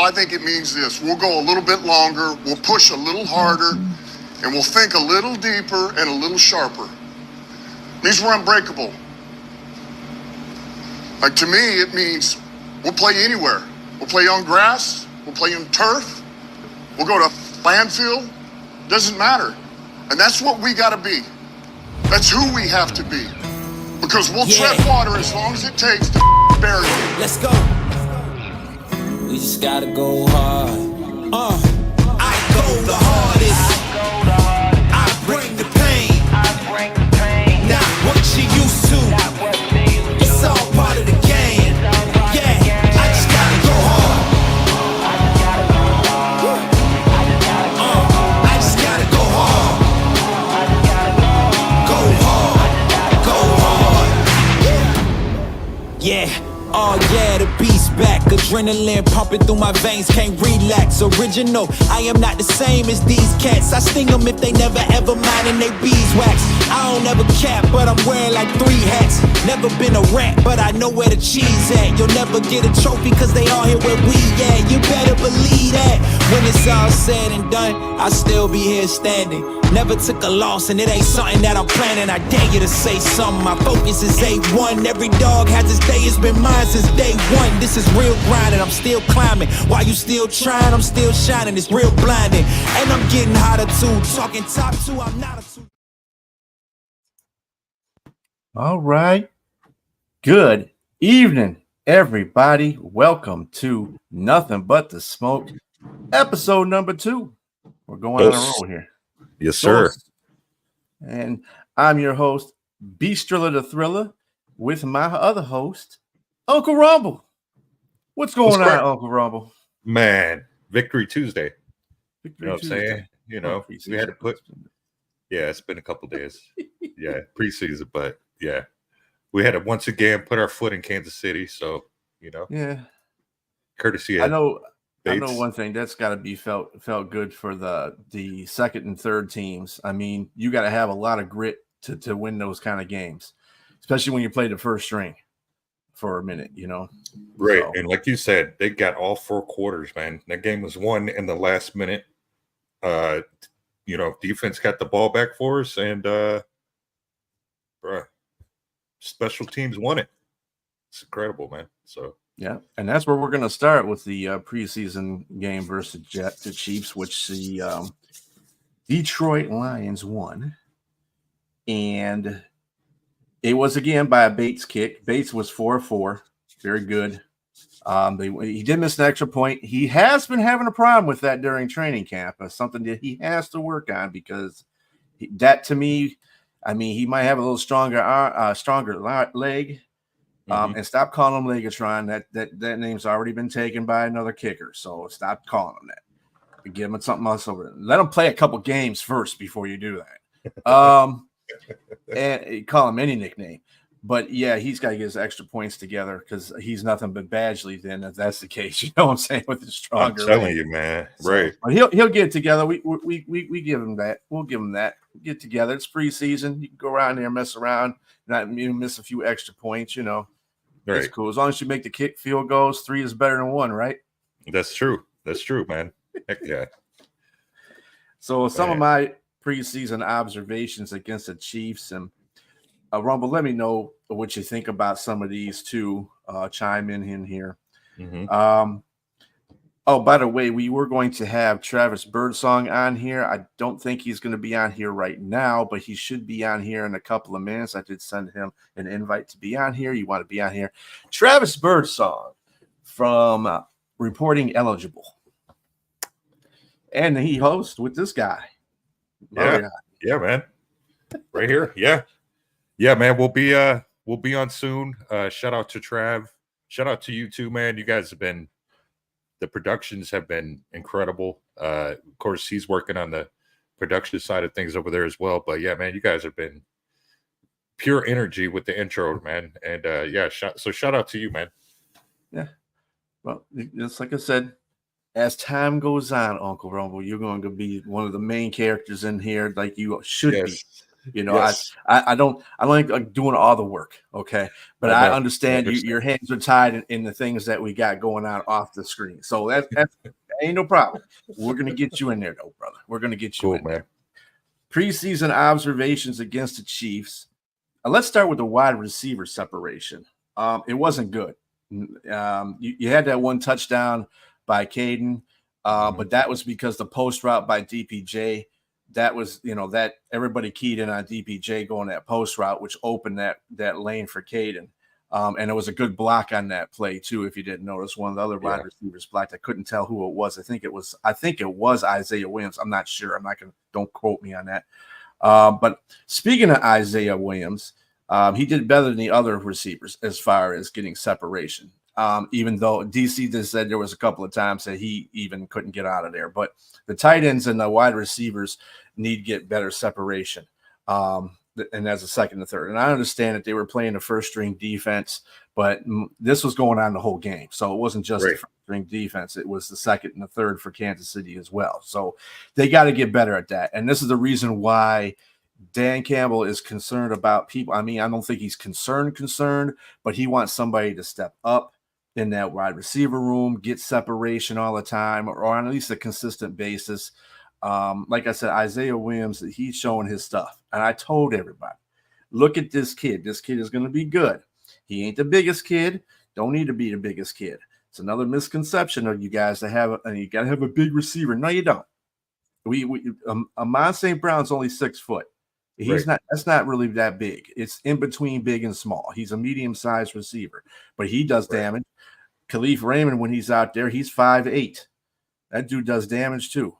I think it means this. We'll go a little bit longer, we'll push a little harder, and we'll think a little deeper and a little sharper. It means we're unbreakable. Like, to me, it means we'll play anywhere. We'll play on grass, we'll play on turf, we'll go to landfill, doesn't matter. And that's what we gotta be. That's who we have to be. Because we'll tread water as long as it takes to bury it. Let's go. We just gotta go hard. I go the hardest. I bring the pain. Not what you used to. It's all part of the game. Yeah, I just gotta go hard. I just gotta go hard. Go hard. Go hard. Yeah. Oh yeah, the beast back. Adrenaline pumping through my veins, can't relax. Original, I am not the same as these cats. I sting them if they never ever mind and they beeswax. I don't ever cap, but I'm wearing like 3 hats. Never been a rat, but I know where the cheese at. You'll never get a trophy cause they all here where we at. You better believe that. When it's all said and done, I'll still be here standing. Never took a loss and it ain't something that I'm planning. I dare you to say something, my focus is A1. Every dog has his day, it's been mine since day one. This is real grinding, I'm still climbing. While you still trying, I'm still shining. It's real blinding, and I'm getting hotter too. Talking top 2, I'm not a 2. All right. Good evening, everybody. Welcome to Nothing But the Smoke, episode number 2. We're going on a roll here. Yes, sir. And I'm your host, Beastriller the Thriller, with my other host, Uncle Rumble. What's going on, Uncle Rumble? Man, Victory Tuesday. Victory You know what I'm saying? You know, we had to put, it's been a couple days. Yeah, preseason, but yeah, we had to once again put our foot in Kansas City. So, you know, courtesy of I know one thing that's got to be felt good for the second and third teams. I mean, you got to have a lot of grit to win those kind of games, especially when you play the first string for a minute, you know. Right. So. And like you said, they got all 4 quarters, man. That game was won in the last minute. You know, defense got the ball back for us, and special teams won it. It's incredible, man. So yeah, and that's where we're going to start with the preseason game versus the Chiefs, which the Detroit Lions won. And it was, again, by a Bates kick. Bates was 4-4. Very good. He did miss an extra point. He has been having a problem with that during training camp. Something that he has to work on, because that, to me, I mean, he might have a little stronger leg. And stop calling him Legatron. That name's already been taken by another kicker. So stop calling him that. Give him something else over there. Let him play a couple games first before you do that. And call him any nickname. But yeah, he's got to get his extra points together, because he's nothing but Badgley then, if that's the case. You know what I'm saying? With his stronger. I'm telling you, man. Right. But he'll get it together. We give him that. We'll give him that. Get together. It's preseason. You can go around there and mess around, not miss a few extra points, you know. Right. It's cool. As long as you make the kick field goals, 3 is better than 1, right? That's true. That's true, man. Heck yeah. So some of my preseason observations against the Chiefs, and Rumble, let me know what you think about some of these too. Chime in here. Oh, by the way, we were going to have Travis Birdsong on here. I don't think he's going to be on here right now, but he should be on here in a couple of minutes. I did send him an invite to be on here. You want to be on here. Travis Birdsong from Reporting Eligible. And he hosts with this guy. Yeah, man. Right here. Yeah, man. We'll be on soon. Shout out to Trav. Shout out to you too, man. You guys have been, the productions have been incredible. Of course, he's working on the production side of things over there as well. But yeah, man, you guys have been pure energy with the intro, man. And shout out to you, man. Yeah. Well, just like I said, as time goes on, Uncle Rumble, you're going to be one of the main characters in here, like you should be. You know, Yes. I don't like doing all the work. Okay. But I understand your hands are tied in the things that we got going on off the screen. So that ain't no problem. We're going to get you in there though, brother. We're going to get you Cool, in man. there. Preseason observations against the Chiefs. Let's start with the wide receiver separation. It wasn't good. You had that one touchdown by Caden, but that was because the post route by DPJ, that was, that everybody keyed in on DPJ going that post route, which opened that lane for Caden. And it was a good block on that play too. If you didn't notice, one of the other wide receivers blocked. I couldn't tell who it was. I think it was Isaiah Williams. I'm not sure. Don't quote me on that. But speaking of Isaiah Williams, he did better than the other receivers as far as getting separation. Even though DC just said there was a couple of times that he even couldn't get out of there. But the tight ends and the wide receivers need to get better separation. And as a second and third. And I understand that they were playing the first string defense, but this was going on the whole game. So it wasn't just the first string defense. It was the second and the third for Kansas City as well. So they got to get better at that. And this is the reason why Dan Campbell is concerned about people. I mean, I don't think he's concerned, but he wants somebody to step up in that wide receiver room, get separation all the time, or on at least a consistent basis. Like I said, Isaiah Williams, he's showing his stuff. And I told everybody, look at this kid. This kid is going to be good. He ain't the biggest kid. Don't need to be the biggest kid. It's another misconception of you guys to have, you got to have a big receiver. No, you don't. Amon St. Brown's only 6 foot. He's not. That's not really that big. It's in between big and small. He's a medium-sized receiver, but he does damage. Khalif Raymond, when he's out there, he's 5'8". That dude does damage too.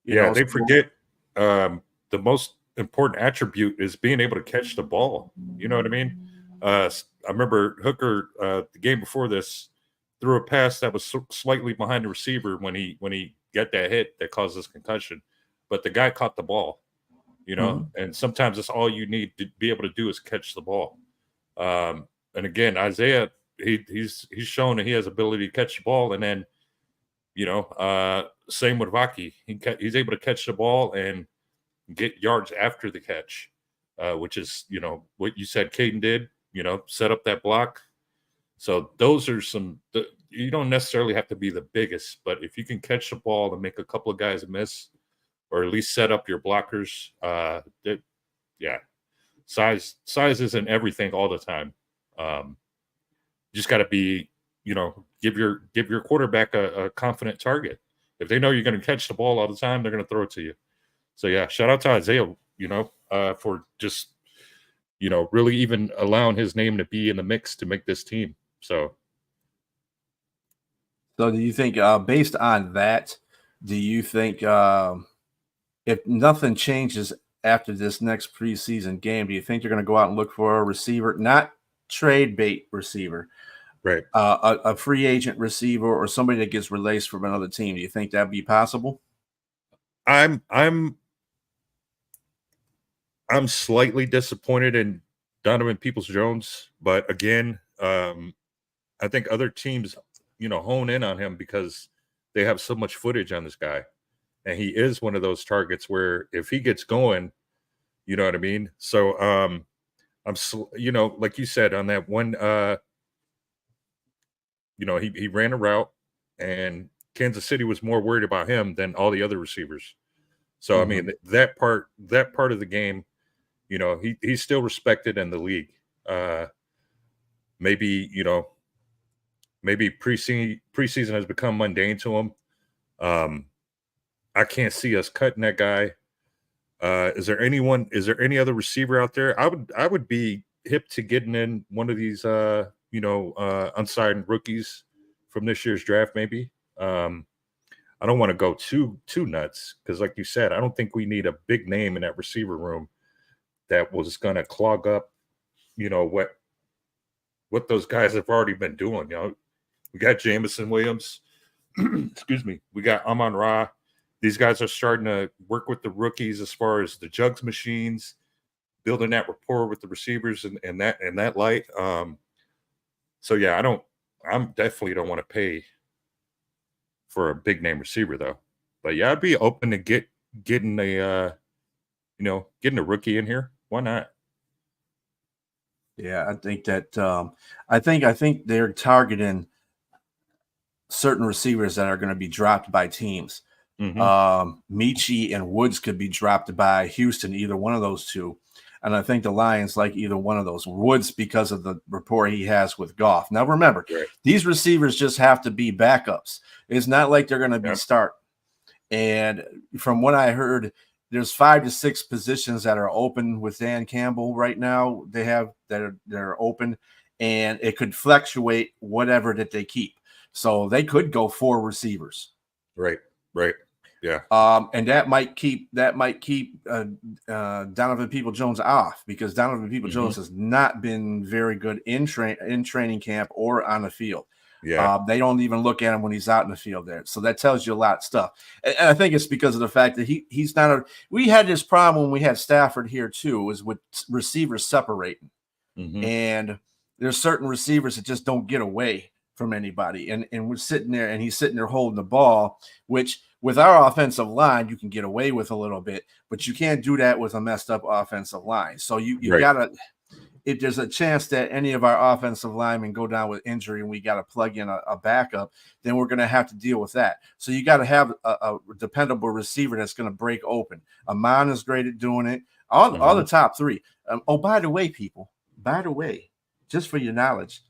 They forget the most important attribute is being able to catch the ball. You know what I mean? I remember Hooker the game before this threw a pass that was slightly behind the receiver when he got that hit that caused this concussion, but the guy caught the ball. And sometimes that's all you need to be able to do is catch the ball. And again, Isaiah, he's shown that he has ability to catch the ball, and then same with Vaki. He's able to catch the ball and get yards after the catch, which is what you said Caden did. Set up that block. So those are you don't necessarily have to be the biggest, but if you can catch the ball and make a couple of guys miss, or at least set up your blockers. Size isn't everything all the time. You just got to be, give your quarterback a confident target. If they know you're going to catch the ball all the time, they're going to throw it to you. So yeah, shout out to Isaiah, for just, really even allowing his name to be in the mix to make this team. So do you think, based on that, do you think, if nothing changes after this next preseason game, do you think you're going to go out and look for a receiver, not trade bait receiver, right? A free agent receiver or somebody that gets released from another team? Do you think that'd be possible? I'm slightly disappointed in Donovan Peoples-Jones, but again, I think other teams, hone in on him because they have so much footage on this guy. And he is one of those targets where if he gets going, you know what I mean? So I'm, like you said on that one, he ran a route and Kansas City was more worried about him than all the other receivers. So, I mean, that part of the game, he's still respected in the league. Maybe preseason has become mundane to him. I can't see us cutting that guy. Is there any other receiver out there? I would be hip to getting in one of these, unsigned rookies from this year's draft, maybe. I don't want to go too nuts because, like you said, I don't think we need a big name in that receiver room that was going to clog up, what those guys have already been doing. We got Jamison Williams. Excuse me. We got Amon-Ra. These guys are starting to work with the rookies as far as the jugs machines, building that rapport with the receivers and that light. So yeah, I definitely don't want to pay for a big name receiver though. But yeah, I'd be open to getting a rookie in here. Why not? Yeah, I think that I think they're targeting certain receivers that are going to be dropped by teams. Michi and Woods could be dropped by Houston, either one of those two. And I think the Lions like either one of those. Woods because of the rapport he has with Goff. Now, remember, these receivers just have to be backups. It's not like they're going to be start. And from what I heard, there's 5 to 6 positions that are open with Dan Campbell right now. They have that are open, and it could fluctuate whatever that they keep. So they could go 4 receivers. Right. Yeah. And that might keep Donovan Peoples-Jones off, because Donovan Peoples-Jones has not been very good in training camp or on the field. Yeah. They don't even look at him when he's out in the field there. So that tells you a lot of stuff. And I think it's because of the fact that he's not we had this problem when we had Stafford here too, is with receivers separating. And there's certain receivers that just don't get away from anybody. And we're sitting there, and he's sitting there holding the ball, which with our offensive line, you can get away with a little bit, but you can't do that with a messed up offensive line. So you gotta, if there's a chance that any of our offensive linemen go down with injury and we got to plug in a backup, then we're going to have to deal with that. So you got to have a dependable receiver that's going to break open. Amon is great at doing it. All the top 3. By the way, people, just for your knowledge,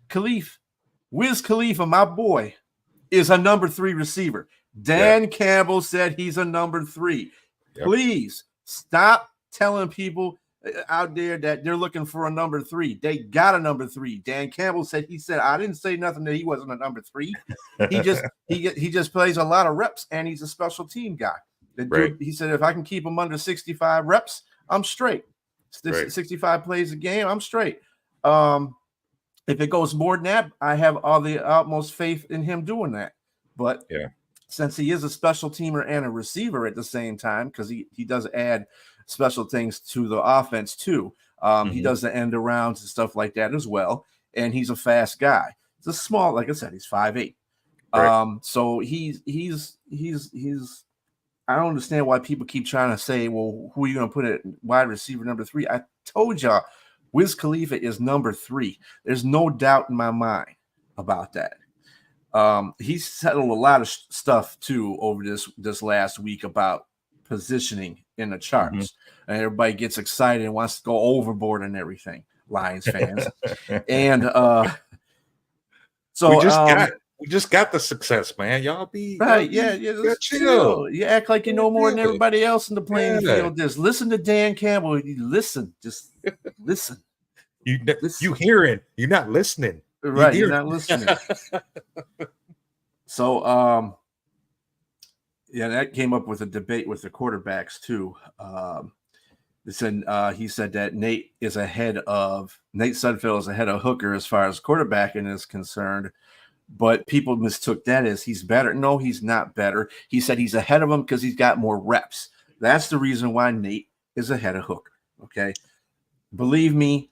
Wiz Khalifa, my boy, is a number 3 receiver. Dan Campbell said he's a number 3. Please stop telling people out there that they're looking for a number 3. They got a number 3. Dan Campbell said I didn't say nothing that he wasn't a number 3. He just plays a lot of reps, and he's a special team guy. He said if I can keep him under 65 reps, I'm straight. 65 plays a game, I'm straight. If it goes more than that, I have all the utmost faith in him doing that. But since he is a special teamer and a receiver at the same time, because he does add special things to the offense too. He does the end arounds and stuff like that as well. And he's a fast guy. He's a small, like I said, he's 5'8". So he's I don't understand why people keep trying to say, well, who are you going to put at wide receiver number 3? I told y'all, Wiz Khalifa is number 3. There's no doubt in my mind about that. He's settled a lot of stuff too over this last week about positioning in the charts, and everybody gets excited and wants to go overboard and everything. Lions fans, and so we just got the success, man. Y'all be right, chill. You act like you know more than everybody else in the playing field. Just listen to Dan Campbell. Listen. You hearing? You're not listening. Right, you're not listening. So, that came up with a debate with the quarterbacks too. He said that Nate Sudfeld is ahead of Hooker as far as quarterbacking is concerned, but people mistook that as he's better. No, he's not better. He said he's ahead of him because he's got more reps. That's the reason why Nate is ahead of Hooker. Okay, believe me.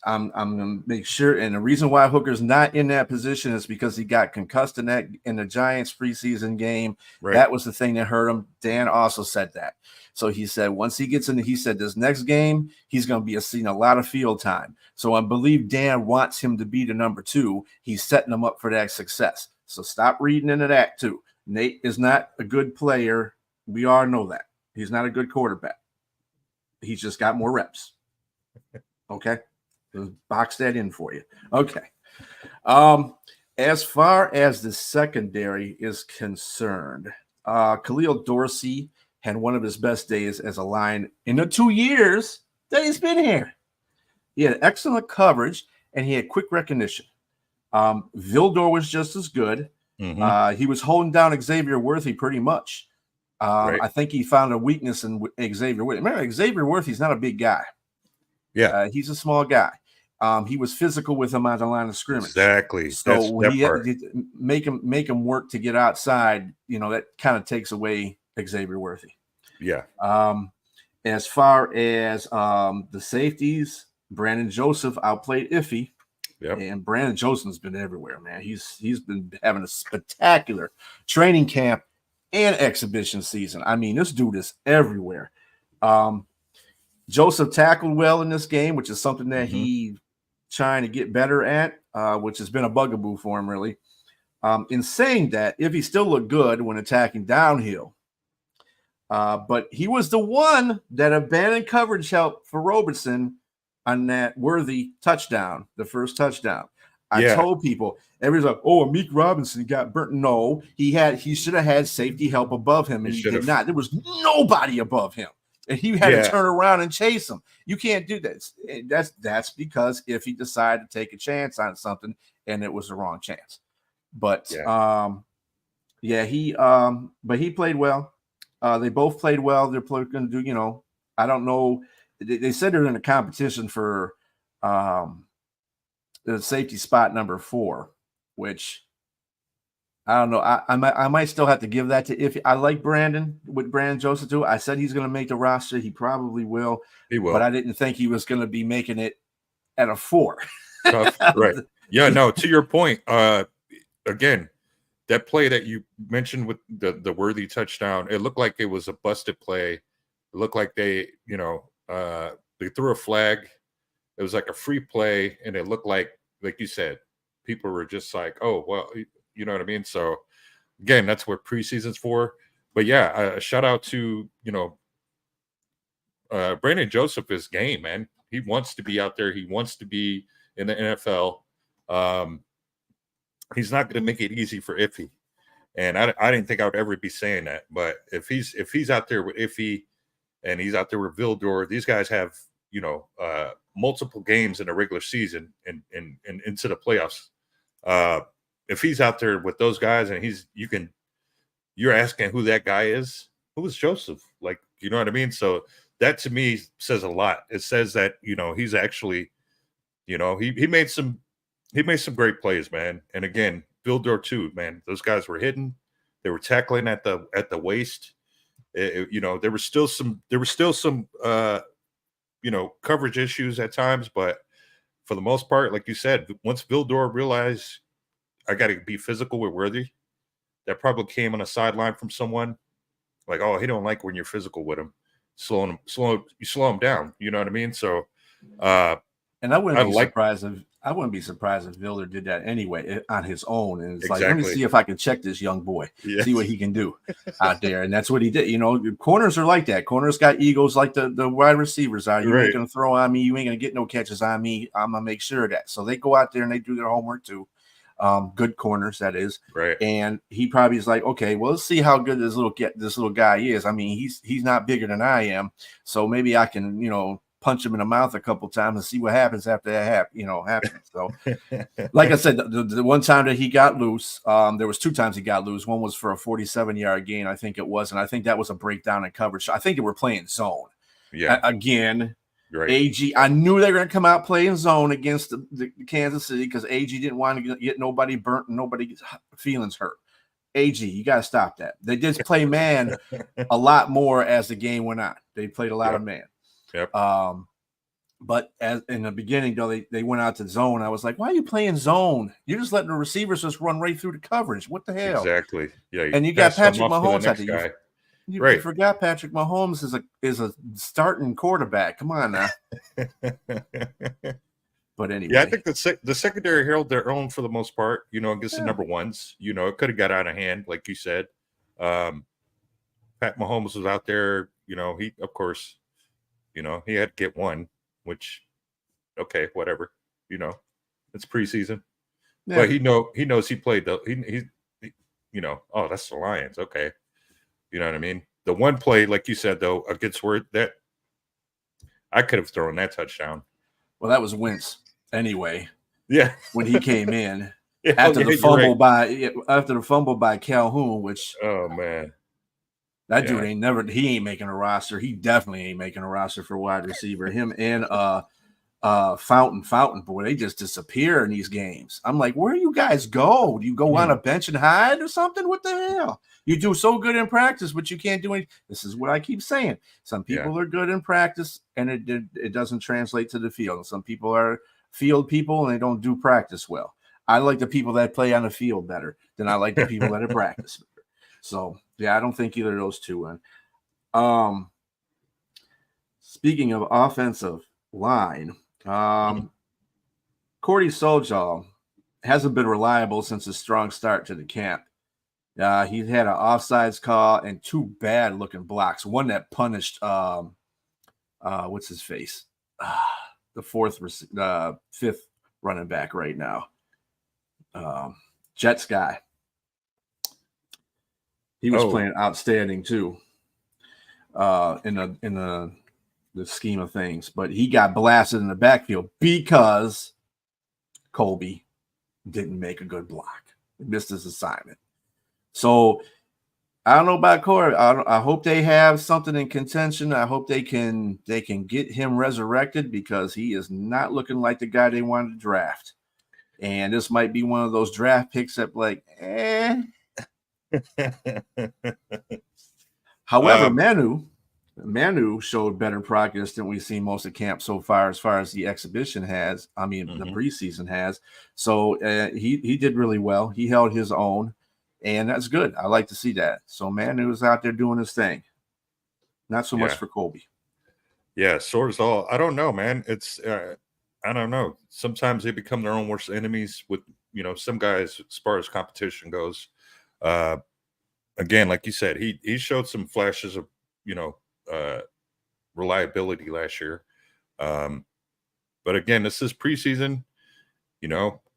I'm gonna make sure, and the reason why Hooker's not in that position is because he got concussed in the Giants preseason game. That was the thing that hurt him. Dan also said that. So he said once he gets in, he said this next game he's going to be seeing a lot of field time. So I believe Dan wants him to be the number 2. He's setting him up for that success. So stop reading into that too. Nate is not a good player. We all know that. He's not a good quarterback. He's just got more reps. Okay. Box that in for you. Okay. As far as the secondary is concerned, Khalil Dorsey had one of his best days as a Lion in the 2 years that he's been here. He had excellent coverage and he had quick recognition. Vildor was just as good. He was holding down Xavier Worthy pretty much. I think he found a weakness in Xavier Worthy. Remember, Xavier Worthy's not a big guy. Yeah, he's a small guy. He was physical with him on the line of scrimmage. Exactly. So he had to make him work to get outside. That kind of takes away Xavier Worthy. Yeah. As far as the safeties, Brandon Joseph outplayed Iffy. Yep. And Brandon Joseph's been everywhere, man. He's been having a spectacular training camp and exhibition season. I mean, this dude is everywhere. Joseph tackled well in this game, which is something that he trying to get better at, which has been a bugaboo for him, really. In saying that, if he still looked good when attacking downhill, but he was the one that abandoned coverage help for Robertson on that worthy touchdown, the first touchdown. I told people, everybody's like, "Oh, Meek Robinson got burnt." No, he should have had safety help above him, and he did not. There was nobody above him, and he had to turn around and chase him. You can't do that. That's because if he decided to take a chance on something, and it was the wrong chance. But but he played well. They both played well. They're going to do, you know, I don't know. They said they're in a competition for the safety spot number 4, which I don't know. I might still have to give that to if I like Brandon Joseph too. I said he's going to make the roster. He probably will. He will. But I didn't think he was going to be making it at a 4. Tough. Right. Yeah, no, to your point, again, that play that you mentioned with the worthy touchdown, it looked like it was a busted play. It looked like they threw a flag. It was like a free play, and it looked like you said, people were just like, "Oh, well," you know what I mean? So again, that's what preseason's for. But yeah, shout out to Brandon Joseph is game, man. He wants to be out there. He wants to be in the NFL. He's not going to make it easy for Iffy, and I didn't think I would ever be saying that. But if he's out there with Iffy, and he's out there with Vildor, these guys have multiple games in the regular season and into the playoffs. If he's out there with those guys, and you're asking who that guy is, who is Joseph? Like, you know what I mean? So that to me says a lot. It says that he's actually, he made some great plays, man. And again, Vildor too, man. Those guys were hitting, they were tackling at the waist. There were still some coverage issues at times, but for the most part, like you said, once Vildor realized I got to be physical with Worthy, that probably came on a sideline from someone like, "Oh, he don't like when you're physical with him. Slow him down." You know what I mean? So, and I wouldn't be surprised if Vildor did that anyway on his own. And it's like, let me see if I can check this young boy, see what he can do out there. And that's what he did. Corners are like that. Corners got egos like the wide receivers are. You ain't going to throw on me. You ain't going to get no catches on me. I'm going to make sure of that. So they go out there and they do their homework too. Good corners, that is. Right. And he probably is like, okay, well, let's see how good this little guy is. I mean, he's not bigger than I am. So maybe I can, punch him in the mouth a couple times and see what happens after that happens. So, like I said, the one time that he got loose, there was 2 times he got loose. One was for a 47-yard gain, I think it was, and I think that was a breakdown in coverage. I think they were playing zone. Yeah. Again, right. AG, I knew they were going to come out playing zone against the Kansas City because AG didn't want to get nobody burnt and nobody's feelings hurt. AG, you got to stop that. They did play man a lot more as the game went on. They played a lot of man. Yep. But as in the beginning, though, they went out to zone. I was like, why are you playing zone? You're just letting the receivers just run right through the coverage. What the hell? Exactly. Yeah. And you got Patrick Mahomes out there. You forgot Patrick Mahomes is a starting quarterback. Come on now. But anyway. Yeah, I think the secondary held their own for the most part, against the number ones. It could have got out of hand, like you said. Pat Mahomes was out there, he, of course, he had to get one, which, okay, whatever, it's preseason. Yeah. But he knows he played oh, that's the Lions. Okay. You know what I mean? The one play, like you said, though, against Word, that I could have thrown that touchdown. Well, that was Wentz anyway. Yeah. When he came in after the fumble by Calhoun, which, oh man. That dude ain't making a roster. He definitely ain't making a roster for wide receiver. Him and Fountain, boy, they just disappear in these games. I'm like, where do you guys go? Do you go on a bench and hide or something? What the hell? You do so good in practice, but you can't do anything. This is what I keep saying. Some people are good in practice, and it doesn't translate to the field. Some people are field people, and they don't do practice well. I like the people that play on the field better than I like the people that are practice better. So, yeah, I don't think either of those two win. Speaking of offensive line, Cordy Soljal hasn't been reliable since his strong start to the camp. He's had an offsides call and 2 bad-looking blocks. One that punished what's his face, the fifth running back right now, Jets guy. He was playing outstanding too, in the scheme of things. But he got blasted in the backfield because Colby didn't make a good block. He missed his assignment. So I don't know about Corey. I hope they have something in contention. I hope they can get him resurrected, because he is not looking like the guy they wanted to draft. And this might be one of those draft picks that However, Manu showed better progress than we've seen most of camp so far, as far as the exhibition has. I mean, the preseason has. So he did really well. He held his own, and that's good. I like to see that. So Manu is out there doing his thing. Not so much for Colby. Yeah, Sorzal. I don't know, man. It's I don't know. Sometimes they become their own worst enemies with, some guys as far as competition goes. Again, like you said, he showed some flashes of, reliability last year. But again, this is preseason.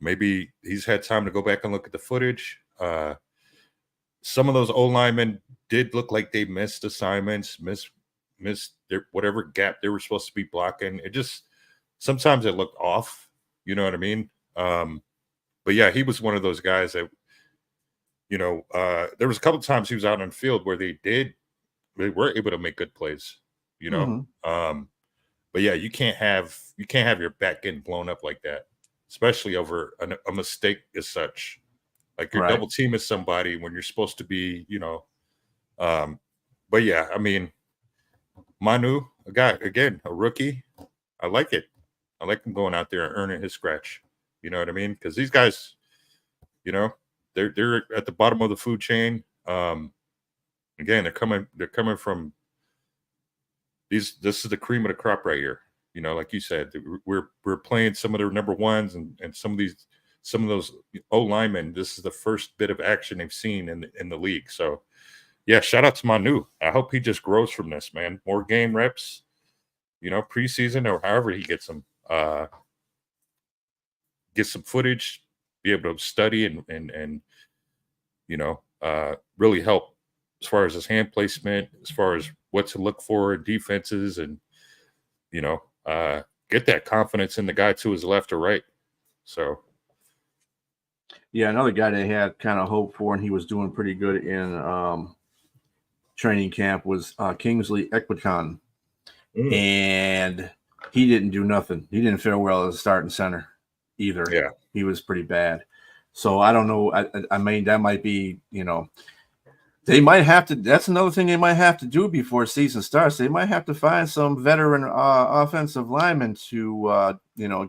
Maybe he's had time to go back and look at the footage. Some of those O linemen did look like they missed assignments, missed their whatever gap they were supposed to be blocking. It just sometimes it looked off. You know what I mean? But yeah, he was one of those guys that, there was a couple of times he was out on the field where they were able to make good plays. But yeah, you can't have your back getting blown up like that, especially over a mistake as such. Like you're double teaming somebody when you're supposed to be, but yeah, I mean, Manu, a rookie. I like it. I like him going out there and earning his scratch. You know what I mean? Because these guys, they're at the bottom of the food chain. Again, they're coming from these. This is the cream of the crop right here. Like you said, we're playing some of their number ones and some of those O linemen. This is the first bit of action they've seen in the league. So yeah, shout out to Manu. I hope he just grows from this, man. More game reps, preseason or however he gets them. Get some footage, be able to study and really help as far as his hand placement, as far as what to look for in defenses, and get that confidence in the guy to his left or right. So yeah, another guy they had kind of hope for, and he was doing pretty good in training camp, was Kingsley Equiton. And he didn't do nothing. He didn't fare well as a starting center either. Yeah, he was pretty bad. So I don't know. I mean, that might be, they might have to. That's another thing they might have to do before season starts. They might have to find some veteran offensive linemen to,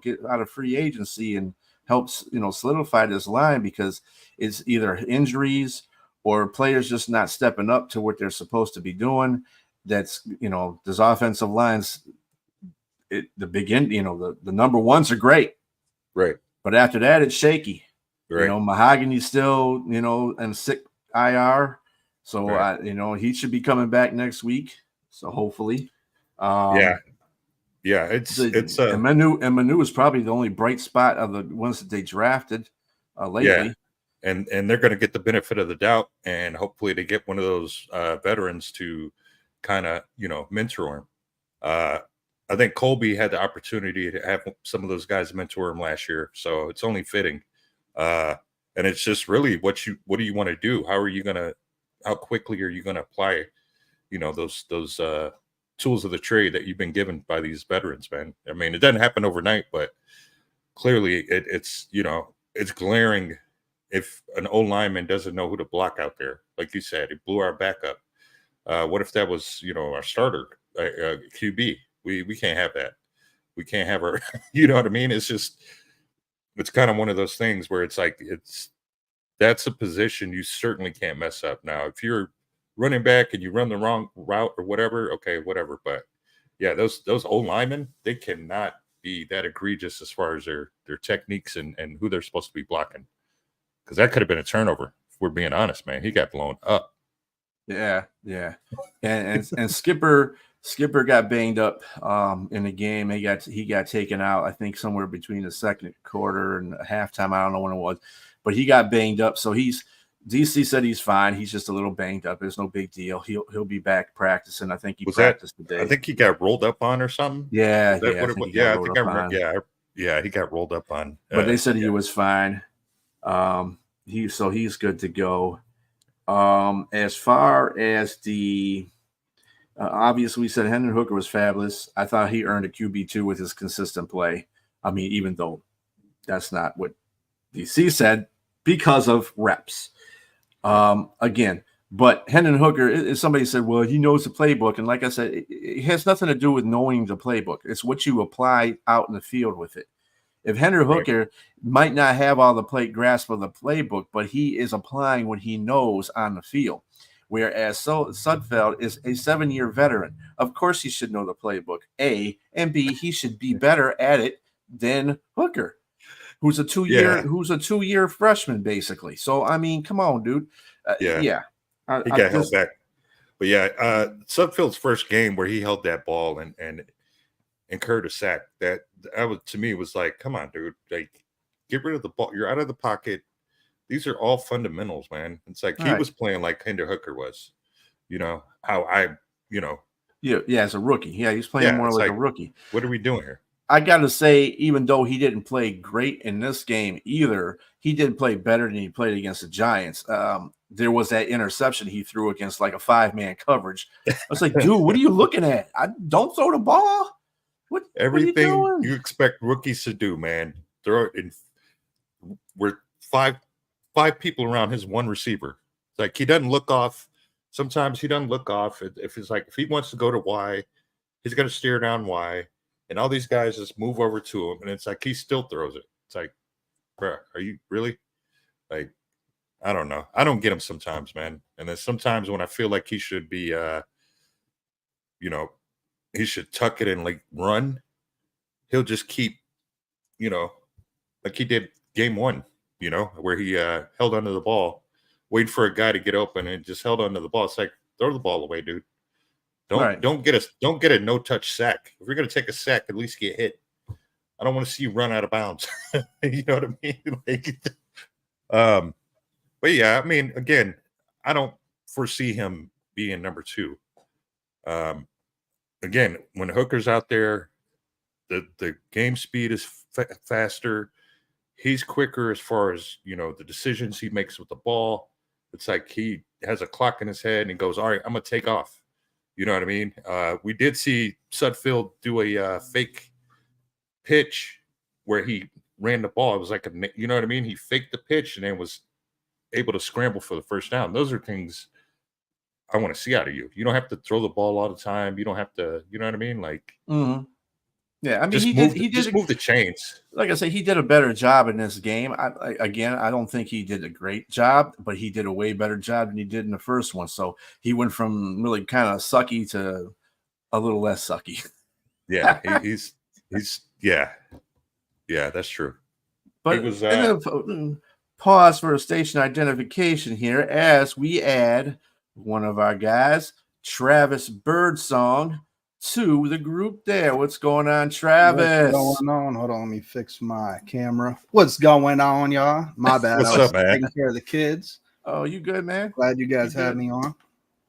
get out of free agency and help, solidify this line, because it's either injuries or players just not stepping up to what they're supposed to be doing. That's, this offensive lines, the number ones are great. Right. But after that, it's shaky. Right. Mahogany's still, in sick IR. So, he should be coming back next week. So hopefully. Yeah. It's and Manu is probably the only bright spot of the ones that they drafted lately. Yeah. And they're going to get the benefit of the doubt, and hopefully they get one of those veterans to kind of, mentor him. I think Colby had the opportunity to have some of those guys mentor him last year, so it's only fitting. And it's just really what do you want to do? How quickly are you going to apply, those tools of the trade that you've been given by these veterans, man? I mean, it doesn't happen overnight, but clearly it's glaring. If an O lineman doesn't know who to block out there, like you said, it blew our backup. What if that was, our starter QB? We can't have that. We can't have our, you know what I mean? It's kind of one of those things where it's like, that's a position you certainly can't mess up. Now, if you're running back and you run the wrong route or whatever, okay, whatever. But yeah, those old linemen, they cannot be that egregious as far as their techniques and who they're supposed to be blocking. Because that could have been a turnover. If we're being honest, man, he got blown up. Yeah, and Skipper got banged up in the game. He got taken out. I think somewhere between the second quarter and halftime. I don't know when it was, but he got banged up. So DC said he's fine. He's just a little banged up. There's no big deal. He'll be back practicing. I think he practiced today. I think he got rolled up on or something. Yeah, I think I remember. Yeah, he got rolled up on. But they said he was fine. He's good to go. As far as the obviously, we said Hendon Hooker was fabulous. I thought he earned a QB2 with his consistent play. I mean, even though that's not what DC said, because of reps. Again, but Hendon Hooker, somebody said, well, he knows the playbook. And like I said, it has nothing to do with knowing the playbook. It's what you apply out in the field with it. If Hendon Hooker might not have all the grasp of the playbook, but he is applying what he knows on the field. Whereas Sudfeld is a 7-year veteran. Of course, he should know the playbook, A, and B, he should be better at it than Hooker, who's a 2-year freshman, basically. So, I mean, come on, dude. He got held back. But Sudfeld's first game where he held that ball and incurred a sack, that was, to me, was like, come on, dude, like, get rid of the ball. You're out of the pocket. These are all fundamentals, man. It's like he was playing like Hendon Hooker was, as a rookie. Yeah, he's playing more like a rookie. What are we doing here? I got to say, even though he didn't play great in this game either, he did play better than he played against the Giants. There was that interception he threw against like a 5-man coverage. I was like, dude, what are you looking at? Don't throw the ball. Everything you expect rookies to do, man. Throw it in. We're five people around his one receiver. It's like he doesn't look off. Sometimes he doesn't look off. If he wants to go to Y, he's going to steer down Y, and all these guys just move over to him, and it's like he still throws it. It's like, bro, are you really? Like, I don't know. I don't get him sometimes, man. And then sometimes when I feel like he should be, he should tuck it and like run, he'll just keep, like he did game 1, where he held onto the ball, waited for a guy to get open and just held onto the ball. It's like, throw the ball away, dude. Don't get a no-touch sack. If you're gonna take a sack, at least get hit. I don't want to see you run out of bounds. You know what I mean? But yeah, I mean, again, I don't foresee him being number 2. Again, when Hooker's out there, the game speed is faster. He's quicker as far as, the decisions he makes with the ball. It's like he has a clock in his head and he goes, all right, I'm going to take off. You know what I mean? We did see Sudfeld do a fake pitch where he ran the ball. It was like you know what I mean? He faked the pitch and then was able to scramble for the first down. Those are things I want to see out of you. You don't have to throw the ball all the time. You don't have to, you know what I mean? Like, yeah, I mean, he did move the chains. Like I say, he did a better job in this game. I don't think he did a great job, but he did a way better job than he did in the first one. So he went from really kind of sucky to a little less sucky. Yeah, he's that's true. But he was pause for a station identification here as we add one of our guys, Travis Birdsong, to the group there. What's going on, Travis? What's going on? Hold on, let me fix my camera. What's going on, y'all? My bad. What's I was up, man? taking care of the kids. Oh, you good, man? Glad you guys had me on.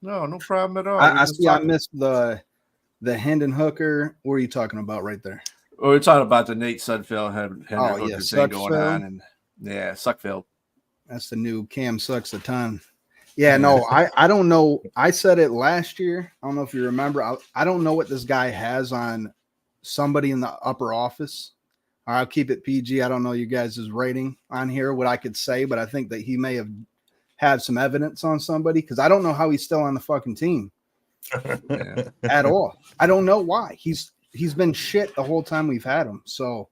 No problem at all. I see I missed the Hendon Hooker. What are you talking about right there? Oh, we're talking about the Nate Sudfeld Hendon Hooker thing Sudfeld. going on. And yeah, Suckfeld. That's the new Cam Sucks a ton. Yeah, no, I don't know. I said it last year. I don't know if you remember. I don't know what this guy has on somebody in the upper office. I'll keep it PG. I don't know you guys' rating on here, what I could say, but I think that he may have had some evidence on somebody because I don't know how he's still on the fucking team at all. I don't know why. He's been shit the whole time we've had him. So,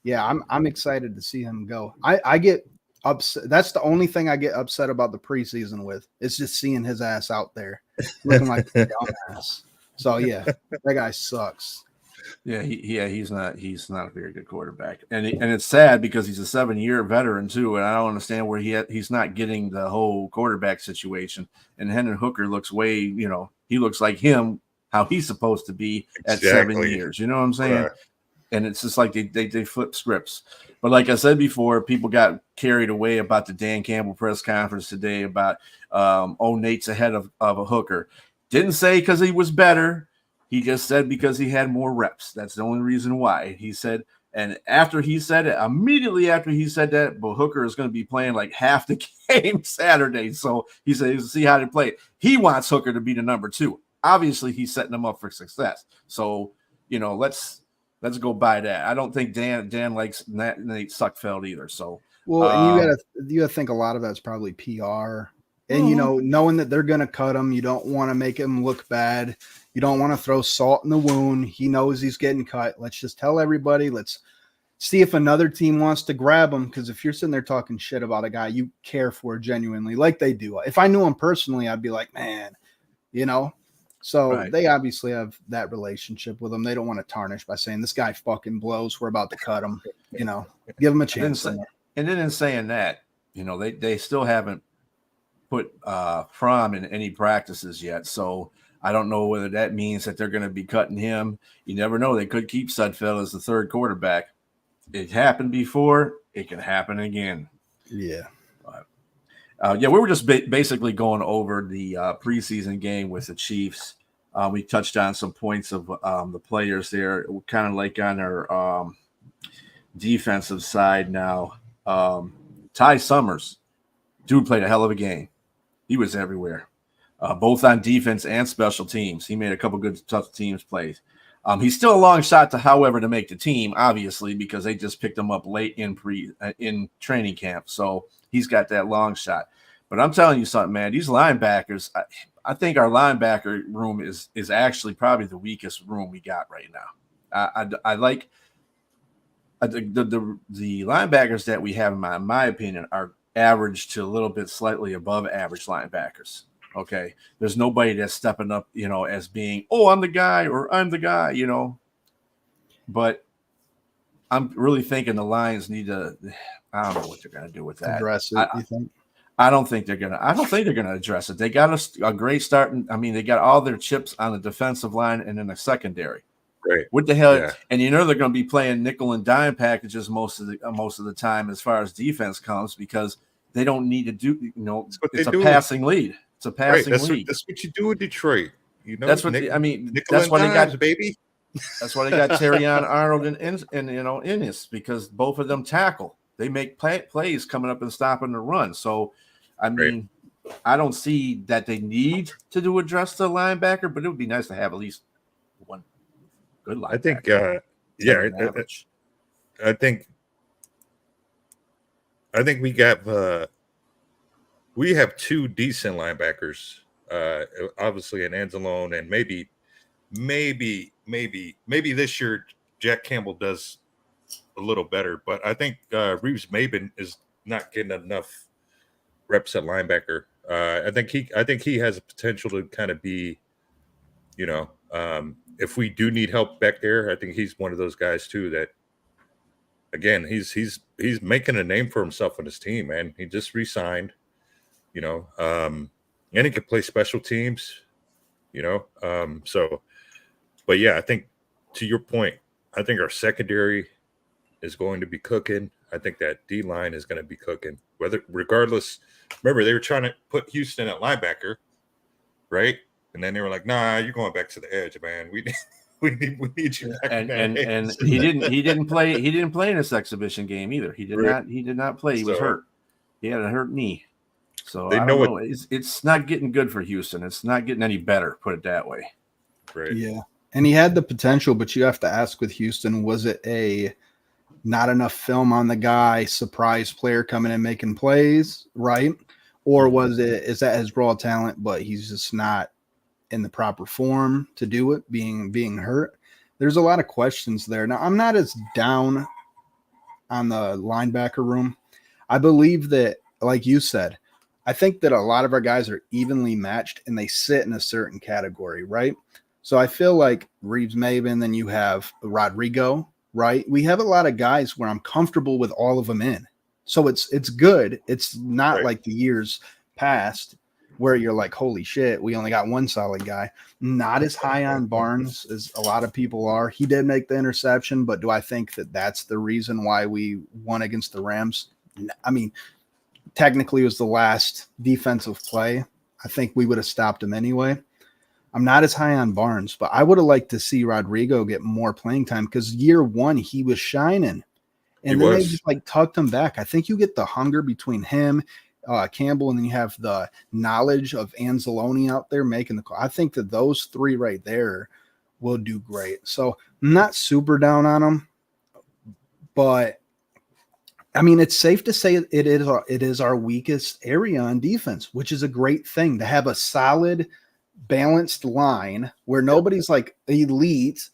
yeah, I'm excited to see him go. I get upset. That's the only thing I get upset about the preseason with. It's just seeing his ass out there looking like a dumbass. So yeah, that guy sucks. Yeah, he's not a very good quarterback, and it's sad because he's a 7-year veteran too, and I don't understand where he's not getting the whole quarterback situation. And Hendon Hooker looks way, he looks like him how he's supposed to be at 7 years. You know what I'm saying? Right. And it's just like they flip scripts. But like I said before, people got carried away about the Dan Campbell press conference today about Nate's ahead of a Hooker. Didn't say because he was better. He just said because he had more reps. That's the only reason why. He said, and after he said it, immediately after he said that, but Hooker is going to be playing like half the game Saturday. So he said, see how they play it. He wants Hooker to be the number 2. Obviously, he's setting them up for success. So, let's go by that. I don't think Dan likes Nate Suckfeld either. So, well, and you gotta think a lot of that's probably PR. And knowing that they're gonna cut him, you don't want to make him look bad. You don't want to throw salt in the wound. He knows he's getting cut. Let's just tell everybody. Let's see if another team wants to grab him. Because if you're sitting there talking shit about a guy you care for genuinely, like they do, if I knew him personally, I'd be like, man, So right. They obviously have that relationship with him. They don't want to tarnish by saying this guy fucking blows. We're about to cut him. Give him a chance. And then in saying that, they still haven't put Fromm in any practices yet. So I don't know whether that means that they're going to be cutting him. You never know. They could keep Sudfeld as the third quarterback. It happened before. It can happen again. Yeah. We were just basically going over the preseason game with the Chiefs. We touched on some points of the players there, kind of like on our defensive side now. Ty Summers, dude played a hell of a game. He was everywhere, both on defense and special teams. He made a couple good tough teams plays. He's still a long shot to make the team, obviously, because they just picked him up late in training camp. So he's got that long shot. But I'm telling you something, man, these linebackers, I think our linebacker room is actually probably the weakest room we got right now. I like the linebackers that we have, in my opinion, are average to a little bit slightly above average linebackers. Okay. There's nobody that's stepping up, as being, I'm the guy or I'm the guy, but I'm really thinking the Lions need to, I don't know what they're going to do with that. Address it, you think? I don't think they're going to address it. They got a great start. They got all their chips on the defensive line and in the secondary. Right. What the hell? Yeah. And they're going to be playing nickel and dime packages most of the time as far as defense comes, because they don't need to do, it's a passing lead. It's a passing lead. That's what you do in Detroit. That's what that's why they got, baby. That's why they got Terrion Arnold and Ennis, because both of them tackle. They make plays coming up and stopping the run. So, I don't see that they need to address the linebacker, but it would be nice to have at least one good linebacker. I think we have 2 decent linebackers. Obviously, an Anzalone, and maybe this year Jack Campbell does a little better, but I think Reeves Maben is not getting enough reps at linebacker. I think he has a potential to kind of be, if we do need help back there, I think he's one of those guys too that, again, he's making a name for himself on his team, man. He just re-signed, and he can play special teams, but yeah, I think to your point, I think our secondary is going to be cooking. I think that D line is going to be cooking. Regardless, remember they were trying to put Houston at linebacker, right? And then they were like, "Nah, you're going back to the edge, man. We need you back." And he didn't play in this exhibition game either. He did not play. He was hurt. He had a hurt knee. So I don't know. It's not getting good for Houston. It's not getting any better. Put it that way. Right. Yeah. And he had the potential, but you have to ask with Houston, was it a not enough film on the guy, surprise player coming in making plays, right? Or is that his raw talent, but he's just not in the proper form to do it, being hurt? There's a lot of questions there. Now, I'm not as down on the linebacker room. I believe that, like you said, I think that a lot of our guys are evenly matched and they sit in a certain category, right? So I feel like Reeves Maben, then you have Rodrigo, right? We have a lot of guys where I'm comfortable with all of them in. So it's good. It's not like the years past where you're like, holy shit, we only got one solid guy. Not as high on Barnes as a lot of people are. He did make the interception, but do I think that that's the reason why we won against the Rams? I mean, technically it was the last defensive play. I think we would have stopped him anyway. I'm not as high on Barnes, but I would have liked to see Rodrigo get more playing time because year one he was shining, and then they just like tucked him back. I think you get the hunger between him, Campbell, and then you have the knowledge of Anzalone out there making the call. I think that those three right there will do great. So I'm not super down on them, but I mean, it's safe to say it is our weakest area on defense, which is a great thing to have a solid, balanced line where nobody's like elite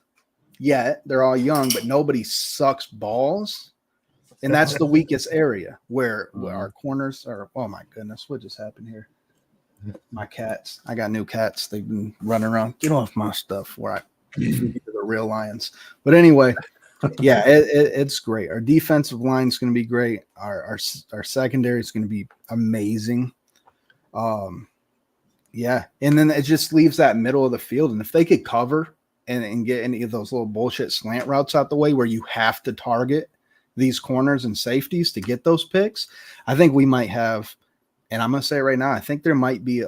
yet. They're all young, but nobody sucks balls. And that's the weakest area where our corners are. Oh my goodness, what just happened here? My cats. I got new cats. They've been running around. Get off my stuff where I feed the real lions. But anyway, yeah, it's great. Our defensive line is going to be great. Our secondary is going to be amazing. Yeah, and then it just leaves that middle of the field. And if they could cover and get any of those little bullshit slant routes out the way where you have to target these corners and safeties to get those picks, I think we might have, and I'm going to say right now, I think there might be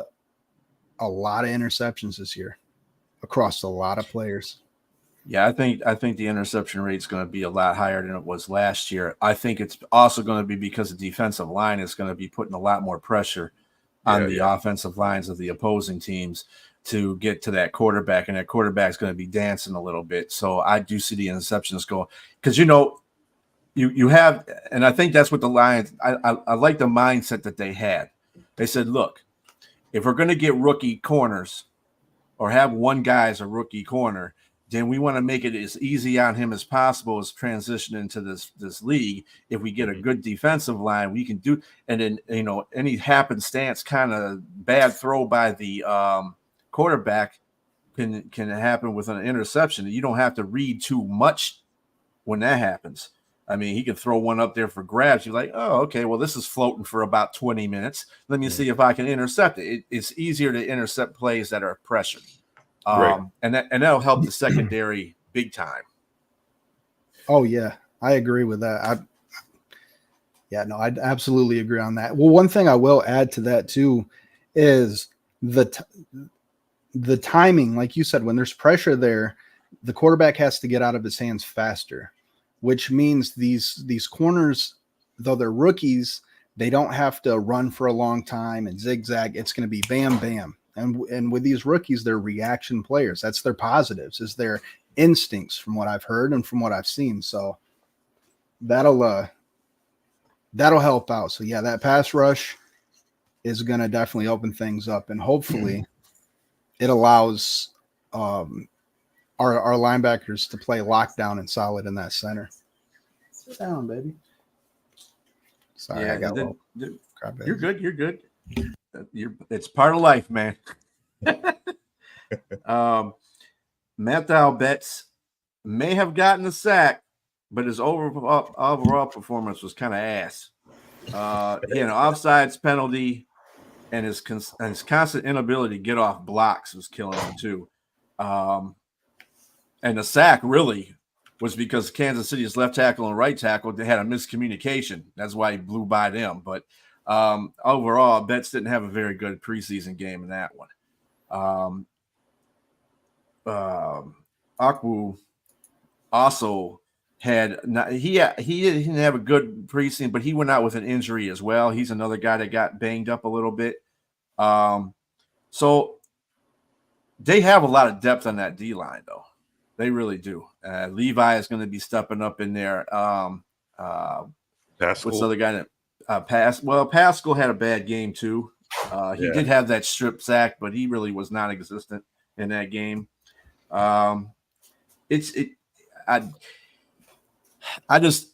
a lot of interceptions this year across a lot of players. Yeah, I think the interception rate is going to be a lot higher than it was last year. I think it's also going to be because the defensive line is going to be putting a lot more pressure on the offensive lines of the opposing teams to get to that quarterback, and that quarterback's going to be dancing a little bit. So I do see the interceptions go because you have, and I think that's what the Lions. I like the mindset that they had. They said, look, if we're going to get rookie corners or have one guy as a rookie corner, then we want to make it as easy on him as possible as transition into this league. If we get a good defensive line, we can do, and then any happenstance kind of bad throw by the quarterback can happen with an interception. You don't have to read too much when that happens. I mean, he could throw one up there for grabs. You're like, oh, okay, well, this is floating for about 20 minutes. Let me see if I can intercept it. It's easier to intercept plays that are pressured. And that'll help the secondary big time. Oh yeah, I agree with that. I absolutely agree on that. Well, one thing I will add to that too is the timing. Like you said, when there's pressure there, the quarterback has to get out of his hands faster, which means these corners, though they're rookies, they don't have to run for a long time and zigzag. It's going to be bam, bam. And with these rookies, they're reaction players. That's their positives, is their instincts from what I've heard and from what I've seen. So that'll help out. So yeah, that pass rush is going to definitely open things up, and hopefully it allows our linebackers to play lockdown and solid in that center. Sit down, baby. Sorry, yeah, I got you're good. You're good. It's part of life, man. Matthew Betts may have gotten a sack, but his overall performance was kind of ass. He had an offsides penalty, and his constant inability to get off blocks was killing him too. And the sack really was because Kansas City's left tackle and right tackle, they had a miscommunication. That's why he blew by them. But overall, Betts didn't have a very good preseason game in that one. Akwu also he didn't have a good preseason, but he went out with an injury as well. He's another guy that got banged up a little bit. So they have a lot of depth on that D line, though. They really do. Levi is going to be stepping up in there. What's the other guy that? Pascal had a bad game too. He did have that strip sack, but he really was non-existent in that game. I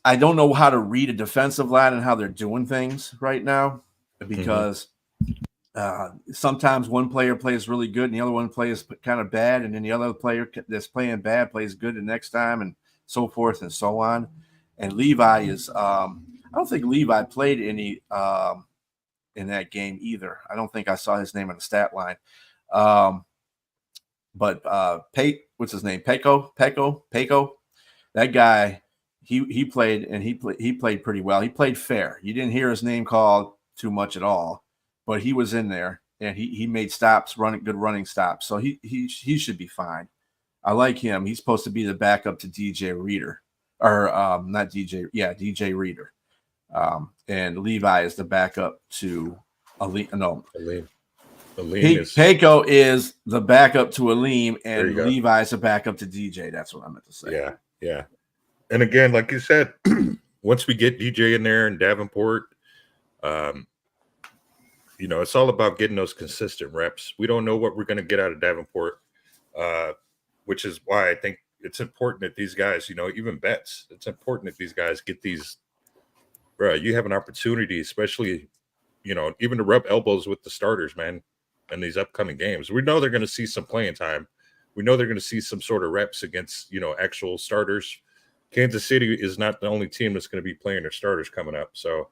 don't know how to read a defensive line and how they're doing things right now, because Sometimes one player plays really good and the other one plays kind of bad, and then the other player that's playing bad plays good the next time, and so forth and so on. And Levi is I don't think Levi played any in that game either. I don't think I saw his name on the stat line. But what's his name? Peko. That guy, he played, and he played pretty well. He played fair. You didn't hear his name called too much at all, but he was in there, and he made stops, good running stops. So he should be fine. I like him. He's supposed to be the backup to DJ Reader, or not DJ, DJ Reader. And Levi is the backup to Aleem. Peko is the backup to Aleem, and Levi is the backup to DJ. That's what I meant to say. Yeah. And again, like you said, once we get DJ in there and Davenport, it's all about getting those consistent reps. We don't know what we're going to get out of Davenport, which is why I think it's important that these guys, even Betts, it's important that these guys get these. Bro, you have an opportunity, especially, even to rub elbows with the starters, man, in these upcoming games. We know they're going to see some playing time. We know they're going to see some sort of reps against, actual starters. Kansas City is not the only team that's going to be playing their starters coming up. So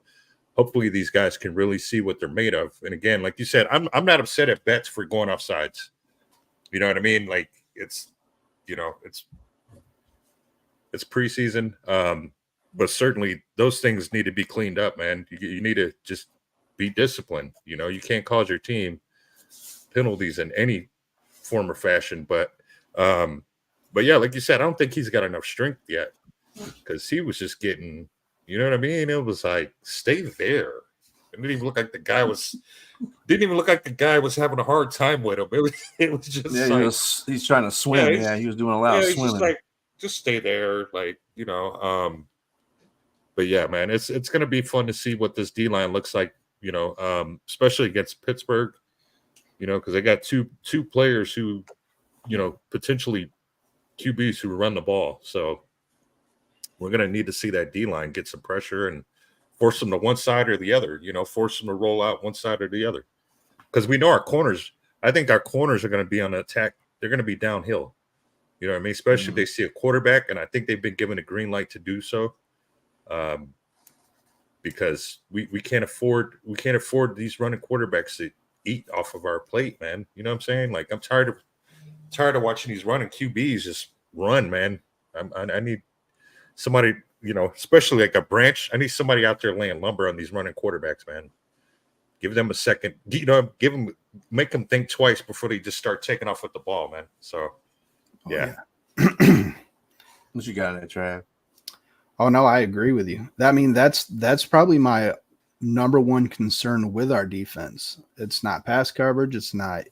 hopefully these guys can really see what they're made of. And again, like you said, I'm not upset at Betts for going off sides. You know what I mean? Like it's preseason. But certainly those things need to be cleaned up, man. You need to just be disciplined. You can't cause your team penalties in any form or fashion. But yeah, like you said, I don't think he's got enough strength yet, because he was just getting, you know what I mean? It was like, stay there. It didn't even look like the guy was having a hard time with him. It was just he's trying to swim. He was doing a lot of swimming. Just just stay there, But yeah, man, it's going to be fun to see what this D line looks like, especially against Pittsburgh, because they got two players who, potentially QBs who run the ball. So we're going to need to see that D line get some pressure and force them to one side or the other, force them to roll out one side or the other. Because we know I think our corners are going to be on the attack. They're going to be downhill. You know what I mean? Especially if they see a quarterback, and I think they've been given a green light to do so. Because we can't afford these running quarterbacks to eat off of our plate, man. You know what I'm saying? Like, I'm tired of watching these running QBs just run, man. I need somebody, especially like a Branch. I need somebody out there laying lumber on these running quarterbacks, man. Give them a second, make them think twice before they just start taking off with the ball, man. So, yeah. What you got in it, Trav? Oh no, I agree with you. I mean, that's probably my number one concern with our defense. It's not pass coverage. It's not,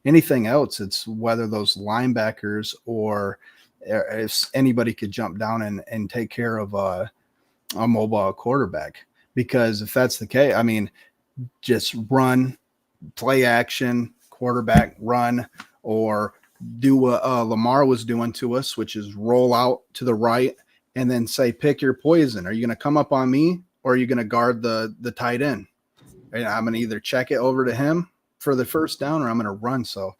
anything else. It's whether those linebackers or if anybody could jump down and take care of a mobile quarterback. Because if that's the case, I mean, just run, play action, quarterback run, or do what Lamar was doing to us, which is roll out to the right and then say, pick your poison. Are you going to come up on me, or are you going to guard the tight end? And I'm going to either check it over to him for the first down, or I'm going to run. So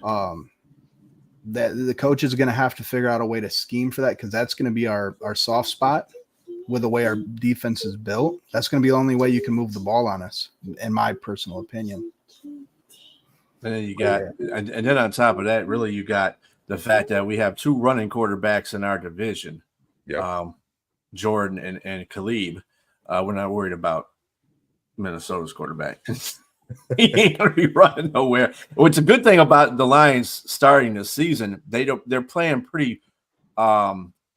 that the coach is going to have to figure out a way to scheme for that, because that's going to be our soft spot with the way our defense is built. That's going to be the only way you can move the ball on us, in my personal opinion. And then you got, and then on top of that, really, you got the fact that we have two running quarterbacks in our division. Yeah. Jordan and Khalib. We're not worried about Minnesota's quarterback. He ain't gonna be running nowhere. What's a good thing about the Lions starting this season, they're playing pretty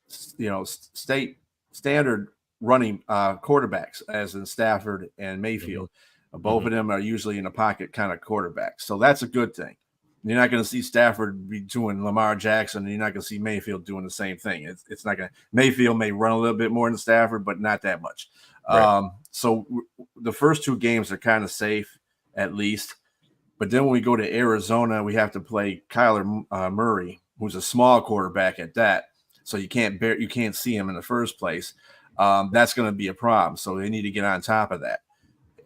state standard running quarterbacks, as in Stafford and Mayfield. Both of them are usually in a pocket kind of quarterbacks. So that's a good thing. You're not going to see Stafford be doing Lamar Jackson, and you're not going to see Mayfield doing the same thing. It's not going to. Mayfield may run a little bit more than Stafford, but not that much. Right. So the first two games are kind of safe, at least. But then when we go to Arizona, we have to play Kyler Murray, who's a small quarterback at that. So you can't see him in the first place. That's going to be a problem. So they need to get on top of that.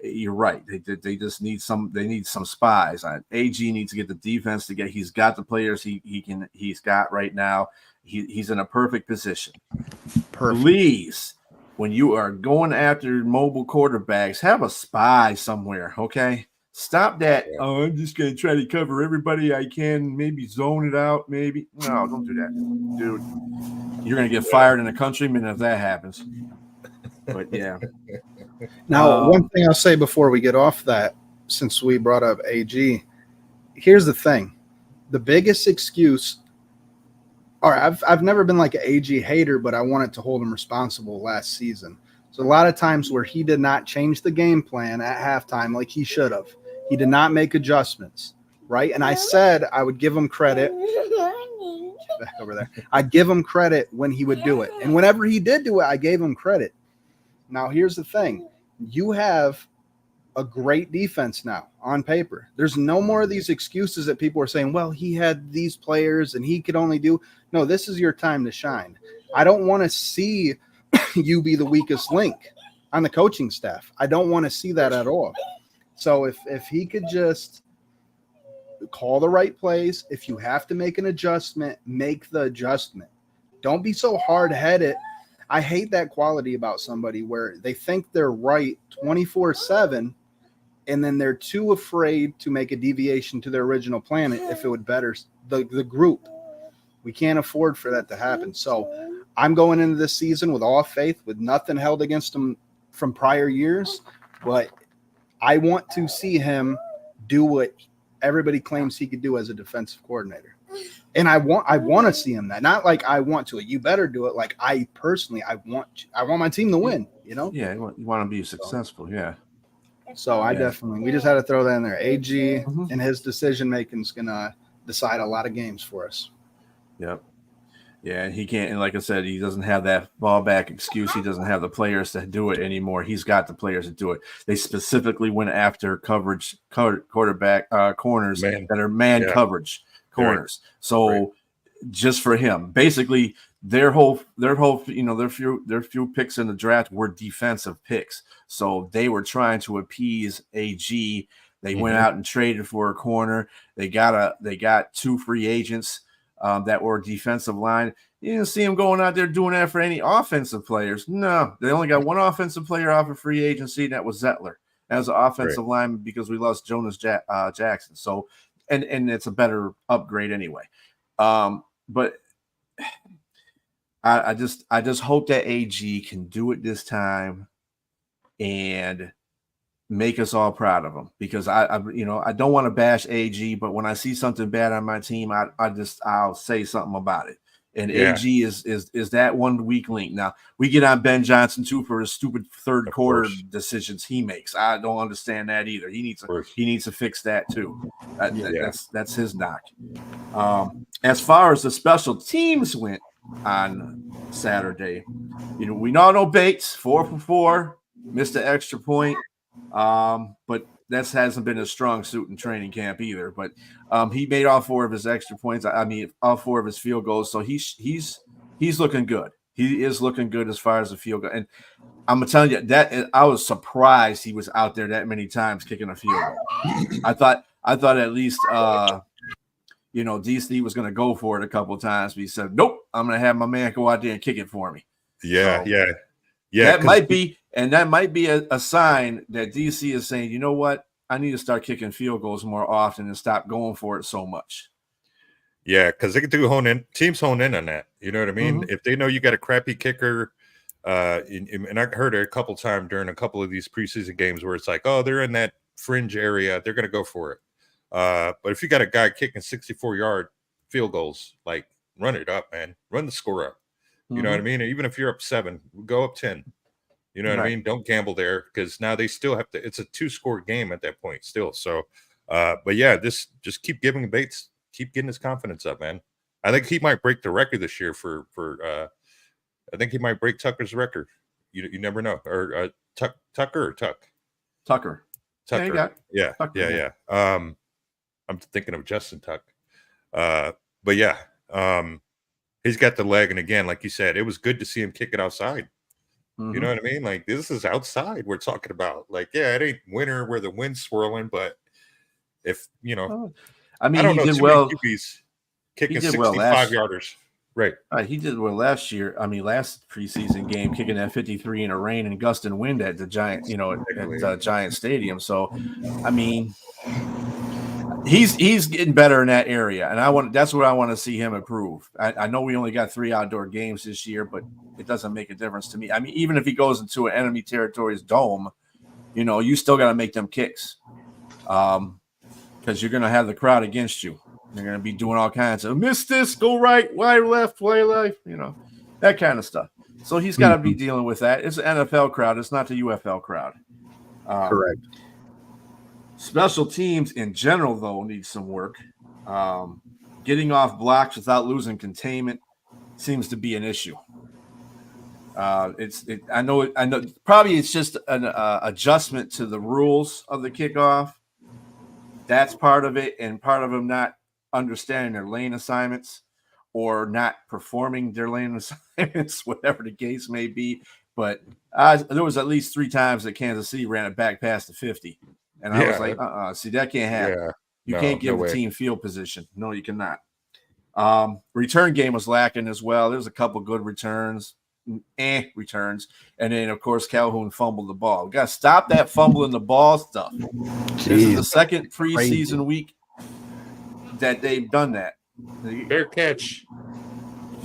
you're right. They just need some. They need some spies. AG needs to get the defense to get. He's got the players he's got right now. He's in a perfect position. Perfect. Please, when you are going after mobile quarterbacks, have a spy somewhere. Okay, stop that. Yeah. Oh, I'm just gonna try to cover everybody I can. Maybe zone it out. Maybe no, don't do that, dude. You're gonna get fired in a countryman if that happens. But yeah. Now, one thing I'll say before we get off that, since we brought up AG, here's the thing. The biggest excuse, or I've never been like an AG hater, but I wanted to hold him responsible last season. So a lot of times where he did not change the game plan at halftime like he should have. He did not make adjustments, right? And I said I would give him credit. Back over there. I'd give him credit when he would do it. And whenever he did do it, I gave him credit. Now, here's the thing. You have a great defense now on paper. There's no more of these excuses that people are saying, well, he had these players and he could only do. No, this is your time to shine. I don't want to see you be the weakest link on the coaching staff. I don't want to see that at all. So if he could just call the right plays, if you have to make an adjustment, make the adjustment. Don't be so hard-headed. I hate that quality about somebody where they think they're right 24/7 and then they're too afraid to make a deviation to their original plan if it would better the group. We can't afford for that to happen. So I'm going into this season with all faith, with nothing held against him from prior years, but I want to see him do what everybody claims he could do as a defensive coordinator. And I want to see him that. Not like I want to. You better do it. Like I personally, I want my team to win, you know? Yeah, you want to be successful, yeah. So I definitely, we just had to throw that in there. AG and his decision making is going to decide a lot of games for us. Yep. Yeah, and he can't, and like I said, he doesn't have that fallback excuse. He doesn't have the players to do it anymore. He's got the players to do it. They specifically went after quarterback corners that are man coverage corners. So just for him, basically their whole their few picks in the draft were defensive picks. So they were trying to appease AG. They went out and traded for a corner. They got two free agents that were defensive line. You didn't see them going out there doing that for any offensive players. No, they only got one offensive player off of free agency, and that was Zettler as an offensive lineman because we lost Jonas Jackson. So, and it's a better upgrade anyway. But I just hope that AG can do it this time and make us all proud of him, because I don't want to bash AG, but when I see something bad on my team, I'll say something about it. And AG is that one weak link. Now we get on Ben Johnson too for his stupid third quarter decisions he makes. I don't understand that either. He needs to fix that too. That's his knock. As far as the special teams went on Saturday, we all know Bates 4 for 4, missed the extra point. But that hasn't been a strong suit in training camp either. But he made all 4 of his extra points. I mean, all 4 of his field goals. So he's looking good. He is looking good as far as the field goal. And I'm telling you that I was surprised he was out there that many times kicking a field goal. I thought at least DC was going to go for it a couple of times, but he said, "Nope, I'm going to have my man go out there and kick it for me." Yeah. That might be a sign that DC is saying, you know what? I need to start kicking field goals more often and stop going for it so much. Yeah, because they can teams hone in on that. You know what I mean? If they know you got a crappy kicker, and I heard it a couple times during a couple of these preseason games where it's like, oh, they're in that fringe area, they're going to go for it. But if you got a guy kicking 64-yard field goals, like run it up, man. Run the score up. You know what I mean? Even if you're up 7, go up 10. You know what I mean? Don't gamble there, because now they still have to. It's a 2-score game at that point still. So, but yeah, just keep giving Bates, keep getting his confidence up, man. I think he might break the record this year for. I think he might break Tucker's record. You never know. Or Tucker or Tuck. Tucker. Yeah. I'm thinking of Justin Tuck. But yeah. He's got the leg, and again, like you said, it was good to see him kick it outside. You know what I mean? Like, this is outside we're talking about. Like, yeah, it ain't winter where the wind's swirling, but if, I mean, I don't he know did too many well. QBs He kicking did well 65 last. yarders. Right. He did well last year. I mean, last preseason game, kicking that 53 in a rain and gust and wind at the Giant, at Giant Stadium. So, I mean, he's getting better in that area, and that's what I want to see him improve. I know we only got 3 outdoor games this year, but it doesn't make a difference to me. I mean, even if he goes into an enemy territory's dome, you still got to make them kicks, because you're going to have the crowd against you. They're going to be doing all kinds of miss this, go right, wide, left, play left, that kind of stuff. So he's got to be dealing with that. It's an NFL crowd. It's not the UFL crowd. Correct. Special teams in general, though, need some work. Getting off blocks without losing containment seems to be an issue. I know. Probably it's just an adjustment to the rules of the kickoff. That's part of it, and part of them not understanding their lane assignments or not performing their lane assignments, whatever the case may be. But there was at least 3 times that Kansas City ran it back past the 50. And I was like, see, that can't happen. Yeah, you can't give the team field position. No, you cannot. Return game was lacking as well. There's a couple good returns. And then, of course, Calhoun fumbled the ball. We got to stop that fumbling the ball stuff. This is the second preseason week that they've done that. Fair catch.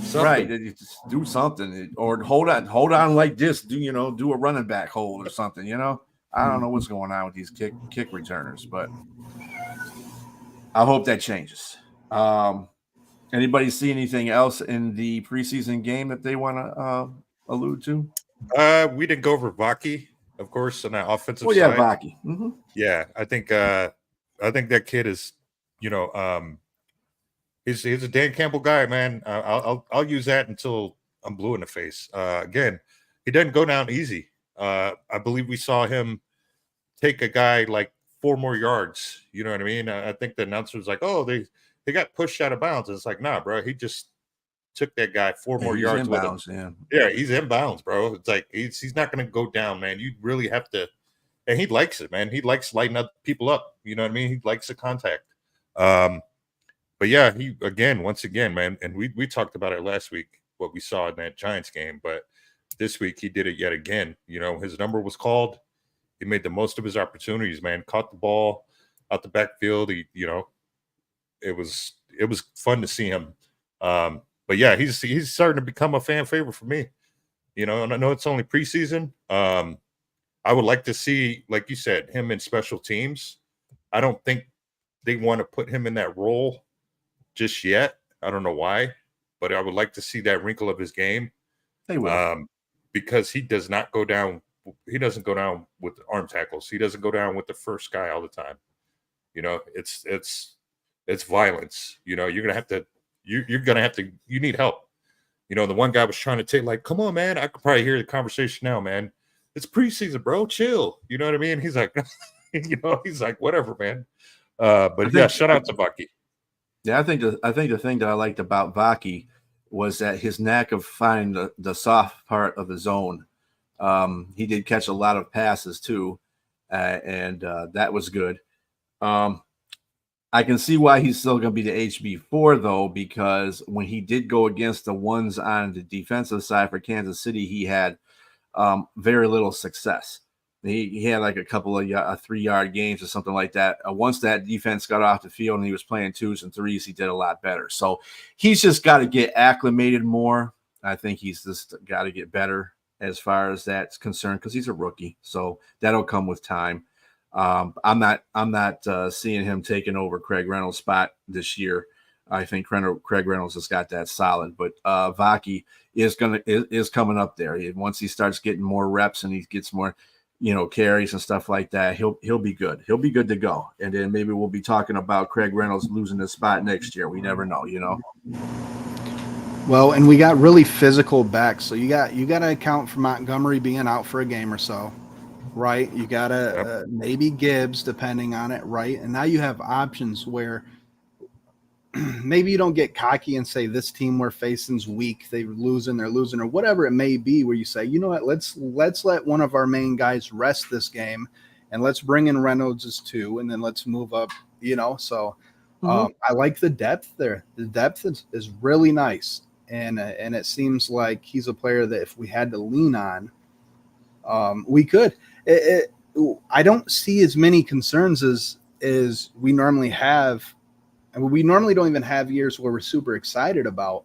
Something. Right. You just do something, or hold on like this. Do a running back hold or something. I don't know what's going on with these kick returners, but I hope that changes. Anybody see anything else in the preseason game that they want to allude to? We didn't go over Vaki, of course, on that offensive side. Yeah, Vaki. Mm-hmm. Yeah, I think that kid is, he's a Dan Campbell guy, man. I'll use that until I'm blue in the face. Again, he doesn't go down easy. I believe we saw him take a guy like 4 more yards. You know what I mean? I think the announcer was like, "Oh, they got pushed out of bounds." And it's like, nah, bro. He just took that guy 4 more yards with him. Yeah, he's in bounds, bro. It's like he's not going to go down, man. You really have to. And he likes it, man. He likes lighting up people up. You know what I mean? He likes the contact. But yeah, once again, man. And we talked about it last week, what we saw in that Giants game. But this week he did it yet again. His number was called. He made the most of his opportunities, man. Caught the ball out the backfield. It was fun to see him. But yeah, he's starting to become a fan favorite for me. And I know it's only preseason. I would like to see, like you said, him in special teams. I don't think they want to put him in that role just yet. I don't know why, but I would like to see that wrinkle of his game. They will. Because he does not go down. He doesn't go down with arm tackles. He doesn't go down with the first guy all the time. It's violence. You're gonna have to. You're gonna have to. You need help. The one guy was trying to take, like, come on, man. I could probably hear the conversation now, man. It's preseason, bro. Chill. You know what I mean? He's like, he's like, whatever, man. But shout out to Vaki. Yeah, I think the thing that I liked about Vaki was that his knack of finding the soft part of the zone. He did catch a lot of passes too, and that was good. I can see why he's still going to be the HB4 though, because when he did go against the ones on the defensive side for Kansas City, he had very little success. He had like a couple of 3-yard games or something like that. Once that defense got off the field and he was playing 2s and 3s, he did a lot better. So he's just got to get acclimated more. I think he's just got to get better as far as that's concerned, because he's a rookie. So that'll come with time. I'm not seeing him taking over Craig Reynolds' spot this year. I think Craig Reynolds has got that solid, but Vaki is coming up there. Once he starts getting more reps and he gets more, carries and stuff like that, he'll be good. He'll be good to go. And then maybe we'll be talking about Craig Reynolds losing his spot next year. We never know, Well, and we got really physical backs, so you got to account for Montgomery being out for a game or so, right? You got to maybe Gibbs, depending on it, right? And now you have options where maybe you don't get cocky and say this team we're facing's weak, they're losing, or whatever it may be, where you say, you know what, let's let one of our main guys rest this game, and let's bring in Reynolds as 2, and then let's move up, So I like the depth there. The depth is really nice, and it seems like he's a player that if we had to lean on, we could. I don't see as many concerns as we normally have. And we normally don't even have years where we're super excited about.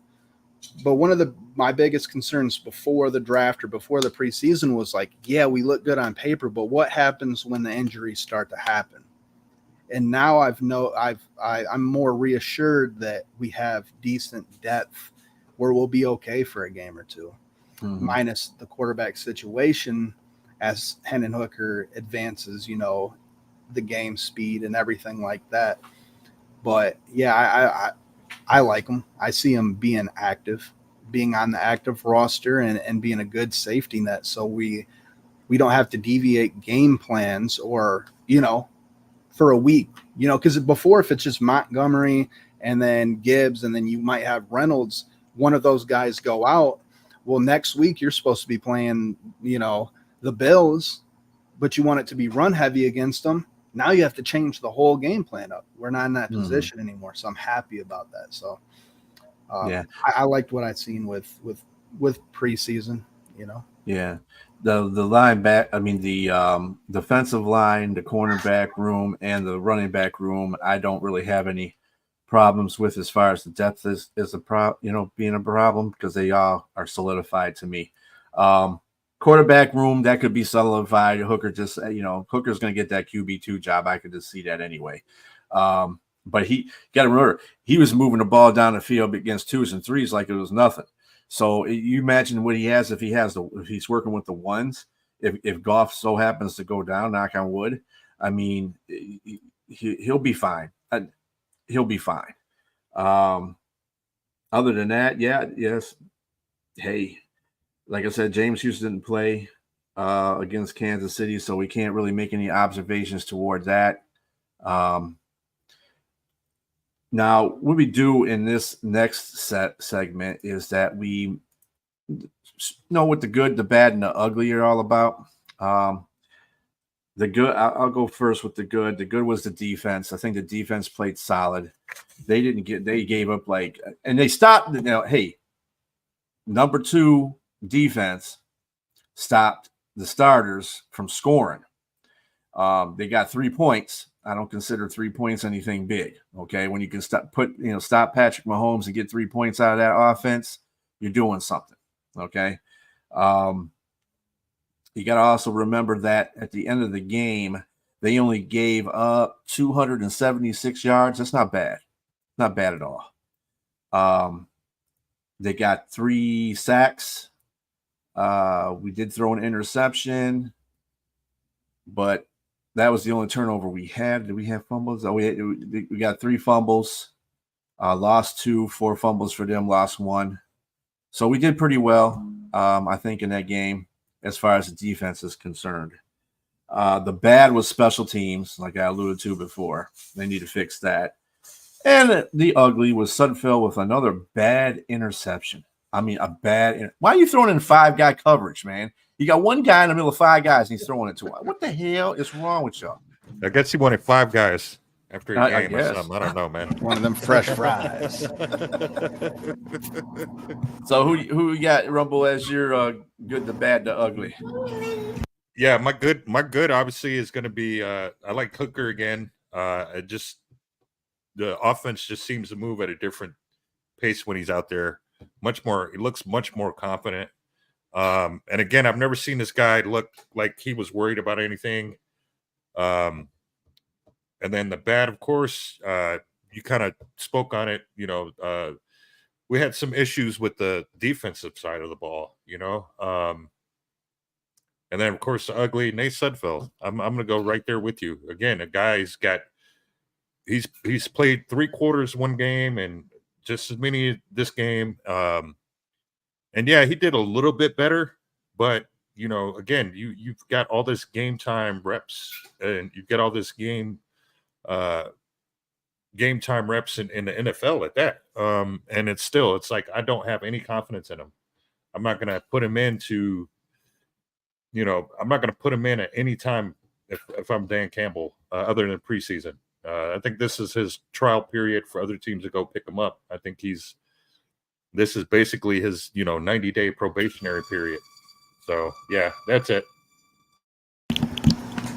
But one of my biggest concerns before the draft or before the preseason was like, yeah, we look good on paper, but what happens when the injuries start to happen? And now I'm more reassured that we have decent depth where we'll be okay for a game or two, minus the quarterback situation as Hendon Hooker advances, the game speed and everything like that. But yeah, I like him. I see him being active, being on the active roster, and being a good safety net. So we don't have to deviate game plans or, for a week, because before, if it's just Montgomery and then Gibbs, and then you might have Reynolds, one of those guys go out. Well, next week you're supposed to be playing, the Bills, but you want it to be run heavy against them. Now you have to change the whole game plan up. We're not in that position anymore, so I'm happy about that. So, I liked what I'd seen with preseason. Yeah, the line back. I mean, the defensive line, the cornerback room, and the running back room. I don't really have any problems with as far as the depth is being a problem, because they all are solidified to me. Quarterback room, that could be solidified. Hooker Hooker's going to get that QB2 job. I could just see that anyway. But he got to remember, he was moving the ball down the field against 2s and 3s like it was nothing. So you imagine what he has if he's working with the 1s. If Goff so happens to go down, knock on wood, I mean, he'll be fine. He'll be fine. Other than that, yes. Hey. Like I said, James Houston didn't play against Kansas City, so we can't really make any observations toward that. Now, what we do in this next segment is that we know what the good, the bad, and the ugly are all about. The good, I'll go first with the good. The good was the defense. I think the defense played solid. They gave up and they stopped. Hey, number 2 defense stopped the starters from scoring. They got 3 points. I don't consider 3 points anything big. Okay, when you can stop Patrick Mahomes and get 3 points out of that offense, you're doing something. Okay, you got to also remember that at the end of the game, they only gave up 276 yards. That's not bad. Not bad at all. They got 3 sacks. We did throw an interception, but that was the only turnover we had. Did we have fumbles? Oh, we got 3 fumbles, lost 2, 4 fumbles for them, lost 1. So we did pretty well, I think, in that game as far as the defense is concerned. The bad was special teams, like I alluded to before. They need to fix that. And the ugly was Sudfeld with another bad interception. I mean, why are you throwing in 5-guy coverage, man? You got 1 guy in the middle of 5 guys, and he's throwing it to him. What the hell is wrong with y'all? I guess he wanted 5 guys after a game or something. I don't know, man. One of them fresh fries. So who you got, Rumble, as your good, the bad, the ugly? Yeah, my good obviously is going to be I like Hooker again. The offense just seems to move at a different pace when he's out there. He looks much more confident. And again, I've never seen this guy look like he was worried about anything. And then the bad, of course, you kind of spoke on it. We had some issues with the defensive side of the ball, and then, of course, the ugly, Nate Sudfeld. I'm going to go right there with you. Again, a guy's he's played 3 quarters one game and just as many this game. And yeah, he did a little bit better, but again, you've got all this game time reps and you've got all this game, game time reps in the NFL at that. And it's like I don't have any confidence in him. I'm not going to put him into, I'm not going to put him in at any time if I'm Dan Campbell, other than preseason. I think this is his trial period for other teams to go pick him up. I think this is basically his, 90-day probationary period. So, yeah, that's it.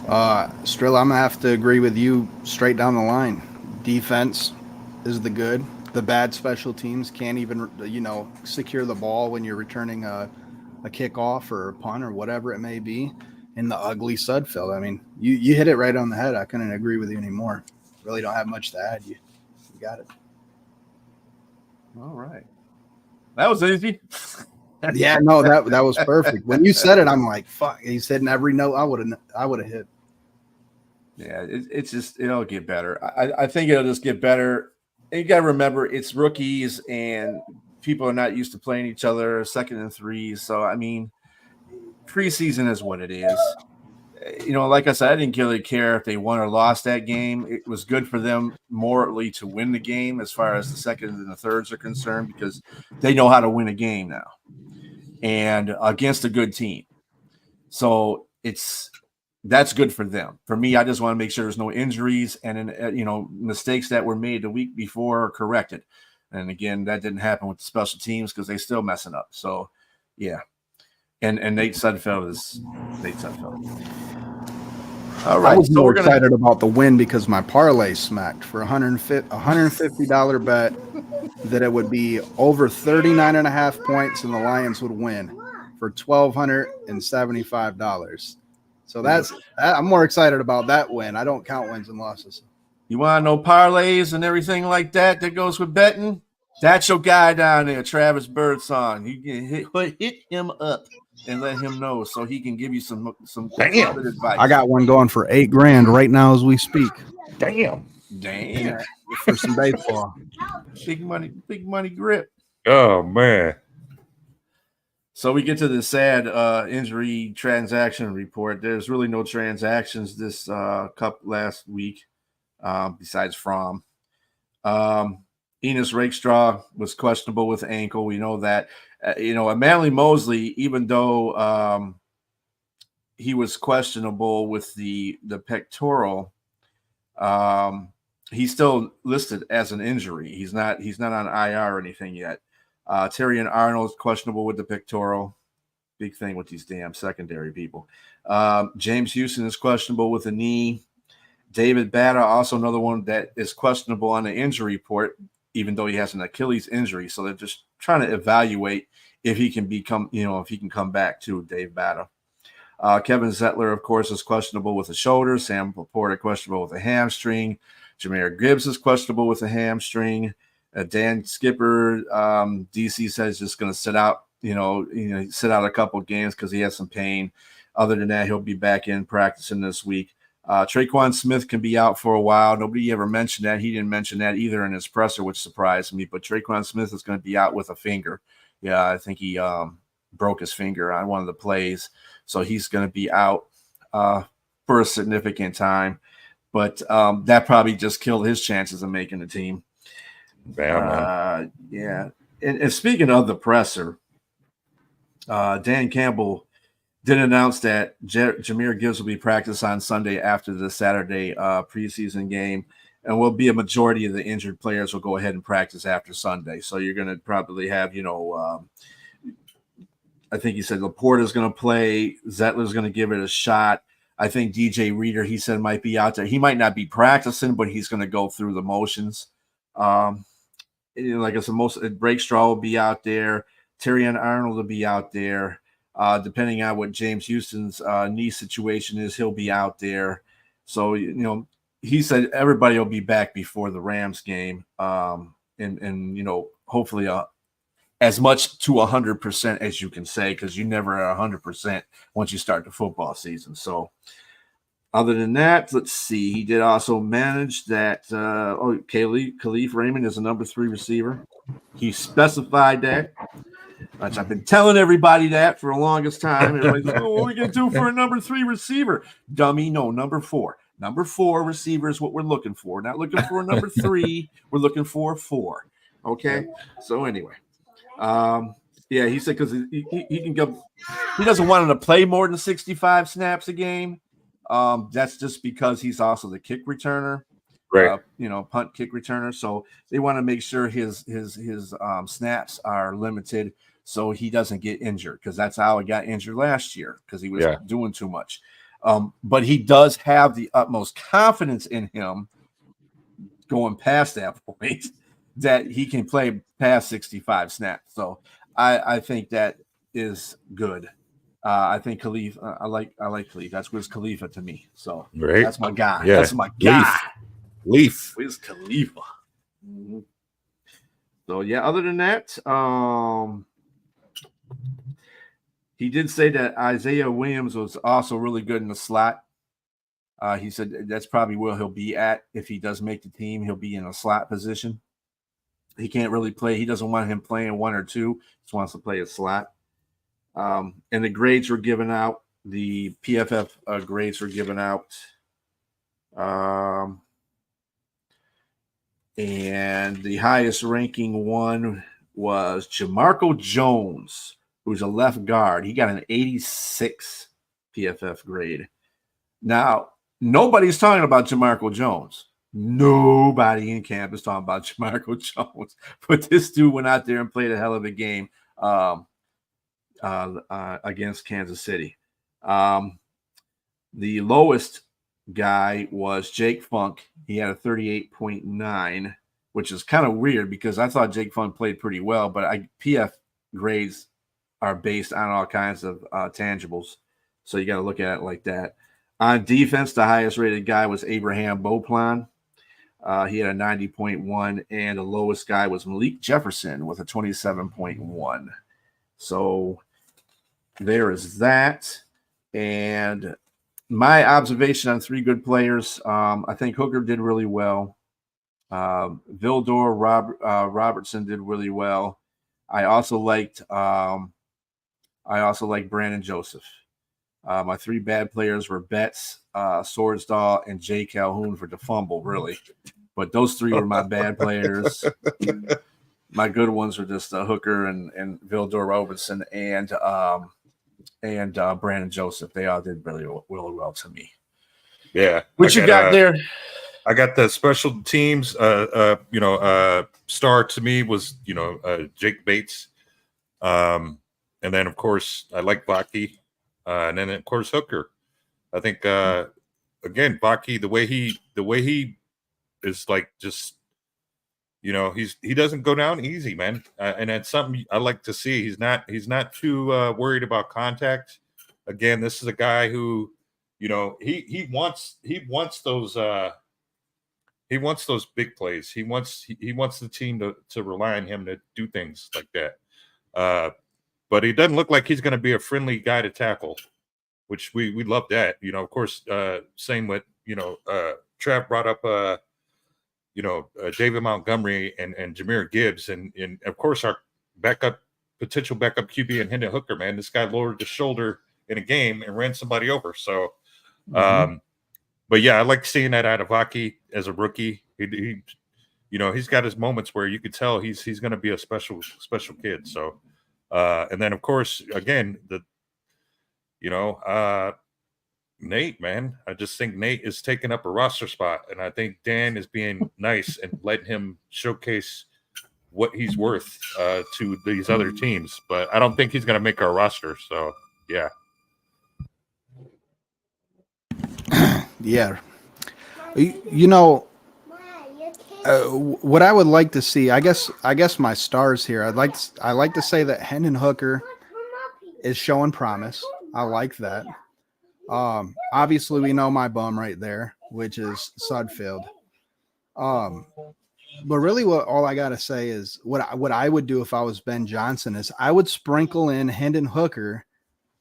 Strilla, I'm going to have to agree with you straight down the line. Defense is the good. The bad special teams can't even, secure the ball when you're returning a kickoff or a punt or whatever it may be. In the ugly Sudfeld. I mean, you hit it right on the head. I couldn't agree with you anymore. Really don't have much to add. You got it. All right. That was easy. Yeah, no, that was perfect. When you said it, I'm like, fuck. He's hitting every note I would have hit. Yeah, it's just it'll get better. I think it'll just get better. And you got to remember, it's rookies and people are not used to playing each other, second and threes. So I mean, preseason is what it is. Like I said, I didn't really care if they won or lost that game. It was good for them morally to win the game as far as the second and the thirds are concerned, because they know how to win a game now and against a good team. So that's good for them. For me, I just want to make sure there's no injuries and mistakes that were made the week before are corrected. And again, that didn't happen with the special teams because they still messing up. So yeah. And Nate Sudfeld is Nate Sudfeld. All right. I was more excited about the win because my parlay smacked for $150 bet that it would be over 39.5 points and the Lions would win for $1,275. So I'm more excited about that win. I don't count wins and losses. You want to know parlays and everything like that goes with betting? That's your guy down there, Travis Birdsong. You can hit him up and let him know so he can give you some good advice. I got one going for $8,000 right now as we speak. Damn. For some baseball. Big money grip. Oh man. So we get to the sad injury transaction report. There's really no transactions this cup last week besides Fromm. Enos Rakestraw was questionable with ankle. We know that. Manly Mosley, even though he was questionable with the pectoral, he's still listed as an injury. He's not on IR or anything yet. Terrion Arnold's questionable with the pectoral. Big thing with these damn secondary people. James Houston is questionable with a knee. David Batta, also another one that is questionable on the injury report, even though he has an Achilles injury. So they're just trying to evaluate if he can come back to Dave Batta. Kevin Zettler, of course, is questionable with a shoulder. Sam Laporta questionable with a hamstring. Jahmyr Gibbs is questionable with a hamstring. Dan Skipper, DC says just going to sit out, sit out a couple of games because he has some pain. Other than that, he'll be back in practicing this week. Traquan Smith can be out for a while. Nobody ever mentioned that. He didn't mention that either in his presser, which surprised me. But Traquan Smith is going to be out with a finger. Yeah, I think he broke his finger on one of the plays. So he's going to be out for a significant time. But that probably just killed his chances of making the team. Yeah. And speaking of the presser, Dan Campbell did announce that Jahmyr Gibbs will be practiced on Sunday after the Saturday preseason game, and will be a majority of the injured players will go ahead and practice after Sunday. So you're going to probably have, I think he said Laporta's going to play. Zettler's going to give it a shot. I think DJ Reader, he said, might be out there. He might not be practicing, but he's going to go through the motions. Like I said, Breakstraw will be out there. Terrion Arnold will be out there. Depending on what James Houston's knee situation is, he'll be out there. So, he said everybody will be back before the Rams game. And hopefully as much to 100% as you can say, because you never are 100% once you start the football season. So other than that, let's see. He did also manage that. Khalif Raymond is a number 3 receiver. He specified that. Which I've been telling everybody that for the longest time. Everybody's like, what are we going to do for a number 3 receiver? Dummy, no, number 4. Number 4 receiver is what we're looking for. Not looking for a number 3. We're looking for a 4. Okay. So anyway, yeah, he said because he can go. He doesn't want him to play more than 65 snaps a game. That's just because he's also the kick returner, Right. Punt kick returner. So they want to make sure his snaps are limited so he doesn't get injured, because that's how he got injured last year, because he was doing too much. But he does have the utmost confidence in him going past that point that he can play past 65 snaps. So I think that is good. I think Khalif. I like Khalif. That's Wiz Khalifa to me. So that's my guy. Yeah. That's my guy. Leaf. Wiz Khalifa. Mm-hmm. So yeah. Other than that, he did say that Isaiah Williams was also really good in the slot. He said that's probably where he'll be at if he does make the team. He'll be in a slot position. He can't really play. He doesn't want him playing 1 or 2. He just wants to play a slot. And the grades were given out. The PFF grades were given out. And the highest ranking one was Jamarco Jones, who's a left guard. He got an 86 PFF grade. Now, nobody's talking about Jamarco Jones. Nobody in camp is talking about Jamarco Jones. But this dude went out there and played a hell of a game against Kansas City. The lowest guy was Jake Funk. He had a 38.9, which is kind of weird because I thought Jake Funk played pretty well, but PF grades are based on all kinds of tangibles. So you got to look at it like that. On defense, the highest rated guy was Abraham Beauplan. He had a 90.1, and the lowest guy was Malik Jefferson with a 27.1. So there is that. And my observation on 3 good players, I think Hooker did really well. Vildor Robertson did really well. I also liked Brandon Joseph. My 3 bad players were Betts, Swordsdahl, and Jay Calhoun for the fumble, really. But those 3 were my bad players. My good ones were just Hooker and Vildor Robertson and Brandon Joseph. They all did really well to me. Yeah. What you got there? I got the special teams. Star to me was Jake Bates, and then of course I like Baki, and then of course Hooker. I think again Baki, the way he is like just he doesn't go down easy, man, and that's something I like to see. He's not too worried about contact. Again, this is a guy who he wants those. He wants those big plays. He wants the team to rely on him to do things like that. But he doesn't look like he's going to be a friendly guy to tackle, which we love that. Of course, same with Trav brought up David Montgomery and Jahmyr Gibbs, and of course our potential backup QB and Hendon Hooker. Man, this guy lowered his shoulder in a game and ran somebody over. So. But yeah, I like seeing that out of Aki as a rookie. He's got his moments where you could tell he's going to be a special kid. So, and then of course, again, Nate, man, I just think Nate is taking up a roster spot, and I think Dan is being nice and letting him showcase what he's worth to these other teams. But I don't think he's going to make our roster. So, yeah. Yeah. What I would like to see, I guess my stars here, I like to say that Hendon Hooker is showing promise. I like that. Obviously we know my bum right there, which is Sudfeld. But really all I got to say is what I would do if I was Ben Johnson is I would sprinkle in Hendon Hooker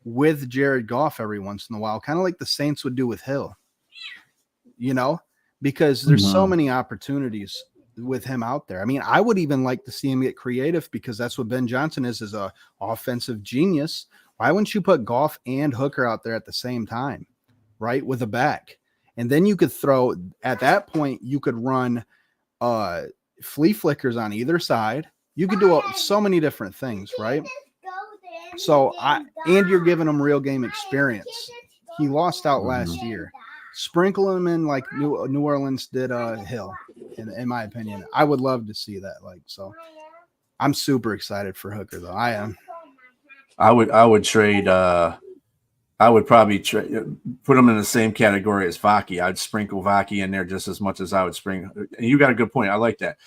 with Jared Goff every once in a while, kind of like the Saints would do with Hill. Because there's so many opportunities with him out there. I mean, I would even like to see him get creative because that's what Ben Johnson is a offensive genius. Why wouldn't you put Goff and Hooker out there at the same time, right? With a back. And then you could throw, at that point, you could run flea flickers on either side. You could do so many different things, right? So and you're giving him real game experience. He lost out last year. Sprinkle him in like New Orleans did Hill, in my opinion. I would love to see that. So I'm super excited for Hooker, though. I am. I would trade. I would probably put him in the same category as Vaki. I'd sprinkle Vaki in there just as much as I would sprinkle. And you got a good point. I like that.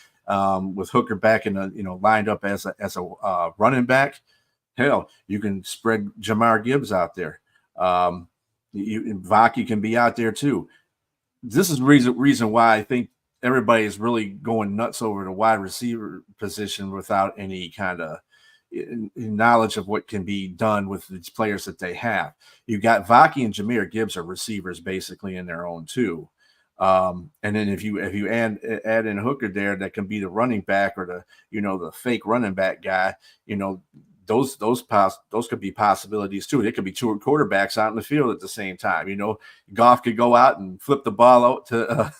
With Hooker back in the lined up as a running back. Hell, you can spread Jamar Gibbs out there. Vaki can be out there too. This is the reason why I think everybody is really going nuts over the wide receiver position without any kind of knowledge of what can be done with these players that they have. You got Vaki and Jahmyr Gibbs are receivers basically in their own too. And then if you add in Hooker there, that can be the running back or the fake running back guy, those could be possibilities too. It could be two quarterbacks out in the field at the same time. Goff could go out and flip the ball out to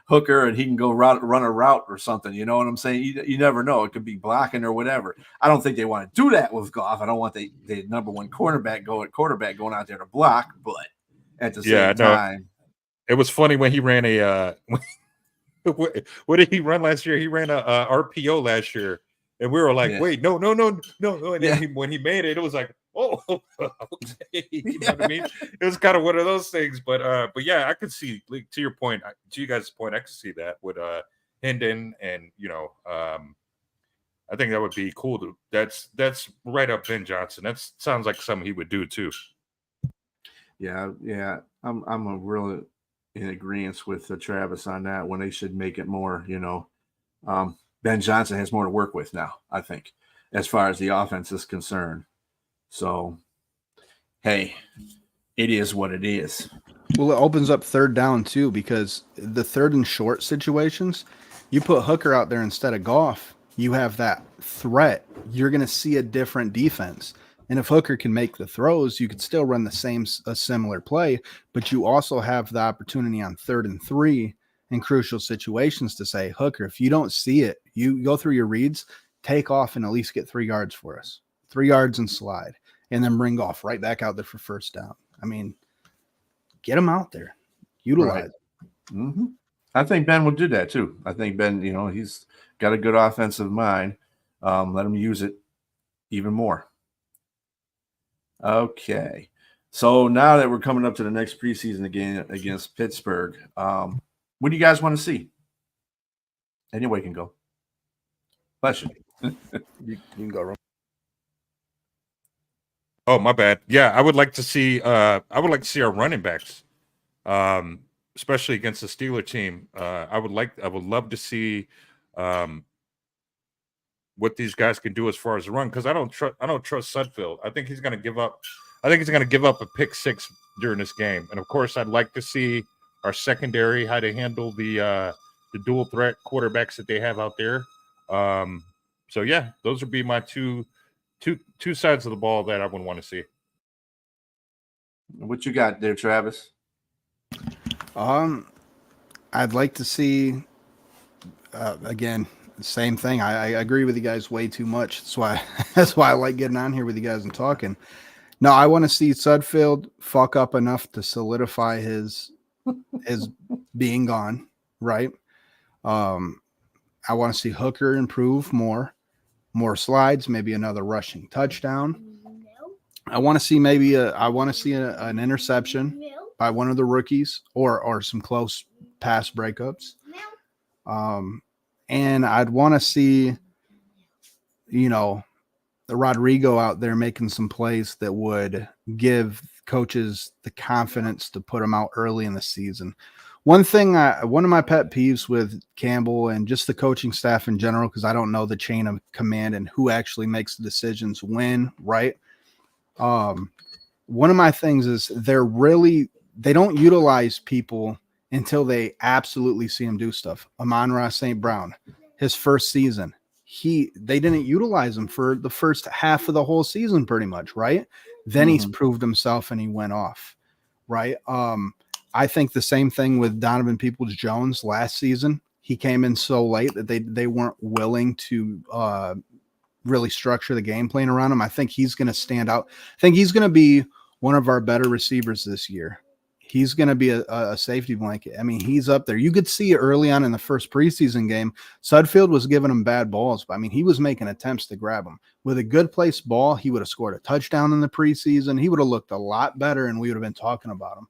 Hooker, and he can go run a route or something. You know what I'm saying? You never know. It could be blocking or whatever. I don't think they want to do that with Goff. I don't want the number one quarterback going out there to block. But at the same time, it was funny when he ran a. What did he run last year? He ran a RPO last year. And we were like, wait, no. And then when he made it, it was like, oh, okay. You know what I mean? It was kind of one of those things. But yeah, I could see, like, to your point, to you guys' point, I could see that with Hendon and, I think that would be cool. That's right up Ben Johnson. That sounds like something he would do too. Yeah. I'm a really in agreement with Travis on that, when they should make it more, Ben Johnson has more to work with now, I think, as far as the offense is concerned. So, hey, it is what it is. Well, it opens up third down, too, because the third and short situations, you put Hooker out there instead of Goff, you have that threat. You're going to see a different defense. And if Hooker can make the throws, you could still run a similar play, but you also have the opportunity on 3rd and 3 in crucial situations to say, Hooker, if you don't see it, you go through your reads, take off and at least get 3 yards for us. 3 yards and slide, and then bring Goff right back out there for first down. I mean, get him out there. Utilize it. Mm-hmm. I think Ben will do that too. I think Ben, he's got a good offensive mind. Let him use it even more. Okay. So now that we're coming up to the next preseason again against Pittsburgh, what do you guys want to see? Anybody can go. Bless you. You can go, Ron. Oh, my bad. Yeah, I would like to see our running backs, especially against the Steeler team. I would love to see what these guys can do as far as the run, because I don't trust Sudfeld. I think he's going to give up. I think he's going to give up a pick 6 during this game. And of course, I'd like to see our secondary, how to handle the dual threat quarterbacks that they have out there. So yeah, those would be my two sides of the ball that I would want to see. What you got there, Travis? I'd like to see again, same thing. I agree with you guys way too much. That's why I like getting on here with you guys and talking. No, I want to see Sudfeld fuck up enough to solidify his being gone, right? I want to see Hooker improve more slides, maybe another rushing touchdown. I want to see an interception by one of the rookies or some close pass breakups. And I'd want to see, the Rodrigo out there making some plays that would give coaches the confidence to put him out early in the season. One of my pet peeves with Campbell and just the coaching staff in general, because I don't know the chain of command and who actually makes the decisions when, right? One of my things is they don't utilize people until they absolutely see him do stuff. Amon-Ra St. Brown, his first season, they didn't utilize him for the first half of the whole season, pretty much, right? Then he's proved himself and he went off, right? I think the same thing with Donovan Peoples-Jones last season. He came in so late that they weren't willing to really structure the game plan around him. I think he's going to stand out. I think he's going to be one of our better receivers this year. He's going to be a safety blanket. I mean, he's up there. You could see early on in the first preseason game, Sudfeld was giving him bad balls, but I mean, he was making attempts to grab him. With a good placed ball, he would have scored a touchdown in the preseason. He would have looked a lot better, and we would have been talking about him.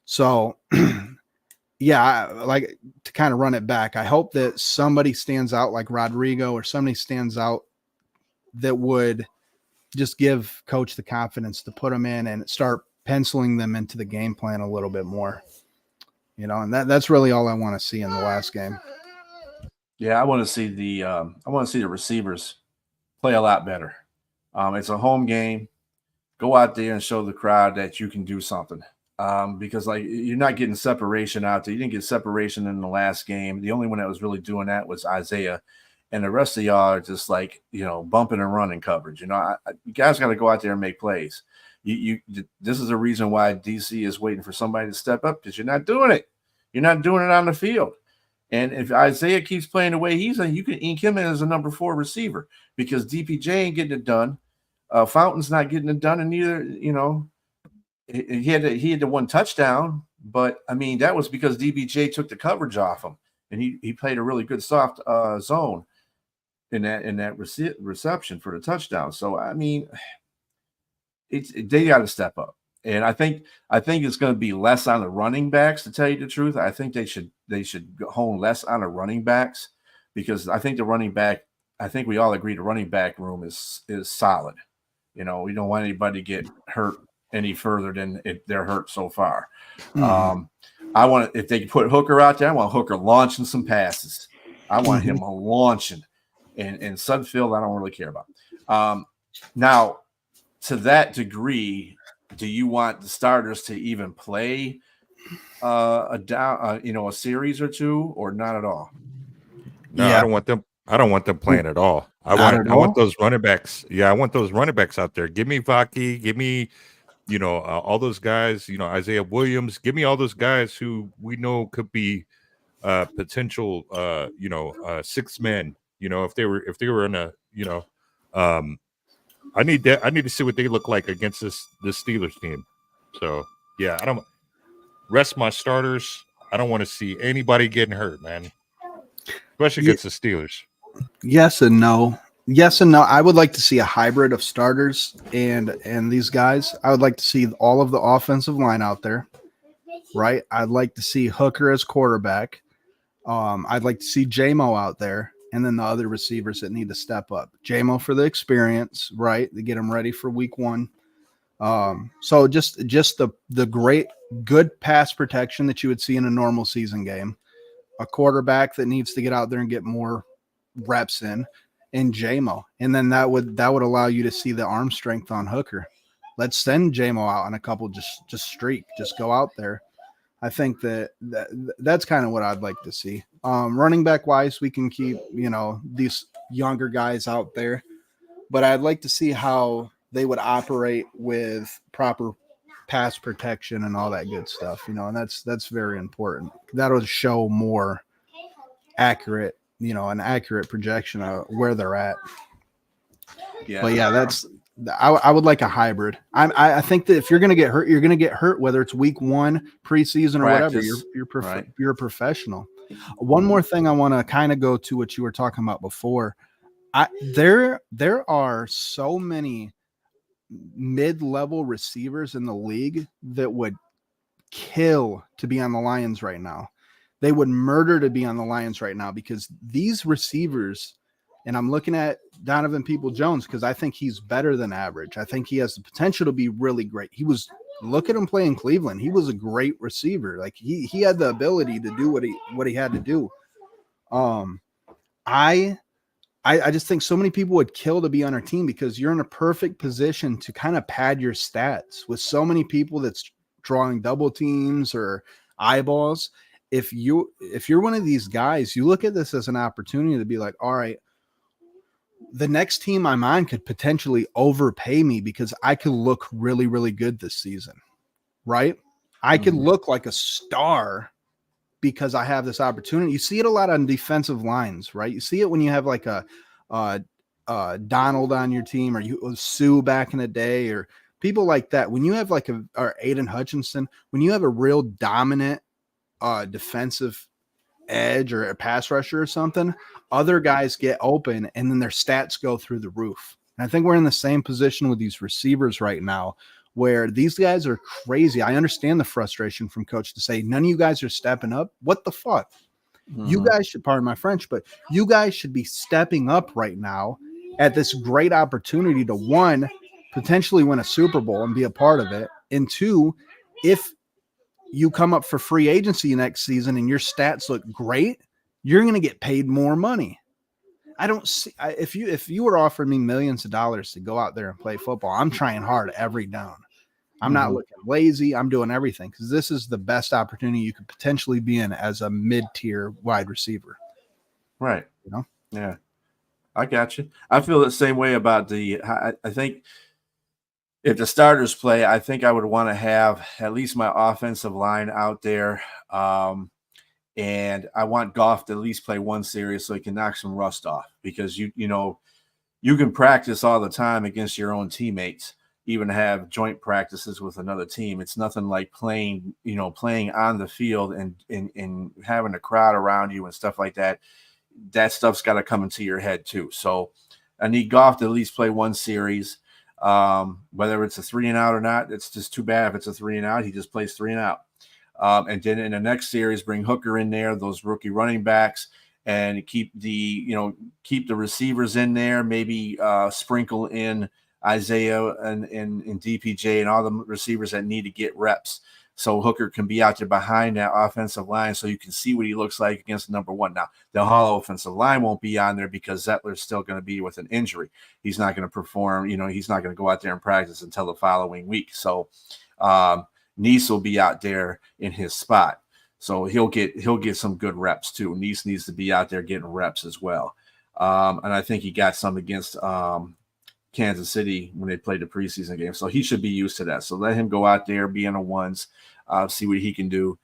So yeah, like to kind of run it back, I hope that somebody stands out like Rodrigo or somebody stands out that would just give coach the confidence to put them in and start penciling them into the game plan a little bit more, and that's really all I want to see in the last game. Yeah, I want to see the receivers play a lot better. It's a home game. Go out there and show the crowd that you can do something. Because like you're not getting separation out there. You didn't get separation in the last game. The only one that was really doing that was Isaiah, and the rest of y'all are just like bumping and running coverage. You guys got to go out there and make plays. This is the reason why DC is waiting for somebody to step up, because you're not doing it. You're not doing it on the field. And if Isaiah keeps playing the way he's in, you can ink him in as a number 4 receiver, because DPJ ain't getting it done. Fountain's not getting it done, and neither, he had the one touchdown, but I mean that was because DBJ took the coverage off him, and he played a really good soft zone in that reception for the touchdown. So I mean, they got to step up, and I think it's going to be less on the running backs. To tell you the truth, I think they should hone less on the running backs, because I think I think we all agree the running back room is solid. We don't want anybody to get hurt any further than they're hurt so far. I want if they put Hooker out there, I want Hooker launching some passes. I want him launching, and Sudfeld I don't really care about. Now, to that degree, do you want the starters to even play a series or two, or not at all? No, yeah. I don't want them playing at all. I want those running backs. Yeah, I want those running backs out there. Give me Vaki. Give me, all those guys. Isaiah Williams. Give me all those guys who we know could be potential. 6 men. If they were in a. I need to see what they look like against this Steelers team. So yeah, I don't rest my starters. I don't want to see anybody getting hurt, man. Especially against the Steelers. Yes and no. Yes and no. I would like to see a hybrid of starters and these guys. I would like to see all of the offensive line out there, right? I'd like to see Hooker as quarterback. I'd like to see J-Mo out there, and then the other receivers that need to step up. J-Mo for the experience, right? To get him ready for week 1. So just the good pass protection that you would see in a normal season game. A quarterback that needs to get out there and get more reps in, and J-Mo. And then that would allow you to see the arm strength on Hooker. Let's send J-Mo out on a couple, just streak, just go out there. I think that's kind of what I'd like to see. Running back wise, we can keep, these younger guys out there, but I'd like to see how they would operate with proper pass protection and all that good stuff, and that's very important. That'll show more accurate, an accurate projection of where they're at. Yeah. But yeah, I would like a hybrid. I think that if you're going to get hurt, you're going to get hurt, whether it's week 1, preseason, or whatever. You're a professional. One more thing I want to kind of go to what you were talking about before. There are so many mid-level receivers in the league that would kill to be on the Lions right now. They would murder to be on the Lions right now, because these receivers, and I'm looking at Donovan Peoples-Jones because I think he's better than average. I think he has the potential to be really great. Look at him play in Cleveland. He was a great receiver. Like he had the ability to do what he had to do. I just think so many people would kill to be on our team, because you're in a perfect position to kind of pad your stats with so many people that's drawing double teams or eyeballs. If you're one of these guys, you look at this as an opportunity to be like, all right, the next team I'm on could potentially overpay me because I could look really, really good this season. Right. I could look like a star because I have this opportunity. You see it a lot on defensive lines, right? You see it when you have like a Donald on your team, or you Sue back in the day, or people like that. When you have like or Aiden Hutchinson, when you have a real dominant defensive edge or a pass rusher or something, other guys get open and then their stats go through the roof. And I think we're in the same position with these receivers right now, where these guys are crazy. I understand the frustration from coach to say, none of you guys are stepping up. What the fuck? You guys should, pardon my French, but you guys should be stepping up right now at this great opportunity to, one, potentially win a Super Bowl and be a part of it. And two, if you come up for free agency next season and your stats look great, you're going to get paid more money. I don't see, if you were offering me millions of dollars to go out there and play football, I'm trying hard every down. I'm not looking lazy. I'm doing everything because this is the best opportunity you could potentially be in as a mid-tier wide receiver. Right. You know? Yeah. I got you. I feel the same way about I think if the starters play, I think I would want to have at least my offensive line out there. And I want Goff to at least play one series so he can knock some rust off, because you can practice all the time against your own teammates, even have joint practices with another team. It's nothing like playing on the field and having a crowd around you and stuff like that. That stuff's got to come into your head too. So I need Goff to at least play one series. Whether it's a 3-and-out or not, it's just too bad if it's a 3-and-out. He just plays 3-and-out. And then in the next series, bring Hooker in there, those rookie running backs, and keep the receivers in there. Maybe sprinkle in Isaiah and DPJ and all the receivers that need to get reps, so Hooker can be out there behind that offensive line, so you can see what he looks like against number one. Now, the whole offensive line won't be on there because Zettler's still going to be with an injury. He's not going to perform. He's not going to go out there and practice until the following week. So Nice will be out there in his spot, so he'll get some good reps too. Nice needs to be out there getting reps as well, and I think he got some against Kansas City when they played the preseason game, so he should be used to that. So let him go out there, be in the ones, see what he can do,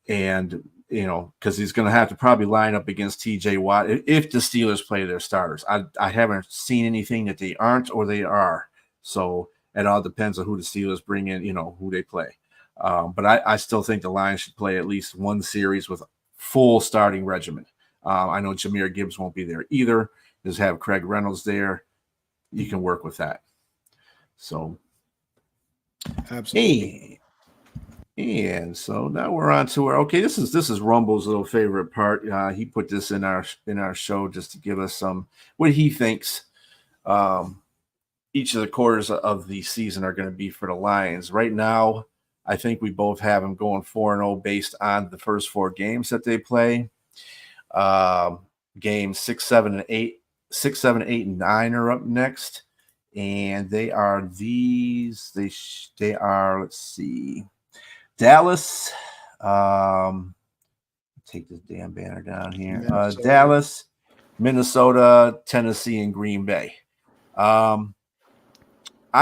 and because he's going to have to probably line up against T.J. Watt if the Steelers play their starters. I haven't seen anything that they aren't or they are, so it all depends on who the Steelers bring in, who they play. But I still think the Lions should play at least one series with full starting regimen. I know Jahmyr Gibbs won't be there either. Just have Craig Reynolds there. You can work with that. So, absolutely. And so now we're on to okay. This is Rumble's little favorite part. He put this in our show just to give us some what he thinks each of the quarters of the season are going to be for the Lions. Right now, I think we both have them going 4-0 based on the first 4 games that they play. Games 6, 7, and 8. 6, 7, 8, and 9 are up next, and they are these. They are. Let's see, Dallas. Take this damn banner down here. Dallas, Minnesota, Tennessee, and Green Bay. I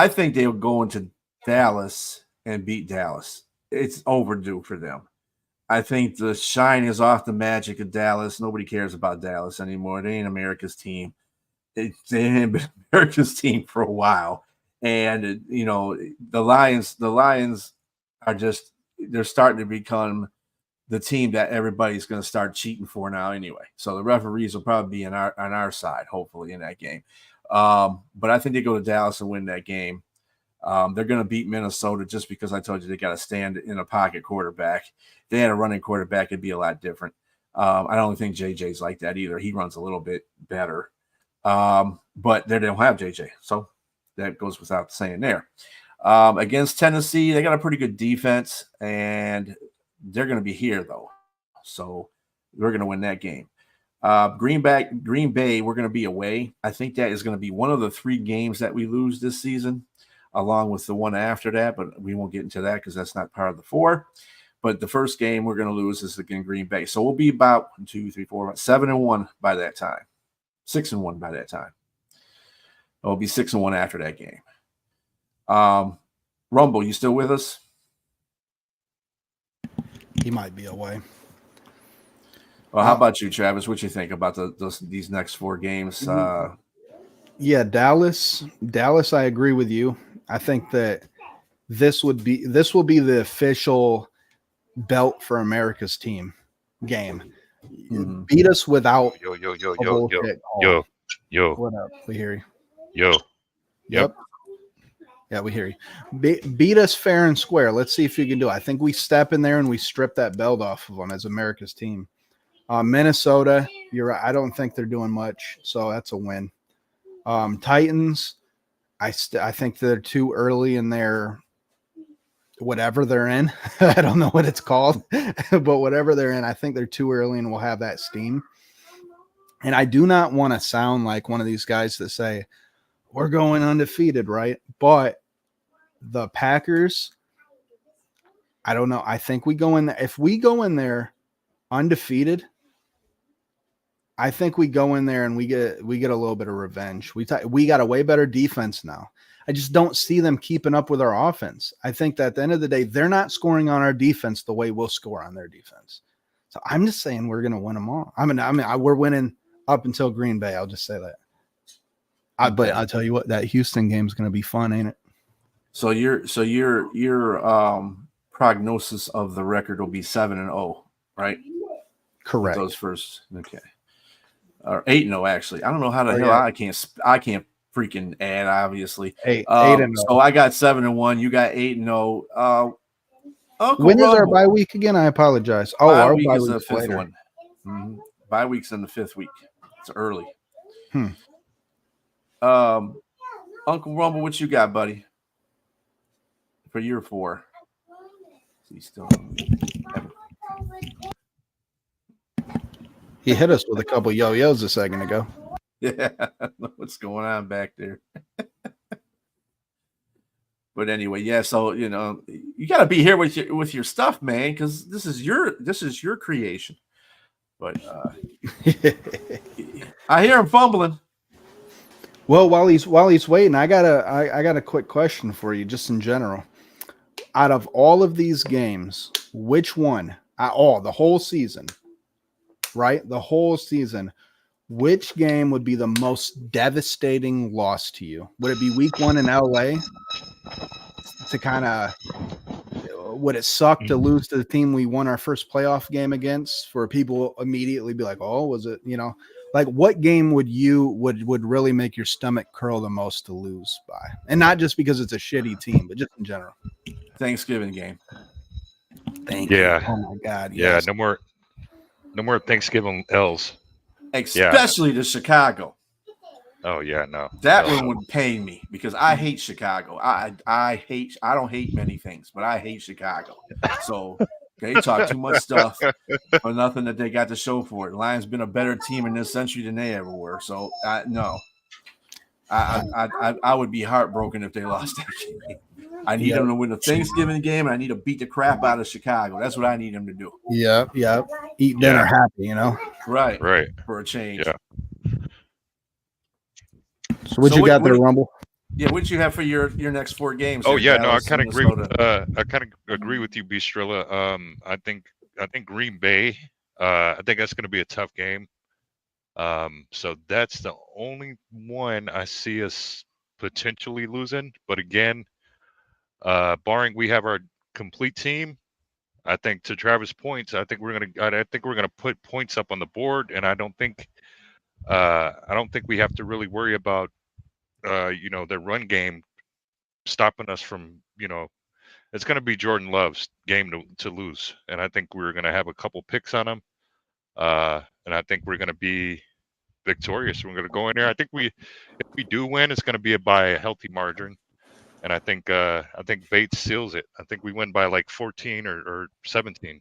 think they'll go into Dallas and beat Dallas. It's overdue for them. I think the shine is off the magic of Dallas. Nobody cares about Dallas anymore. They ain't America's team. They ain't been America's team for a while. And, the Lions are just – they're starting to become the team that everybody's going to start cheating for now anyway. So the referees will probably be on our side, hopefully, in that game. But I think they go to Dallas and win that game. They're going to beat Minnesota just because I told you they got to stand in a pocket quarterback. If they had a running quarterback, it'd be a lot different. I don't think JJ's like that either. He runs a little bit better. But they don't have JJ. So that goes without saying there. Against Tennessee, they got a pretty good defense, and they're going to be here, though. So we're going to win that game. Green Bay, we're going to be away. I think that is going to be one of the 3 games that we lose this season, along with the one after that, but we won't get into that because that's not part of the 4. But the first game we're going to lose is against Green Bay. So we'll be about 7-1 by that time. 6-1 by that time. It'll be 6-1 after that game. Rumble, you still with us? he might be away. Well, how about you, Travis? What you think about these next 4 games? Yeah, Dallas. I agree with you. I think that this will be the official belt for America's team game. Mhm. Beat us without Yo. a bullshit call. Yo. What up? We hear you. Yo. Yep. Yeah, we hear you. Beat us fair and square. Let's see if you can do it. I think we step in there and we strip that belt off of them as America's team. Minnesota, you're right. I don't think they're doing much, so that's a win. Titans, I think they're too early in their whatever they're in. I don't know what it's called, but whatever they're in, I think they're too early and we'll have that steam. And I do not want to sound like one of these guys that say we're going undefeated, right? But the Packers, I don't know. I think we go in there. If we go in there undefeated, I think we go in there and we get a little bit of revenge. We got a way better defense now. I just don't see them keeping up with our offense. I think that at the end of the day, they're not scoring on our defense the way we'll score on their defense. So I'm just saying we're going to win them all. I mean, we're winning up until Green Bay. I'll just say that. But I'll tell you what, that Houston game is going to be fun, ain't it? So your prognosis of the record will be 7-0, right? Correct. Those first, okay, or 8-0 actually. I don't know how the hell yeah. I can't freaking add. Obviously, 8-0. So I got 7-1. You got 8-0. When is our bye week again? I apologize. Oh, bye our week bye is the week's 5th later. one. Mm-hmm. Bye week's in the 5th week. It's early. Uncle Rumble, what you got, buddy? For year 4. He's still. He hit us with a couple yo-yos a second ago. Yeah, I don't know what's going on back there. But anyway, yeah. So you got to be here with your stuff, man, because this is your creation. But I hear him fumbling. Well, while he's waiting, I got a quick question for you, just in general. Out of all of these games, which one? The whole season, right? The whole season. Which game would be the most devastating loss to you? Would it be week 1 in LA? To kind of, would it suck to lose to the team we won our first playoff game against? For people immediately be like, oh, was it? Like what game would really make your stomach curl the most to lose by? And not just because it's a shitty team, but just in general. Thanksgiving game. Thank you. Oh my God. Yeah. Yes. No more Thanksgiving L's. Especially to Chicago. Oh yeah, no. That one would pain me because I hate Chicago. I don't hate many things, but I hate Chicago. So they talk too much stuff for nothing that they got to show for it. Lions been a better team in this century than they ever were. So no. I would be heartbroken if they lost that game. I need them to win the Thanksgiving game, and I need to beat the crap out of Chicago. That's what I need them to do. Yep. Eat dinner happy, Right. Right. For a change. Yeah. So what you got there, Rumble? Yeah, what you have for your next 4 games? Oh yeah, no, I kind of agree. Minnesota. I kind of agree with you, Bistrilla. I think Green Bay. I think that's going to be a tough game. So that's the only one I see us potentially losing. But again, barring we have our complete team, I think to Travis' points, I think we're gonna put points up on the board, and I don't think we have to really worry about their run game stopping us from it's going to be Jordan Love's game to lose, and I think we're going to have a couple picks on him, and I think we're going to be victorious. We're going to go in there. I think if we do win, it's going to be by a healthy margin, and I think Bates seals it. I think we win by like 14 or 17.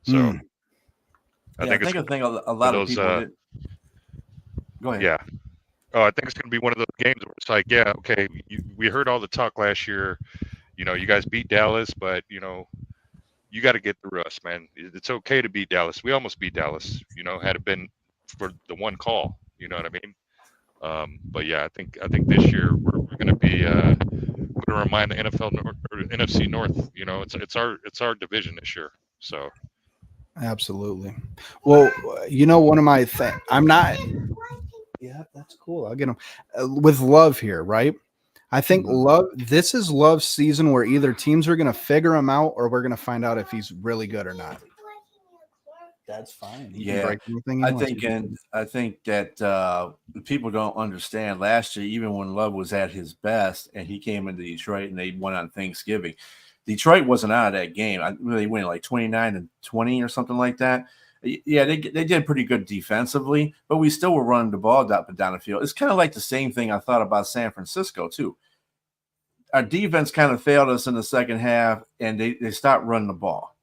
So I think a lot of people. Go ahead. Yeah. Oh, I think it's going to be one of those games where it's like, yeah, okay, we heard all the talk last year. You guys beat Dallas, but you got to get through us, man. It's okay to beat Dallas. We almost beat Dallas. Had it been for the one call, you know what I mean? But yeah, I think this year we're going to be going to remind the NFL North or NFC North. It's our division this year. So Absolutely. Well, one of my I'm not. Yeah, that's cool. I'll get them with Love here, right? I think Mhm. Love. This is Love's season where either teams are going to figure him out or we're going to find out if he's really good or not. That's fine. He can Yeah, break anything he wants to. I think that people don't understand. Last year, even when Love was at his best, and he came into Detroit and they won on Thanksgiving, Detroit wasn't out of that game. They went like 29-20 or something like that. Yeah, they did pretty good defensively, but we still were running the ball up and down the field. It's kind of like the same thing I thought about San Francisco too. Our defense kind of failed us in the second half, and they stopped running the ball.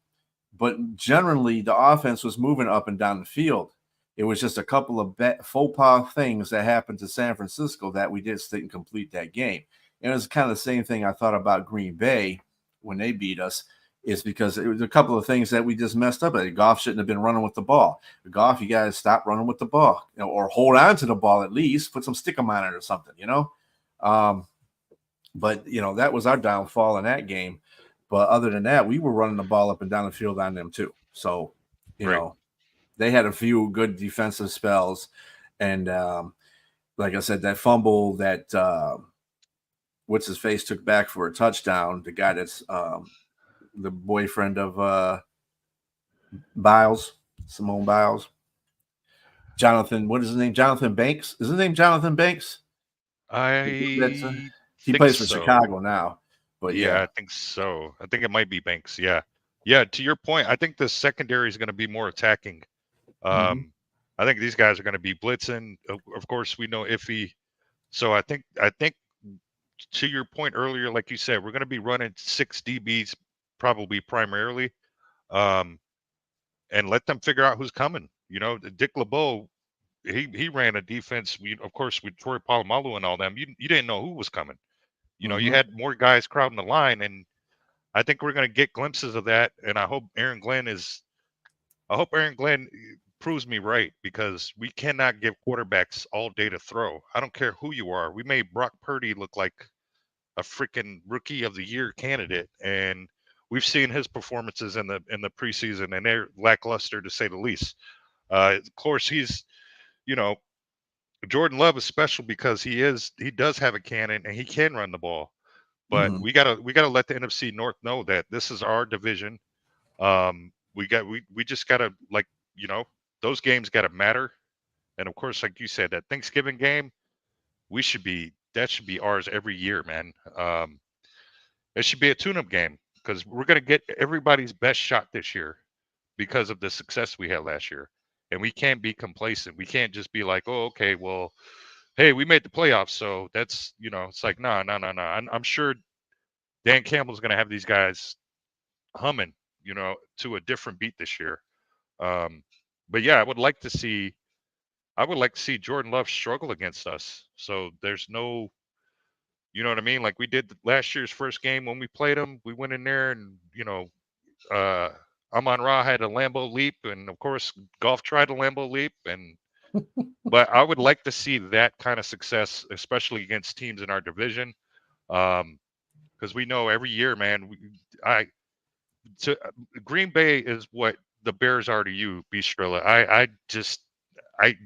But generally, the offense was moving up and down the field. It was just a couple of faux pas things that happened to San Francisco that we just didn't complete that game. And it was kind of the same thing I thought about Green Bay when they beat us, is because it was a couple of things that we just messed up. Goff shouldn't have been running with the ball. Goff, you got to stop running with the ball, or hold on to the ball at least, put some stickum on it or something, But that was our downfall in that game. But other than that, we were running the ball up and down the field on them too. So, Right. They had a few good defensive spells, and like I said, that fumble that what's his face took back for a touchdown. The guy that's the boyfriend of Biles, Simone Biles, Jonathan. What is his name? Jonathan Banks. Is his name Jonathan Banks? I He think plays for so. Chicago now. But yeah, I think so. I think it might be Banks. Yeah. To your point, I think the secondary is going to be more attacking. I think these guys are going to be blitzing. Of course, we know Iffy. So I think to your point earlier, like you said, we're going to be running 6 DBs probably primarily, and let them figure out who's coming. Dick LeBeau, he ran a defense. Of course, with Troy Polamalu and all them, you didn't know who was coming. You had more guys crowding the line, and I think we're going to get glimpses of that. And I hope Aaron Glenn proves me right, because we cannot give quarterbacks all day to throw. I don't care who you are. We made Brock Purdy look like a freaking rookie of the year candidate, and we've seen his performances in the preseason, and they're lackluster to say the least. Of course, he's Jordan Love is special because he does have a cannon and he can run the ball. But we gotta let the NFC North know that this is our division. We just gotta, those games gotta matter. And of course, like you said, that Thanksgiving game, that should be ours every year, man. It should be a tune-up game, because we're gonna get everybody's best shot this year because of the success we had last year. And we can't be complacent. We can't just be like, oh, okay, well, hey, we made the playoffs, so that's it's like, no. I'm sure Dan Campbell's gonna have these guys humming, to a different beat this year. But yeah, I would like to see Jordan Love struggle against us. So there's no, you know what I mean? Like we did last year's first game when we played him. We went in there and Amon Ra had a Lambeau leap, and of course Goff tried a Lambeau leap, but I would like to see that kind of success, especially against teams in our division, because we know every year, man. Green Bay is what the Bears are to you, Bistrilla. I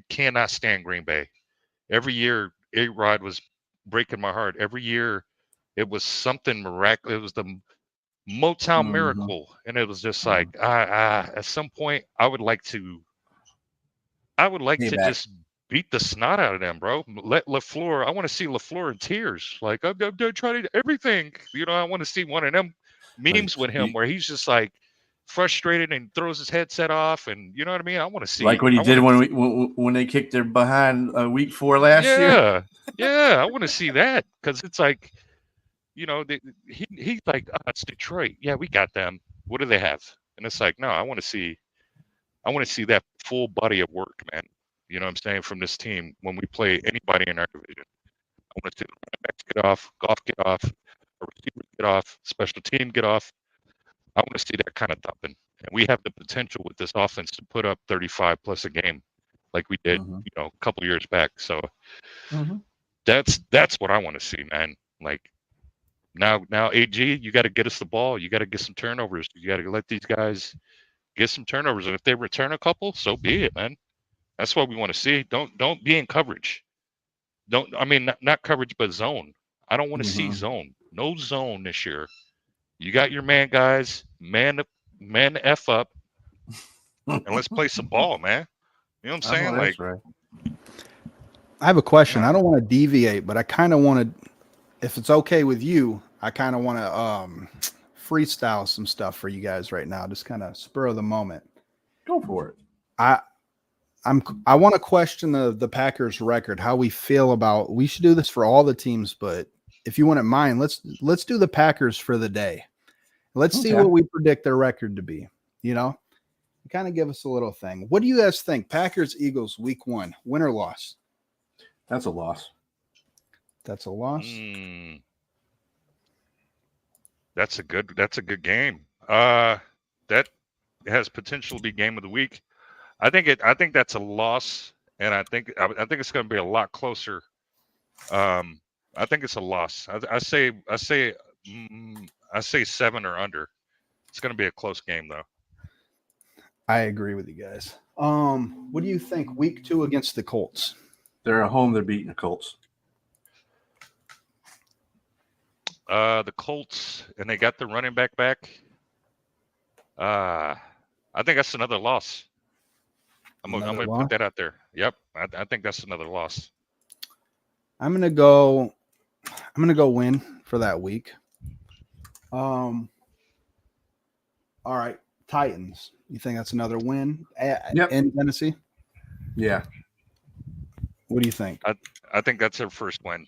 cannot stand Green Bay. Every year, A-Rod was breaking my heart. Every year, it was something miraculous. It was the Motown miracle, and it was just like, at some point, I would like to just beat the snot out of them, bro. Let LaFleur. I want to see LaFleur in tears. Like I'm trying to everything. I want to see one of them memes with him where he's just like frustrated and throws his headset off, and you know what I mean. I want to see like what he did when they kicked their behind week 4 last year. Yeah, I want to see that, because it's like, he's like, it's Detroit. Yeah, we got them. What do they have? And it's like, no, I want to see that full body of work, man. You know what I'm saying, from this team when we play anybody in our division. I want to see the running backs get off, Goff get off, our receivers get off, special team get off. I want to see that kind of thumping. And we have the potential with this offense to put up 35 plus a game like we did, a couple years back. So that's what I want to see, man. Like now AG, you got to get us the ball. You got to get some turnovers. You got to let these guys get some turnovers, and if they return a couple, so be it, man. That's what we want to see. Don't be in coverage. Not coverage, but zone. I don't want to see zone. No zone this year. You got your man guys, man the F up, and let's play some ball, man. You know what I'm saying? That's right. I have a question. I don't want to deviate, but I kind of want to, if it's okay with you, I kind of want to freestyle some stuff for you guys right now. Just kind of spur of the moment. Go for it. I want to question the Packers record, how we feel about, we should do this for all the teams, but if you wouldn't mind, let's do the Packers for the day. Let's see what we predict their record to be, kind of give us a little thing. What do you guys think? Packers, Eagles, week 1, win or loss? That's a loss. That's a loss. That's a good game. That has potential to be game of the week. I think that's a loss, and I think it's going to be a lot closer. I think it's a loss. I say 7 or under. It's going to be a close game, though. I agree with you guys. What do you think? Week 2 against the Colts. They're at home. They're beating the Colts. The Colts, and they got the running back back. I think that's another loss. I'm gonna put that out there. Yep, I think that's another loss. I'm gonna go win for that week. All right, Titans. You think that's another win in Tennessee? Yeah. What do you think? I think that's their first win.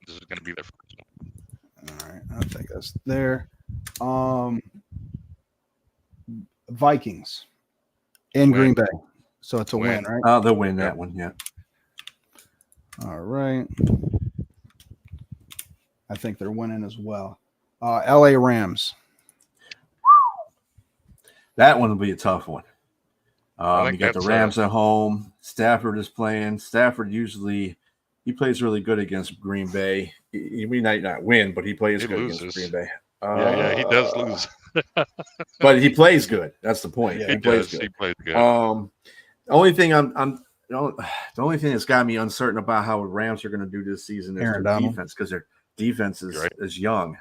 This is going to be their first one. All right, I think that's there. Vikings in Green Bay, so it's a win, right? Oh, they'll win that one. Yeah. All right. I think they're winning as well. LA Rams. That one will be a tough one. You got the Rams at home. Stafford is playing. Stafford usually he plays really good against Green Bay. He might not win, but he plays good against Green Bay. Yeah, he does lose. But he plays good. That's the point. Yeah, he plays good. He plays good. The only thing the only thing that's got me uncertain about how the Rams are going to do this season is their defense, because their defense is young,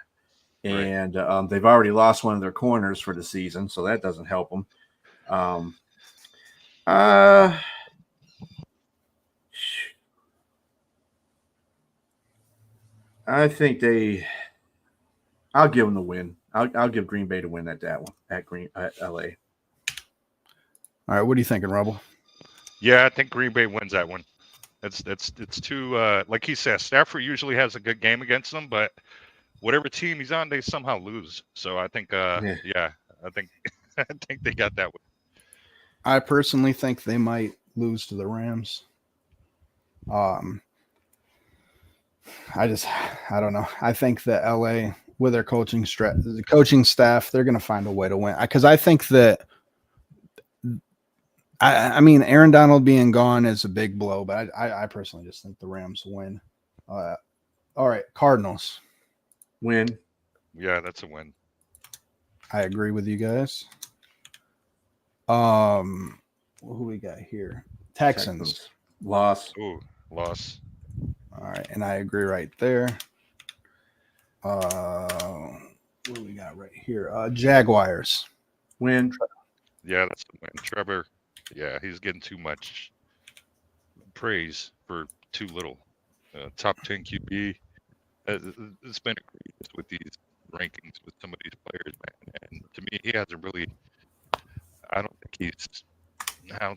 and they've already lost one of their corners for the season, so that doesn't help them. I think I'll give them the win. I'll give Green Bay to win that one at LA. All right, what are you thinking, Rebel? Yeah, I think Green Bay wins that one. It's too like he says, Stafford usually has a good game against them, but whatever team he's on, they somehow lose. So I think I think I think they got that one. I personally think they might lose to the Rams. I don't know. I think that LA with their coaching staff, they're going to find a way to win. Because I think that I mean, Aaron Donald being gone is a big blow, but I personally just think the Rams win. All right, Cardinals. Win. Yeah, that's a win. I agree with you guys. Who we got here? Texans. Loss. Ooh, loss. All right, and I agree right there. What do we got right here? Jaguars. Win. Yeah, that's a win. Trevor. Yeah, he's getting too much praise for too little. Top 10 QB. It's been egregious with these rankings with some of these players, man. And to me, he hasn't really. I don't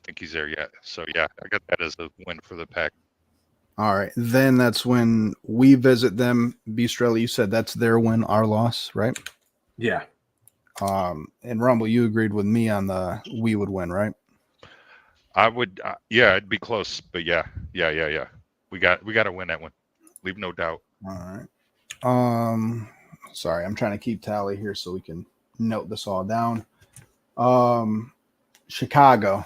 think he's there yet. So yeah, I got that as a win for the Pack. All right, then that's when we visit them. Bistrelli, you said that's their win, our loss, right? Yeah. And Rumble, you agreed with me on we would win, right? I would, yeah, it'd be close, but yeah. We got to win that one. Leave no doubt. All right. Sorry, I'm trying to keep tally here so we can note this all down. Chicago.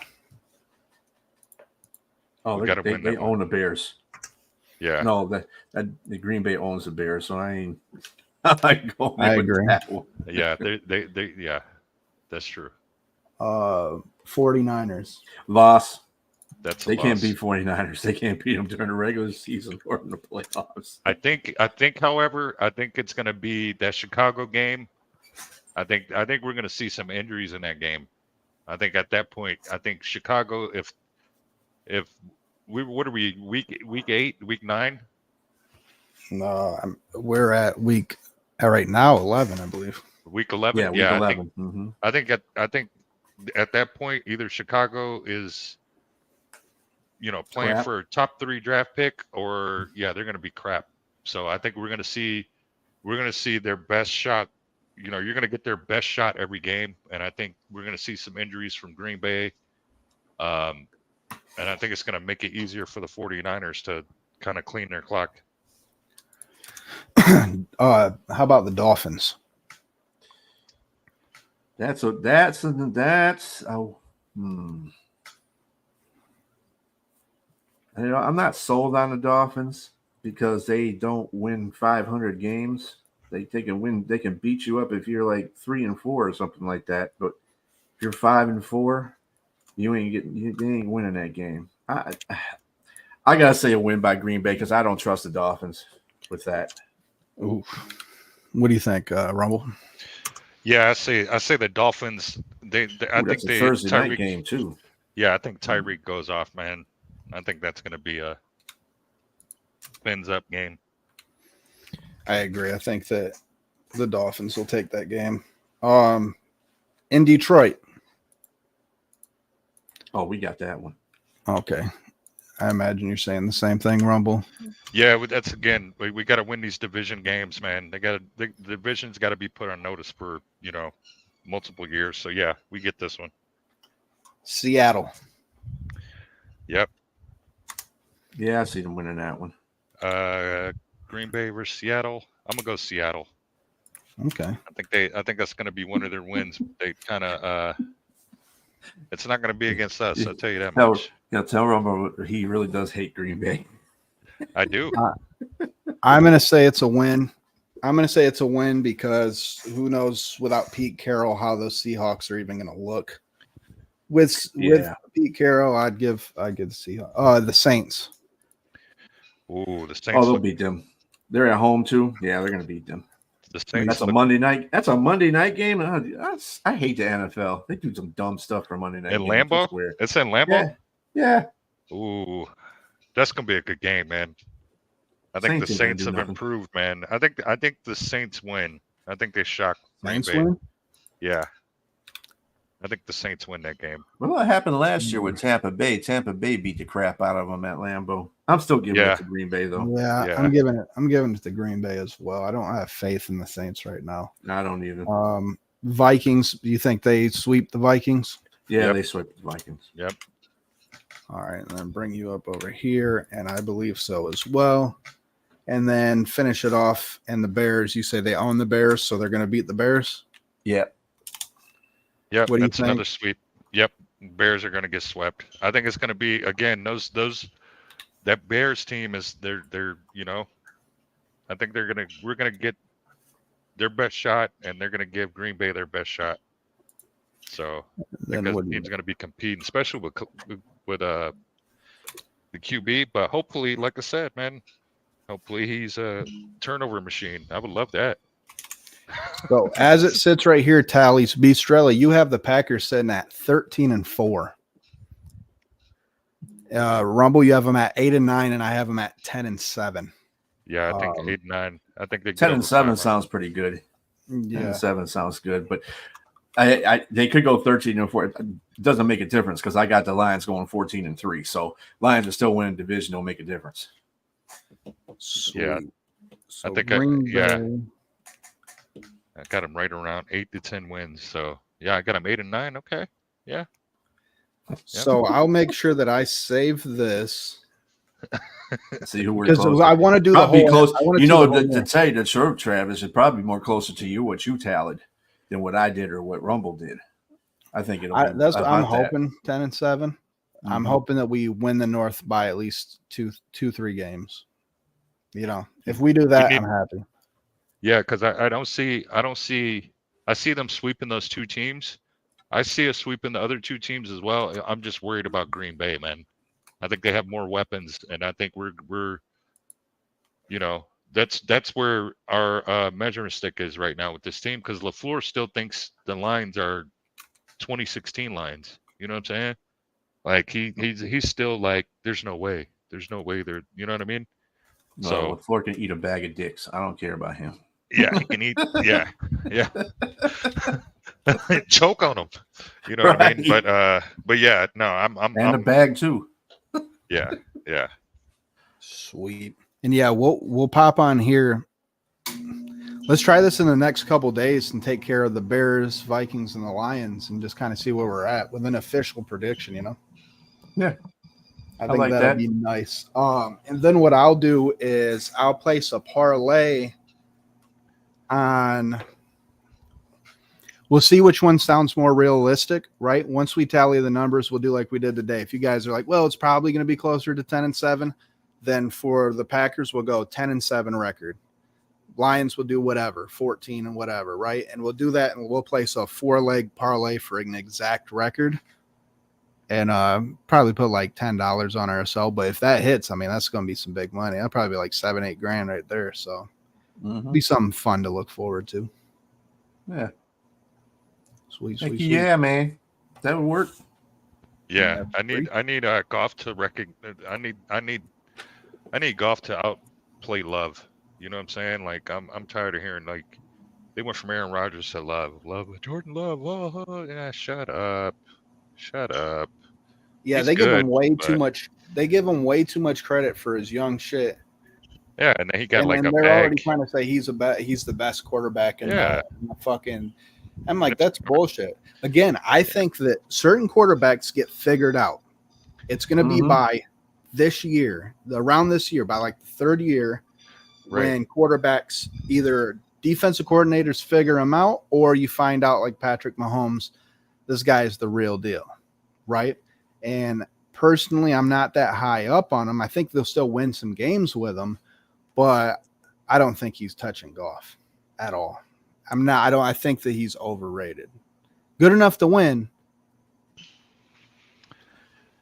Oh, they own the Bears. Yeah. No, the Green Bay owns the Bears, so I agree. That one. Yeah, they yeah, that's true. 49ers. Loss. That's a They can't loss. beat 49ers. They can't beat them during the regular season or in the playoffs. I think, however, I think it's going to be that Chicago game. I think we're going to see some injuries in that game. I think at that point, I think Chicago, if what are we, week 8, week 9? No, we're at week right now 11, I believe. Week 11. Yeah, week yeah, 11. Mm-hmm. I think at that point, either Chicago is, playing Crap. for a top 3 draft pick, or they're going to be crap. So I think we're going to see their best shot. You're going to get their best shot every game, and I think we're going to see some injuries from Green Bay. And I think it's going to make it easier for the 49ers to kind of clean their clock. How about the Dolphins? I'm not sold on the Dolphins because they don't win 500 games. They can win. They can beat you up if you're like 3-4 or something like that. But if you're 5-4, you ain't winning that game. I gotta say a win by Green Bay because I don't trust the Dolphins with that. Ooh. What do you think, Rumble? Yeah, I say the Dolphins. I think they Thursday night game too. Yeah, I think Tyreek goes off, man. I think that's going to be a fins up game. I agree. I think that the Dolphins will take that game. In Detroit. Oh, we got that one. Okay. I imagine you're saying the same thing, Rumble. Yeah, that's again. We got to win these division games, man. The division's got to be put on notice for multiple years. So yeah, we get this one. Seattle. Yep. Yeah, I see them winning that one. Green Bay versus Seattle. I'm gonna go Seattle. Okay. I think that's gonna be one of their wins. They kind of. It's not gonna be against us. I'll tell you that much. Tell Rumble he really does hate Green Bay. I do. I'm gonna say it's a win. I'm going to say it's a win because who knows without Pete Carroll how those Seahawks are even going to look. With Pete Carroll, I'd give the Seahawks. The Saints. Ooh, the Saints. Oh, they'll beat them. They're at home too. Yeah, they're going to beat them. The Saints. That's a Monday night. That's a Monday night game. I hate the NFL. They do some dumb stuff for Monday night. In Lambeau? It's in Lambeau? Yeah. Ooh, that's going to be a good game, man. I think the Saints have improved, man. I think the Saints win. I think they shock Green Bay. Win? Yeah. I think the Saints win that game. Well, what happened last year with Tampa Bay? Tampa Bay beat the crap out of them at Lambeau. I'm still giving it to Green Bay though. Yeah, I'm giving it to Green Bay as well. I don't have faith in the Saints right now. I don't either. Vikings, do you think they sweep the Vikings? Yeah, they sweep the Vikings. Yep. All right, and then bring you up over here, and I believe so as well. And then finish it off. And the Bears, you say they own the Bears, so they're going to beat the Bears? Yep. Yep, what do you that's think? another sweep. Yep, Bears are going to get swept. I think it's going to be again that Bears team is they're I think we're going to get their best shot, and they're going to give Green Bay their best shot. So I think that team's going to be competing, especially with the QB. But hopefully, like I said, man. Hopefully he's a turnover machine. I would love that. So as it sits right here, tallies, Bistrella, you have the Packers sitting at 13-4. Rumble, you have them at 8-9, and I have them at 10-7. Yeah, I think 8-9. I think they 10-7 sounds pretty good. Yeah, 10-7 sounds good, but they could go 13-4. It doesn't make a difference because I got the Lions going 14-3. So Lions are still winning division. Don't make a difference. Sweet. Yeah, so I think I got them right around 8 to 10 wins. So yeah, I got them 8-9. Okay, yeah. So I'll make sure that I save this. See who we're because I want to do the whole. Close. To tell you the truth, Travis, it'd probably be more closer to you what you tallied than what I did or what Rumble did. I think it'll. I'm hoping 10-7. Mm-hmm. I'm hoping that we win the North by at least 2-3 games. If we do that, I'm happy. Yeah, because I see them sweeping those two teams, I see us sweeping the other two teams as well. I'm just worried about Green Bay, man. I think they have more weapons, and I think we're you know, that's where our measuring stick is right now with this team, because LaFleur still thinks the lines are 2016 lines. You know what I'm saying? Like he's still like, there's no way there. You know what I mean? Well, So LaFleur can eat a bag of dicks. I don't care about him. yeah, he can eat. Yeah, yeah. Choke on them. You know what I mean? But yeah, no, And a I'm bag too. yeah, yeah. Sweet. And yeah, we'll pop on here. Let's try this in the next couple days and take care of the Bears, Vikings, and the Lions, and just kind of see where we're at with an official prediction. You know. Yeah, I think like that'd that. be nice. And then what I'll do is I'll place a parlay on. We'll see which one sounds more realistic, right? Once we tally the numbers, we'll do like we did today. If you guys are like, well, it's probably going to be closer to 10-7, then for the Packers, we'll go 10-7 record. Lions will do whatever, 14 and whatever, right? And we'll do that, and we'll place a 4-leg parlay for an exact record, and probably put like $10 on RSL. But if that hits, I mean, that's going to be some big money. That'll probably be like $7-8 grand right there. So be something fun to look forward to. Yeah. Sweet. Yeah, man, that would work. Yeah, I need Goff to recognize. I need Goff to outplay Love. You know what I'm saying? Like I'm tired of hearing like they went from Aaron Rodgers to Love, Jordan Love. Oh, yeah, shut up. Yeah, He's they give good, him way too but much. They give him way too much credit for his young shit. yeah, and then he got And like then a they're already bag. trying to say he's the best quarterback in Yeah. the fucking. I'm like, that's bullshit. Again, I think that certain quarterbacks get figured out. It's going to be by this year, around this year, by like the third year, when quarterbacks, either defensive coordinators figure them out, or you find out like Patrick Mahomes, this guy is the real deal, right? And personally, I'm not that high up on him. I think they'll still win some games with him, but I don't think he's touching Goff at all. I think that he's overrated. Good enough to win.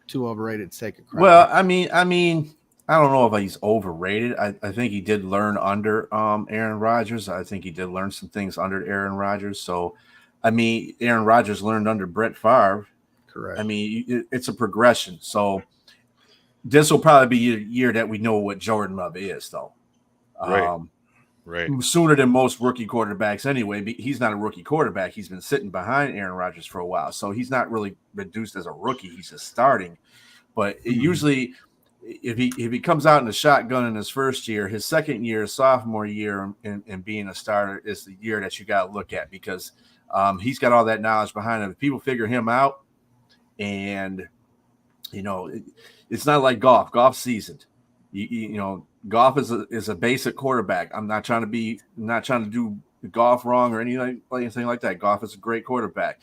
Too overrated to take a crown. Well, I mean, I don't know if he's overrated. I think he did learn under Aaron Rodgers. I think he did learn some things under Aaron Rodgers. So, I mean, Aaron Rodgers learned under Brett Favre. Correct. I mean, it's a progression. So, this will probably be a year that we know what Jordan Love is, though. Right. Sooner than most rookie quarterbacks anyway. He's not a rookie quarterback. He's been sitting behind Aaron Rodgers for a while. So he's not really reduced as a rookie. He's just starting. But usually if he comes out in the shotgun in his first year, his second year, sophomore year, and being a starter is the year that you got to look at, because he's got all that knowledge behind him. If people figure him out, and, you know, it's not like Goff. Goff's seasoned. You know, Goff is a basic quarterback. I'm not trying to do Goff wrong or anything like that. Goff is a great quarterback.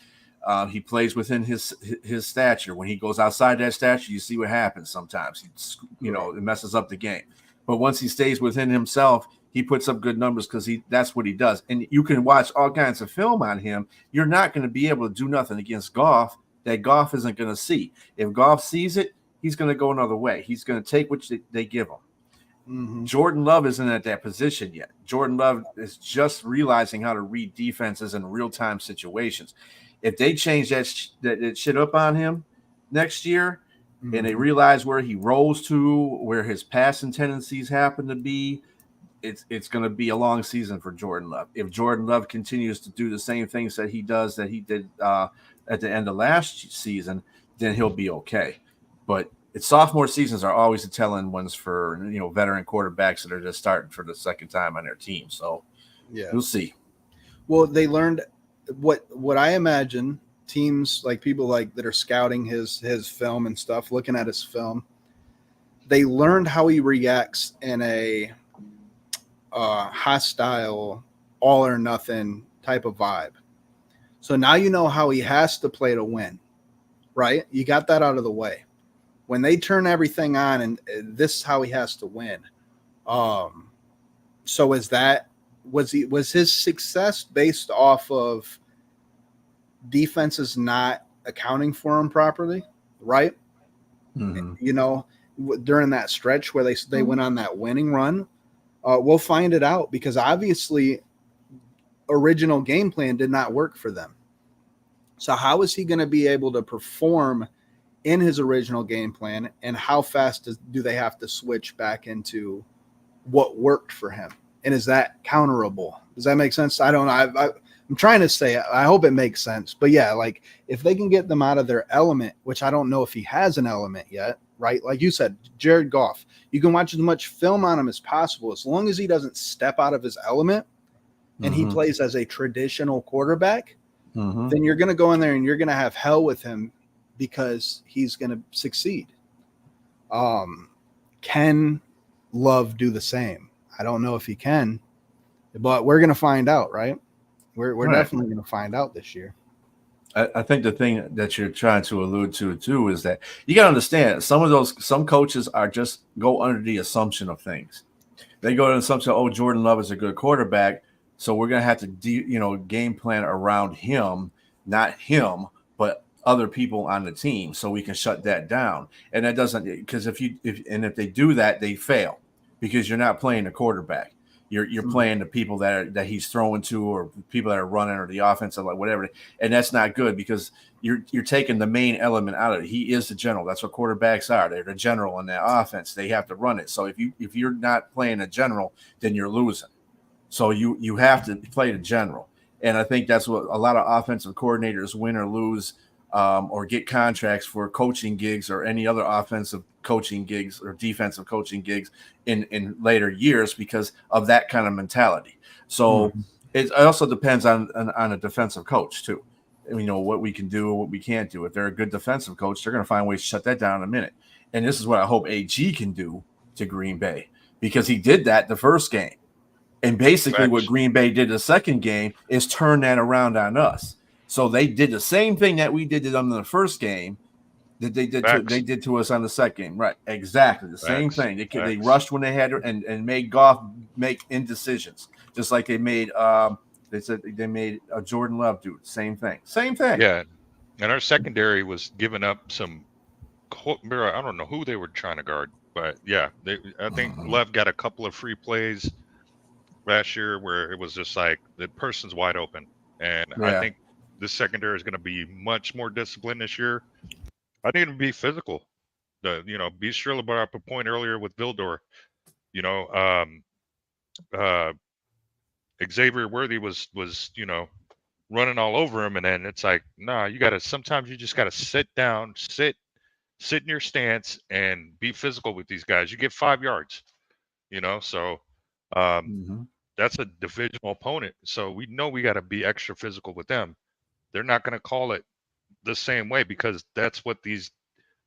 He plays within his stature. When he goes outside that stature, you see what happens sometimes. It messes up the game. But once he stays within himself, he puts up good numbers because that's what he does. And you can watch all kinds of film on him. You're not going to be able to do nothing against Goff that Goff isn't going to see. If Goff sees it, he's going to go another way. He's going to take what they give him. Mm-hmm. Jordan Love isn't at that position yet. Jordan Love is just realizing how to read defenses in real-time situations. If they change that shit up on him next year, and they realize where he rolls to, where his passing tendencies happen to be, it's going to be a long season for Jordan Love. If Jordan Love continues to do the same things that he did at the end of last season, then he'll be okay. But sophomore seasons are always the telling ones for, veteran quarterbacks that are just starting for the second time on their team. So we'll see. Well, they learned what I imagine teams, like people like that are scouting his film and stuff, looking at his film, they learned how he reacts in a hostile, all or nothing type of vibe. So now you know how he has to play to win, right? You got that out of the way. When they turn everything on, and this is how he has to win. So was his success based off of defense is not accounting for him properly, right? Mhm. You know, during that stretch where they went on that winning run, we'll find it out because obviously original game plan did not work for them. So how is he going to be able to perform in his original game plan, and how fast do they have to switch back into what worked for him? And is that counterable? Does that make sense? I don't know. I'm trying to say it. I hope it makes sense. But yeah, like if they can get them out of their element, which I don't know if he has an element yet, right? Like you said, Jared Goff, you can watch as much film on him as possible. As long as he doesn't step out of his element and he plays as a traditional quarterback, then you're going to go in there and you're going to have hell with him because he's going to succeed. Can Love do the same? I don't know if he can, but we're going to find out, right? We're Right. definitely going to find out this year. I think the thing that you're trying to allude to too is that you got to understand some coaches are just go under the assumption of things. They go to the assumption, oh, Jordan Love is a good quarterback, so we're going to have to game plan around him, not him, but other people on the team, so we can shut that down. And that doesn't, because if they do that, they fail because you're not playing the quarterback. You're playing the people that he's throwing to, or people that are running, or the offensive, like whatever, and that's not good because you're taking the main element out of it. He is the general. That's what quarterbacks are. They're the general in that offense. They have to run it. So if you're not playing a general, then you're losing. So you have to play the general, and I think that's what a lot of offensive coordinators win or lose, or get contracts for coaching gigs or any other offensive coaching gigs or defensive coaching gigs in later years because of that kind of mentality. So it also depends on a defensive coach too. What we can do, what we can't do. If they're a good defensive coach, they're going to find ways to shut that down in a minute. And this is what I hope AG can do to Green Bay, because he did that the first game. And basically what Green Bay did the second game is turn that around on us. So they did the same thing that we did to them in the first game that they did to us on the second game. Right. Exactly. The same thing. They rushed when they had and made Goff make indecisions, just like they made they said they made Jordan Love do it. Same thing. Yeah. And our secondary was giving up some, I don't know who they were trying to guard, but yeah, I think Love got a couple of free plays last year where it was just like the person's wide open. And I think the secondary is going to be much more disciplined this year. I need to be physical. B. Strilla brought up a point earlier with Vildor. Xavier Worthy was running all over him, and then it's like, nah, sometimes you just gotta sit down, sit in your stance and be physical with these guys. You get 5 yards, so that's a divisional opponent. So we know we gotta be extra physical with them. They're not gonna call it the same way because that's what these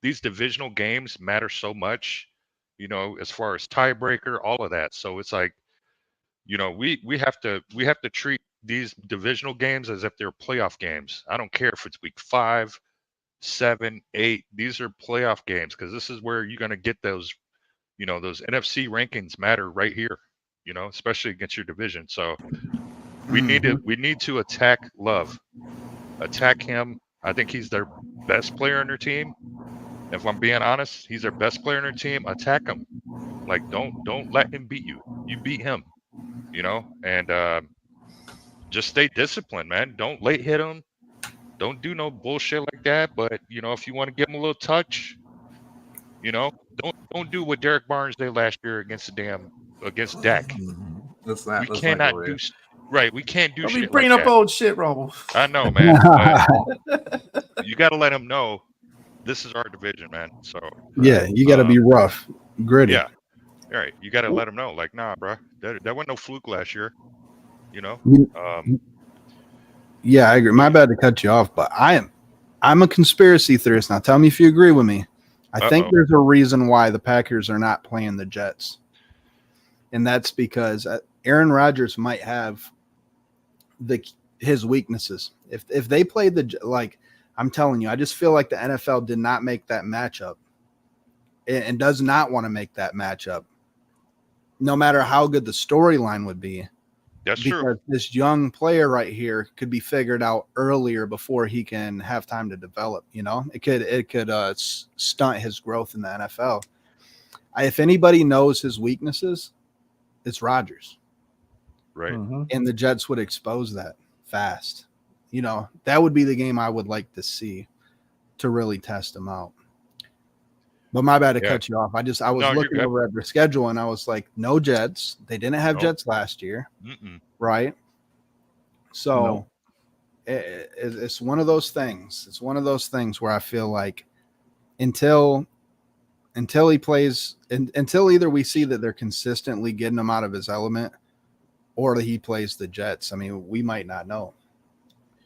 divisional games matter so much, as far as tiebreaker, all of that. So it's like, we have to treat these divisional games as if they're playoff games. I don't care if it's week 5, 7, 8. These are playoff games because this is where you're going to get those, those NFC rankings matter right here, especially against your division. So we need to attack Love, attack him. I think he's their best player on their team. If I'm being honest, he's their best player on their team. Attack him. Like, don't let him beat you. You beat him, and just stay disciplined, man. Don't late hit him. Don't do no bullshit like that. But, if you want to give him a little touch, don't do what Derek Barnes did last year against Dak. That's not. We cannot do. Right, we can't do Don't shit. be bringing like up that. old shit, Robo. I know, man. But you got to let him know this is our division, man. So yeah, you got to be rough, gritty. Yeah, all right. You got to let him know, like, nah, bro, that wasn't no fluke last year. Yeah, I agree. My bad to cut you off, but I'm a conspiracy theorist. Now, tell me if you agree with me. I think there's a reason why the Packers are not playing the Jets, and that's because Aaron Rodgers might have his weaknesses. If they played I'm telling you, I just feel like the NFL did not make that matchup and does not want to make that matchup. No matter how good the storyline would be, That's true. Because this young player right here could be figured out earlier before he can have time to develop. You know, it could stunt his growth in the NFL. If anybody knows his weaknesses, it's Rodgers, Right. Mhm. and the Jets would expose that fast. You know, that would be the game I would like to see to really test him out. But my bad to Yeah. cut you off. I was No, you're looking good. over at their schedule and I was like, no Jets. They didn't have Nope. Jets last year, Mm-mm. right? So No. it's one of those things. It's one of those things where I feel like until he plays, until either we see that they're consistently getting him out of his element, or that he plays the Jets. I mean, we might not know,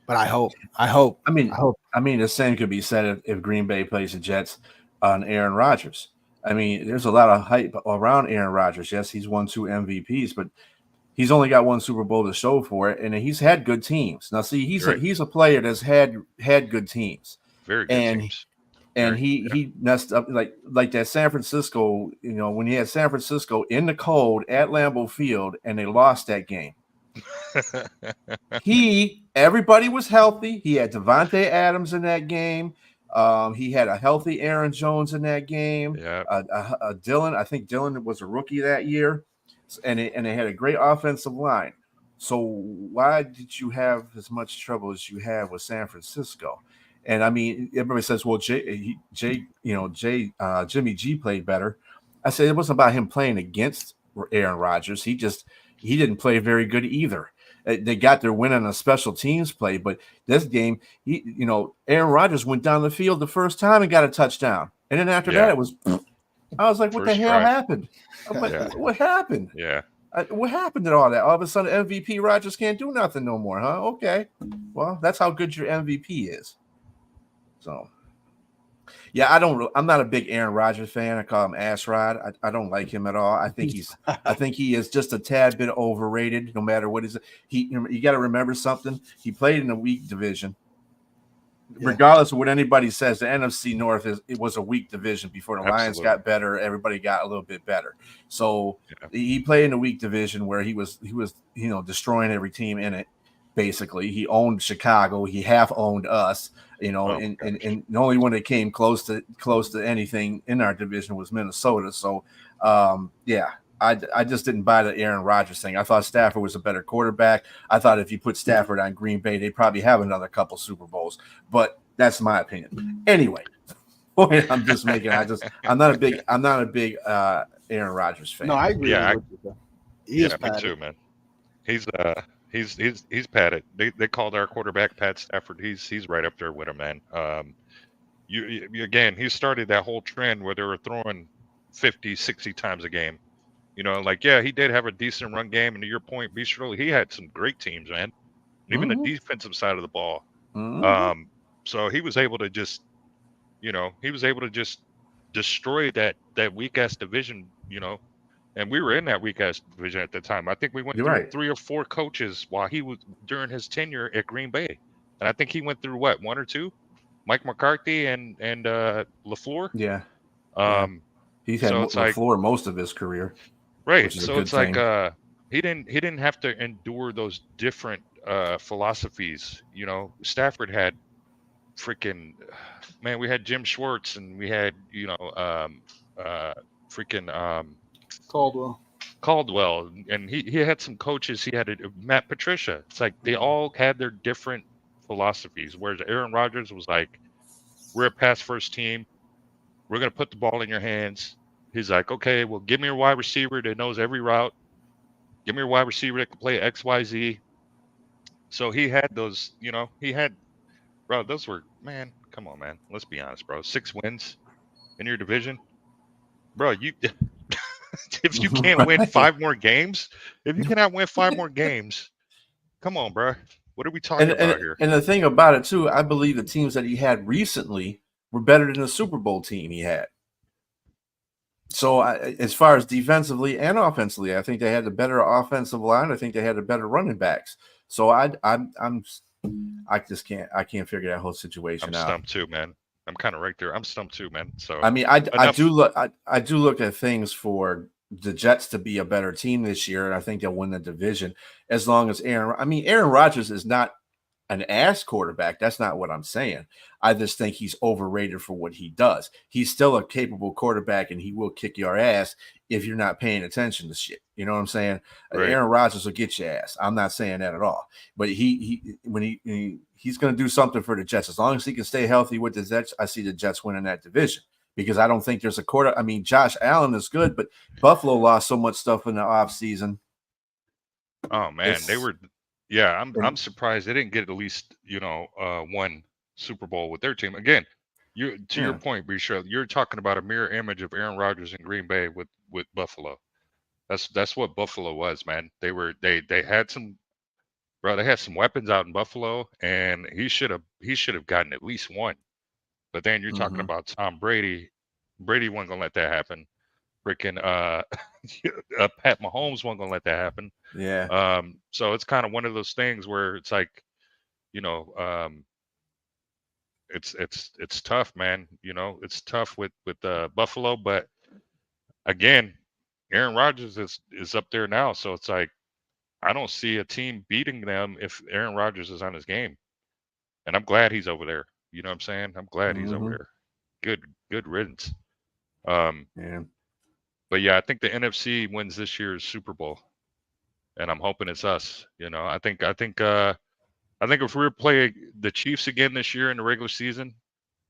but I hope. I mean, the same could be said if Green Bay plays the Jets on Aaron Rodgers. I mean, there's a lot of hype around Aaron Rodgers. Yes, he's won 2 MVPs, but he's only got 1 Super Bowl to show for it, and he's had good teams. Now, see, he's Right. a player that's had good teams, Very good and teams. and Very- he messed up like that San Francisco. You know, when he had San Francisco in the cold at Lambeau Field, and they lost that game. Everybody was healthy. He had Devontae Adams in that game. He had a healthy Aaron Jones in that game. Yeah. Dylan, I think Dylan was a rookie that year, and they had a great offensive line. So why did you have as much trouble as you have with San Francisco? And I mean, everybody says, well, Jimmy G played better. I said it wasn't about him playing against Aaron Rodgers. He didn't play very good either. They got their win on a special teams play, but this game, Aaron Rodgers went down the field the first time and got a touchdown, and then after that, it was. I was like, "What the First hell drive. happened? Yeah. What happened? Yeah. What happened to all that? All of a sudden, MVP Rodgers can't do nothing no more, huh? Okay, well, that's how good your MVP is." So, yeah, I'm not a big Aaron Rodgers fan. I call him Ass Rod. I don't like him at all. I think he is just a tad bit overrated. No matter what you got to remember something. He played in a weak division. Yeah. Regardless of what anybody says, the NFC North it was a weak division before the Lions got better. Everybody got a little bit better. So he played in a weak division where he was destroying every team in it. Basically, he owned Chicago. He half owned us. And the only one that came close to anything in our division was Minnesota. So, I just didn't buy the Aaron Rodgers thing. I thought Stafford was a better quarterback. I thought if you put Stafford on Green Bay, they'd probably have another couple Super Bowls. But that's my opinion. Anyway, I'm not a big Aaron Rodgers fan. No, I agree. Yeah, with you. Me too, man. He's padded. They called our quarterback Pat Stafford. He's right up there with him, man. You again, he started that whole trend where they were throwing 50, 60 times a game. He did have a decent run game, and to your point, Bistro, he had some great teams, man. Even the defensive side of the ball. Mm-hmm. So he was able to just destroy that weak ass division, and we were in that weak ass division at the time. I think we went through 3 or 4 coaches while he was during his tenure at Green Bay, and I think he went through 1 or 2, Mike McCarthy and LaFleur. Yeah. He's had LaFleur most of his career. Right. So it's thing. He didn't have to endure those different philosophies. Stafford had we had Jim Schwartz and we had Caldwell, and he had some coaches. He had Matt Patricia. It's like they all had their different philosophies. Whereas Aaron Rodgers was like, "We're a pass first team. We're gonna put the ball in your hands." He's like, "Okay, well, give me your wide receiver that knows every route. Give me your wide receiver that can play X, Y, Z." So he had those. Bro, those were, man. Come on, man. Let's be honest, bro. 6 wins in your division, bro. If you can't win 5 more games, if you cannot win 5 more games, come on, bro. What are we talking about here? And the thing about it too, I believe the teams that he had recently were better than the Super Bowl team he had. So as far as defensively and offensively, I think they had the better offensive line. I think they had the better running backs. So I can't figure that whole situation out. I'm stumped too, man. I'm kind of right there. I'm stumped too, man. So I mean, I do look at things for the Jets to be a better team this year, and I think they'll win the division as long as Aaron Rodgers is not an ass quarterback. That's not what I'm saying. I just think he's overrated for what he does. He's still a capable quarterback, and he will kick your ass if you're not paying attention to shit. You know what I'm saying? Right. Aaron Rodgers will get your ass. I'm not saying that at all. But he's going to do something for the Jets. As long as he can stay healthy with the Jets, I see the Jets winning that division. Because I don't think there's a quarter. I mean, Josh Allen is good, but Buffalo lost so much stuff in the offseason. Oh man, they were. Yeah, I'm surprised they didn't get at least one Super Bowl with their team. Again, your point, Bishop, you're talking about a mirror image of Aaron Rodgers in Green Bay with Buffalo. That's what Buffalo was, man. They had some they had some weapons out in Buffalo, and he should have gotten at least one. But then you're talking about Tom Brady. Brady wasn't gonna let that happen. Freaking Pat Mahomes wasn't gonna let that happen. Yeah. So it's kind of one of those things where it's like, it's tough, man. It's tough with Buffalo, but again, Aaron Rodgers is up there now, so it's like I don't see a team beating them if Aaron Rodgers is on his game, and I'm glad he's over there. You know what I'm saying? I'm glad he's over there. Good riddance. Yeah. But yeah, I think the NFC wins this year's Super Bowl, and I'm hoping it's us. I think if we were playing the Chiefs again this year in the regular season,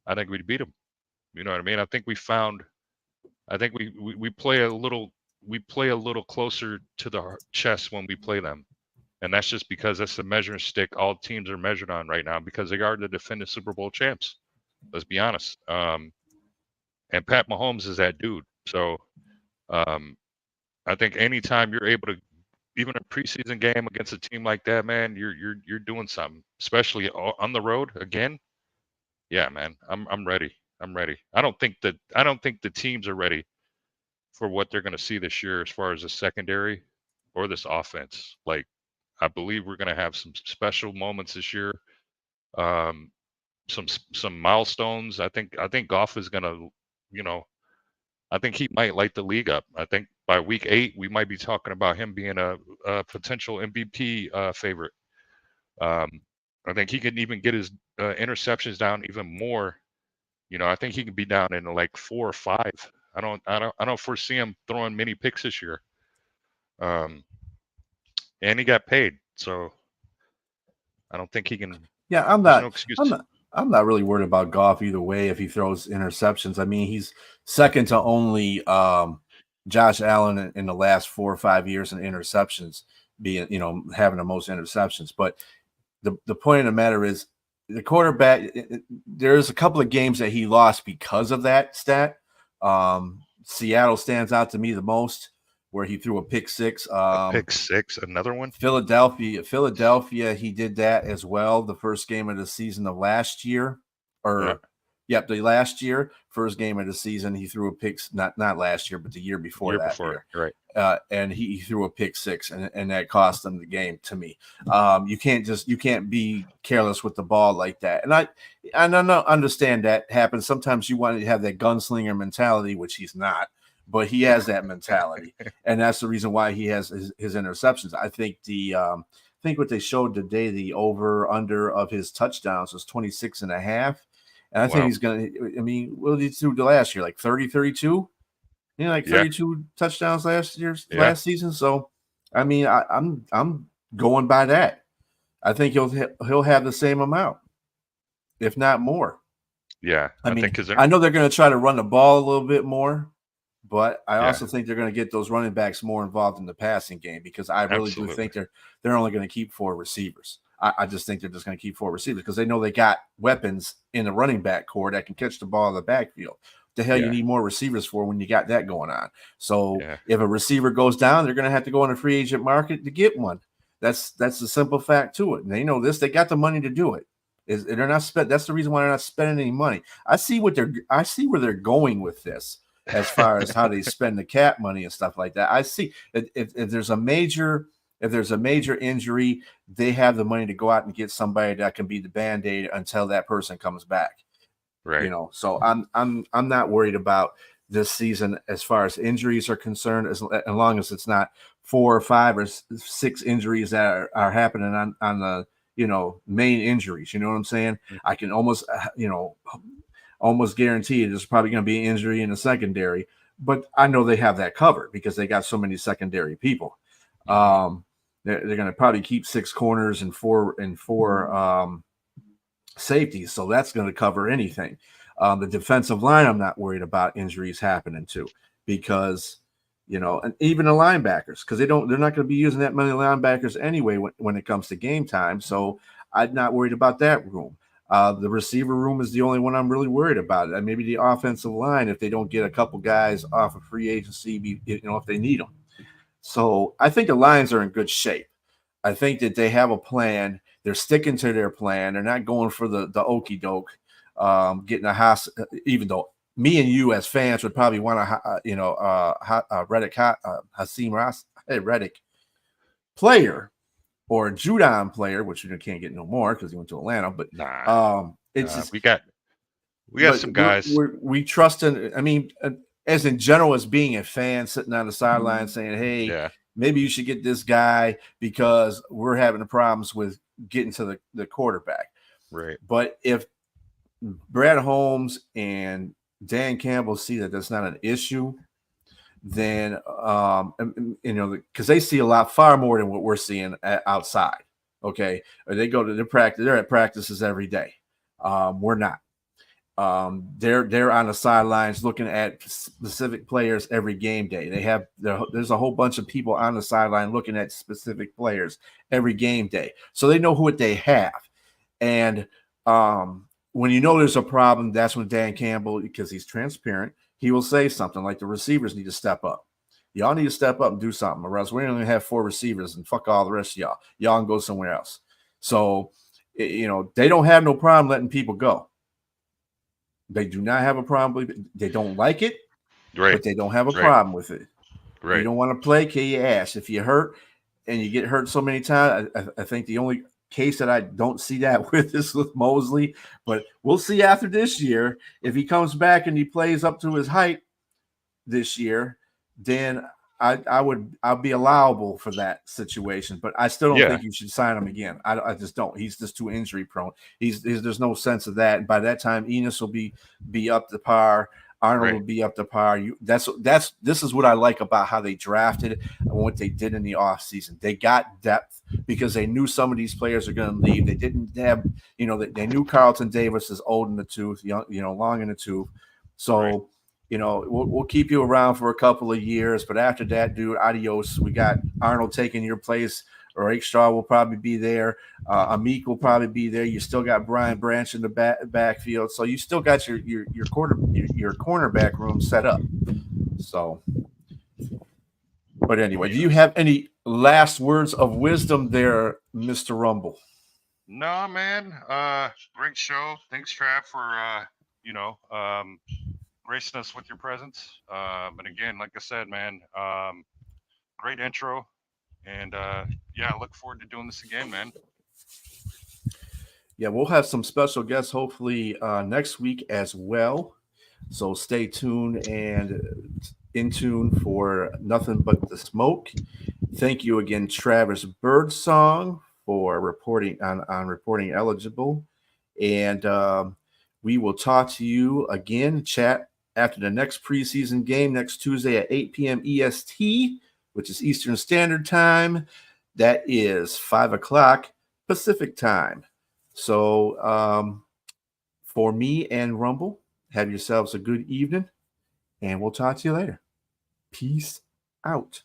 I think we'd beat them. You know what I mean? I think we play a little closer to the chest when we play them, and that's just because that's the measuring stick all teams are measured on right now because they are the defending Super Bowl champs. Let's be honest. And Pat Mahomes is that dude. So I think anytime you're able to, even a preseason game against a team like that, man, you're doing something, especially on the road again. Yeah, man, I'm ready. I'm ready. I don't think the teams are ready for what they're going to see this year as far as the secondary or this offense. Like, I believe we're going to have some special moments this year. Some milestones. I think Goff is going to, I think he might light the league up. I think by week 8, we might be talking about him being a potential MVP favorite. I think he can even get his interceptions down even more. I think he can be down in like 4 or 5. I don't foresee him throwing many picks this year. And he got paid, so I don't think he can. Yeah, I'm not really worried about Goff either way if he throws interceptions. I mean, he's second to only Josh Allen in the last 4 or 5 years in interceptions, being having the most interceptions. But the point of the matter is the quarterback. There's a couple of games that he lost because of that stat. Seattle stands out to me the most, where he threw a pick six. Another one. Philadelphia, he did that as well. The first game of the season of last year, the last year, first game of the season, he threw a pick. Not last year, but the year before that. Right. And he threw a pick six, and that cost them the game. To me, you can't be careless with the ball like that. And I don't understand that happens. Sometimes you want to have that gunslinger mentality, which he's not. But he has that mentality, and that's the reason why he has his interceptions. I think what they showed today, the over-under of his touchdowns was 26.5. And I think he's going to – I mean, what did he do last year? Like 30, 32? 32 touchdowns last season. So, I mean, I'm going by that. I think he'll have the same amount, if not more. Yeah. I mean, I know they're going to try to run the ball a little bit more. But I also think they're going to get those running backs more involved in the passing game because I really do think they're only going to keep 4 receivers. I just think they're just going to keep 4 receivers because they know they got weapons in the running back core that can catch the ball in the backfield. The hell you need more receivers for when you got that going on. So if a receiver goes down, they're going to have to go on the free agent market to get one. That's the simple fact to it. And they know this. They got the money to do it. They're not that's the reason why they're not spending any money. I see where they're going with this. As far as how they spend the cap money and stuff like that, I see if there's a major injury, they have the money to go out and get somebody that can be the Band-Aid until that person comes back. Right. So I'm not worried about this season as far as injuries are concerned, as long as it's not 4 or 5 or 6 injuries that are happening on the main injuries. You know what I'm saying? I can almost almost guarantee there's probably going to be an injury in the secondary, but I know they have that covered because they got so many secondary people. They're going to probably keep 6 corners and four safeties, so that's going to cover anything. The defensive line, I'm not worried about injuries happening to, because and even the linebackers, because they're not going to be using that many linebackers anyway when it comes to game time. So I'm not worried about that room. The receiver room is the only one I'm really worried about. And maybe the offensive line, if they don't get a couple guys off of free agency, if they need them. So I think the Lions are in good shape. I think that they have a plan. They're sticking to their plan. They're not going for the okey doke, getting a house, even though me and you as fans would probably want Reddick player or a Judon player, which you can't get no more because he went to Atlanta. But we got some guys. We trust in. I mean, as in general, as being a fan sitting on the sideline saying, "Hey, maybe you should get this guy because we're having problems with getting to the quarterback." Right. But if Brad Holmes and Dan Campbell see that that's not an issue, then because they see a lot far more than what we're seeing outside. Okay, or they go to their practice. They're at practices every day. We're not. They're on the sidelines looking at specific players every game day. There's a whole bunch of people on the sideline looking at specific players every game day, so they know what they have. And when there's a problem, that's when Dan Campbell, because he's transparent, he will say something like the receivers need to step up. Y'all need to step up and do something, or else we're going to have 4 receivers and fuck all the rest of y'all. Y'all can go somewhere else. So, they don't have no problem letting people go. They do not have a problem. They don't like it, right? But they don't have a problem with it. Right. If you don't want to play, kill your ass. If you hurt and you get hurt so many times, I think the only case that I don't see that with is with Mosley, but we'll see after this year. If he comes back and he plays up to his height this year, then I'll be allowable for that situation. But I still don't think you should sign him again. I just don't. He's just too injury prone. There's no sense of that. And by that time, Enos will be up to par. Arnold will be up to par. This is what I like about how they drafted and what they did in the offseason. They got depth because they knew some of these players are going to leave. They didn't have, they knew Carlton Davis is old in the tooth, long in the tooth. So, we'll keep you around for a couple of years, but after that, dude, adios. We got Arnold taking your place. Rakestraw will probably be there. Amik will probably be there. You still got Brian Branch in the backfield, so you still got your cornerback room set up. So, but anyway, do you have any last words of wisdom there, Mr. Rumble? No, man. Great show. Thanks, Trav, for gracing us with your presence. But again, like I said, man, great intro. And I look forward to doing this again, man. Yeah, we'll have some special guests hopefully next week as well. So stay tuned and in tune for Nothing But the Smoke. Thank you again, Travis Birdsong, for reporting on reporting eligible. And we will talk to you again, chat after the next preseason game next Tuesday at 8 p.m. EST, which is Eastern Standard Time. That is 5 o'clock Pacific Time. So for me and Rumble, have yourselves a good evening, and we'll talk to you later. Peace out.